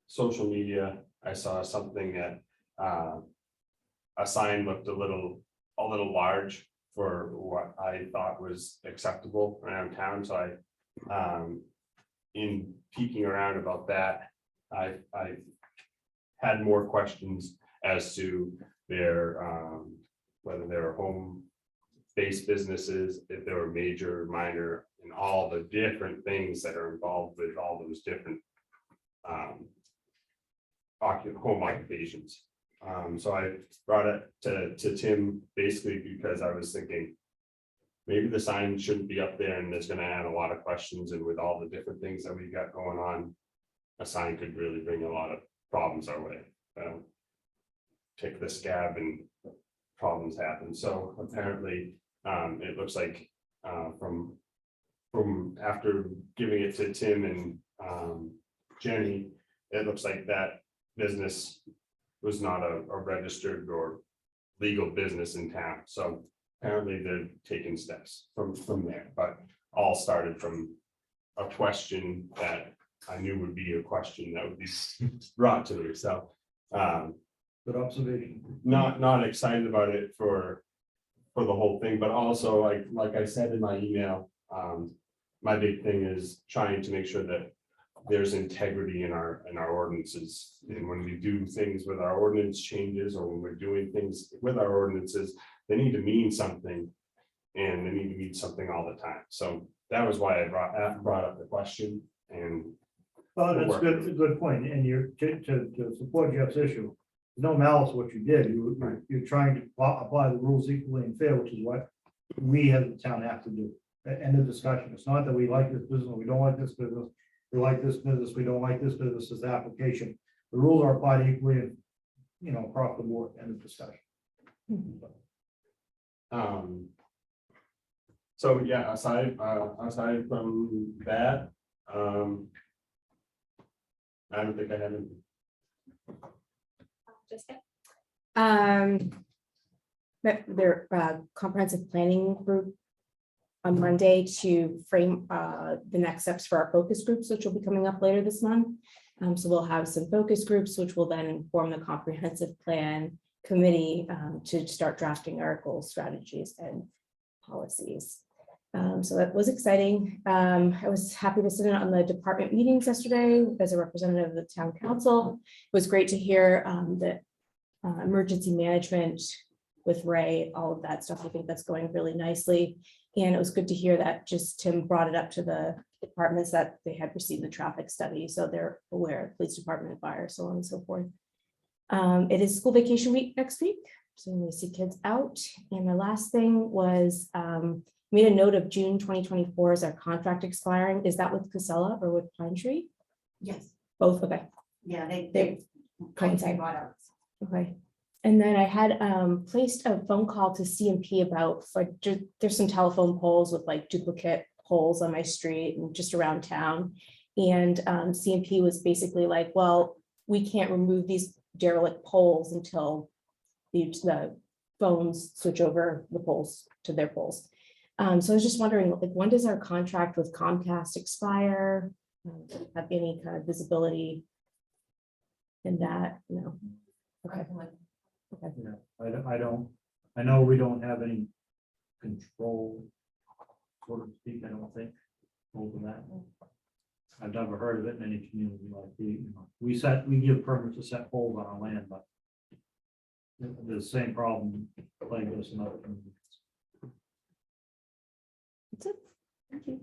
social media. I saw something that, a sign looked a little large for what I thought was acceptable around town, so in peeking around about that, I had more questions as to their, whether they were home-based businesses, if they were major, minor, and all the different things that are involved with all those different home occupations. So I brought it to Tim basically because I was thinking maybe the sign shouldn't be up there and there's gonna add a lot of questions, and with all the different things that we got going on, a sign could really bring a lot of problems our way. Take the scab and problems happen. So apparently, it looks like from after giving it to Tim and Jenny, it looks like that business was not a registered or legal business in town. So apparently they're taking steps from there, but all started from a question that I knew would be a question that would be brought to me. So Good observation. not excited about it for the whole thing, but also like I said in my email, my big thing is trying to make sure that there's integrity in our ordinances. And when we do things with our ordinance changes, or when we're doing things with our ordinances, they need to mean something, and they need to mean something all the time. So that was why I brought up the question. And Well, that's a good point, and you're, to support Jeff's issue, there's no malice what you did, you're trying to apply the rules equally and fair, which is what we as the town have to do. End of discussion, it's not that we like this business, or we don't like this business, we like this business, we don't like this business, as the application. The rules are applied equally, and across the board, end of discussion. So yeah, aside from that, I don't think I have anything. Their comprehensive planning group on Monday to frame the next steps for our focus groups, which will be coming up later this month. So we'll have some focus groups, which will then inform the comprehensive plan committee to start drafting our goals, strategies, and policies. So that was exciting. I was happy to sit in on the department meetings yesterday as a representative of the town council. It was great to hear that emergency management with Ray, all of that stuff. I think that's going really nicely. And it was good to hear that just Tim brought it up to the departments that they had received the traffic study. So they're aware, police department and fire, so on and so forth. It is school vacation week next week, so we see kids out. And my last thing was made a note of June 2024 as our contract expiring. Is that with Casella or with Pine Tree? Yes, Both, okay. yeah, they They coincide brought out. Okay. And then I had placed a phone call to CMP about, there's some telephone poles with like duplicate poles on my street and just around town. And CMP was basically like, well, we can't remove these derelict poles until the phones switch over the poles to their poles. So I was just wondering, like, when does our contract with Comcast expire? Have any kind of visibility in that? No. Okay. Okay. Yeah, I know we don't have any control, so to speak, I don't think, over that. I've never heard of it in any community like we give permits to set poles on our land, but the same problem like this in other communities. That's it. Thank you.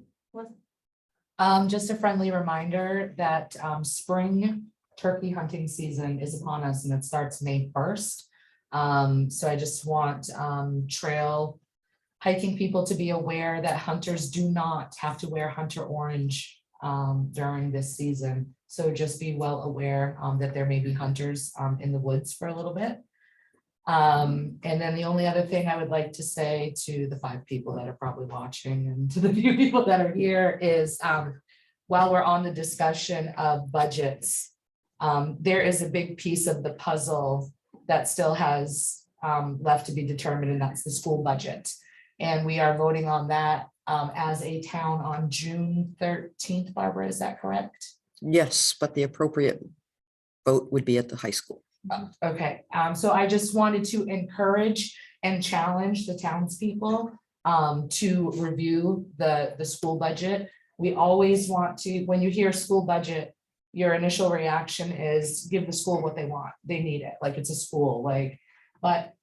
Just a friendly reminder that spring turkey hunting season is upon us and it starts May 1st. So I just want trail hiking people to be aware that hunters do not have to wear hunter orange during this season. So just be well aware that there may be hunters in the woods for a little bit. And then the only other thing I would like to say to the 5 people that are probably watching and to the few people that are here is while we're on the discussion of budgets, There is a big piece of the puzzle that still has left to be determined, and that's the school budget. And we are voting on that as a town on June 13th, Barbara, is that correct? Yes, but the appropriate vote would be at the high school. Okay, so I just wanted to encourage and challenge the townspeople to review the school budget. We always want to, when you hear school budget, your initial reaction is give the school what they want. They need it, like it's a school, like, but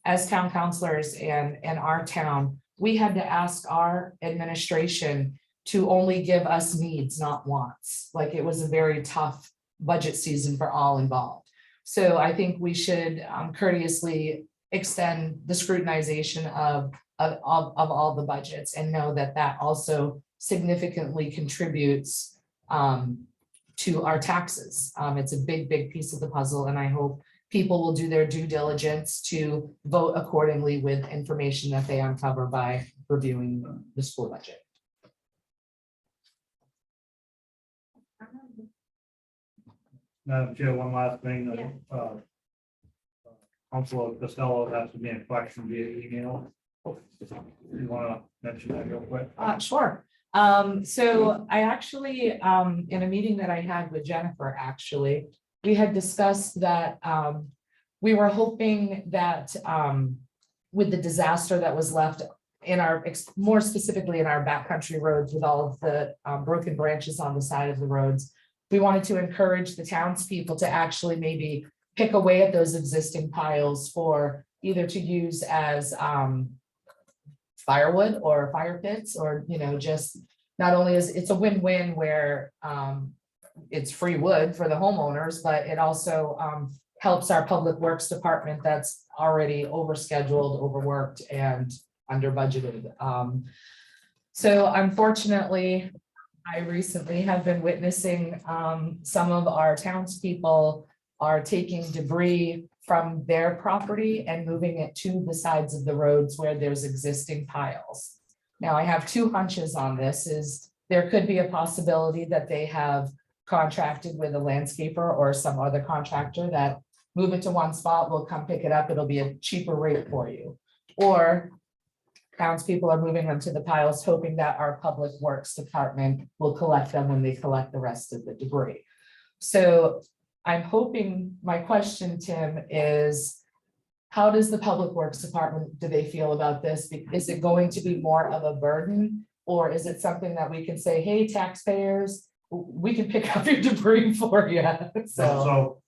as town councilors and our town, we had to ask our administration to only give us needs, not wants. Like it was a very tough budget season for all involved. So I think we should courteously extend the scrutinization of all the budgets and know that that also significantly contributes to our taxes. It's a big piece of the puzzle, and I hope people will do their due diligence to vote accordingly with information that they uncover by reviewing the school budget. Madam Chair, one last thing, Councilor Costello has to be in question via email. You wanna mention that real quick? Sure. So I actually, in a meeting that I had with Jennifer, actually, we had discussed that we were hoping that with the disaster that was left in our, more specifically in our backcountry roads with all of the broken branches on the side of the roads, we wanted to encourage the townspeople to actually maybe pick away at those existing piles for either to use as firewood or fire pits, or, you know, just not only is it's a win-win where it's free wood for the homeowners, but it also helps our public works department that's already overscheduled, overworked, and under budgeted. So unfortunately, I recently have been witnessing some of our townspeople are taking debris from their property and moving it to the sides of the roads where there's existing piles. Now, I have two hunches on this. Is there could be a possibility that they have contracted with a landscaper or some other contractor that move it to one spot, we'll come pick it up, it'll be a cheaper rate for you. Or townspeople are moving them to the piles, hoping that our public works department will collect them when they collect the rest of the debris. So I'm hoping, my question, Tim, is how does the public works department, do they feel about this? Is it going to be more of a burden? Or is it something that we can say, hey, taxpayers, we can pick up your debris for you? So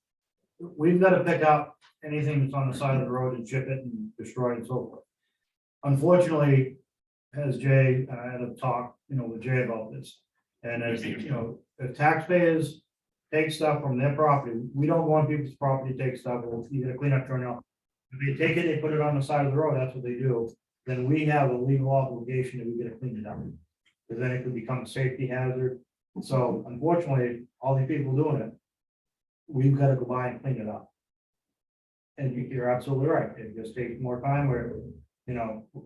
we've got to pick up anything that's on the side of the road and chip it and destroy it and so forth. Unfortunately, as Jay, I had a talk, with Jay about this. And as if taxpayers take stuff from their property, we don't want people's property to take stuff, or you get a cleanup turn off. If they take it, they put it on the side of the road, that's what they do. Then we have a legal obligation that we get to clean it up. Because then it could become a safety hazard. So unfortunately, all these people doing it, we've got to go by and clean it up. And you're absolutely right. It just takes more time where,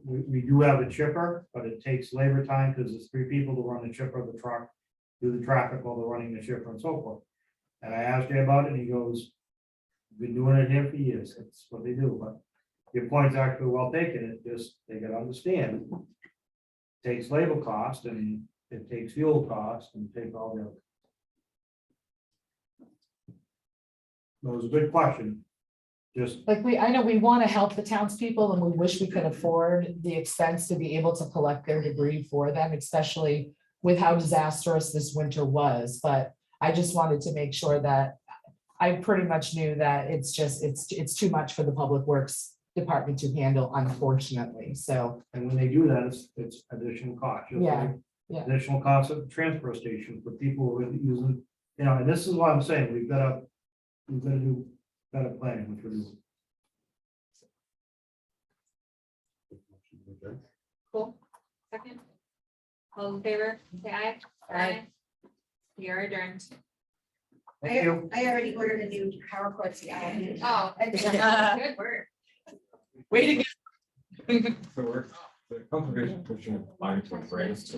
we do have a chipper, but it takes labor time because there's 3 people to run the chipper, the truck, do the traffic while they're running the chipper and so forth. And I asked Jay about it and he goes, been doing it here for years. That's what they do. But your point's actually well taken. It just, they gotta understand. It takes labor cost and it takes fuel cost and take all the other. That was a good question. Just, Like I know we want to help the townspeople and we wish we could afford the expense to be able to collect their debris for them, especially with how disastrous this winter was. But I just wanted to make sure that I pretty much knew that it's too much for the public works department to handle, unfortunately. So, and when they do that, it's additional cost. Just Yeah, like yeah. Additional cost of the transfer station for people who are using, and this is what I'm saying, we've got to do better planning, which we're doing. Cool. Second. All in favor, say aye. Aye. We are adjourned. Thank you. I already ordered a new PowerPoint. Oh, good work. Way to go. So we're, the conservation commission applying for grants.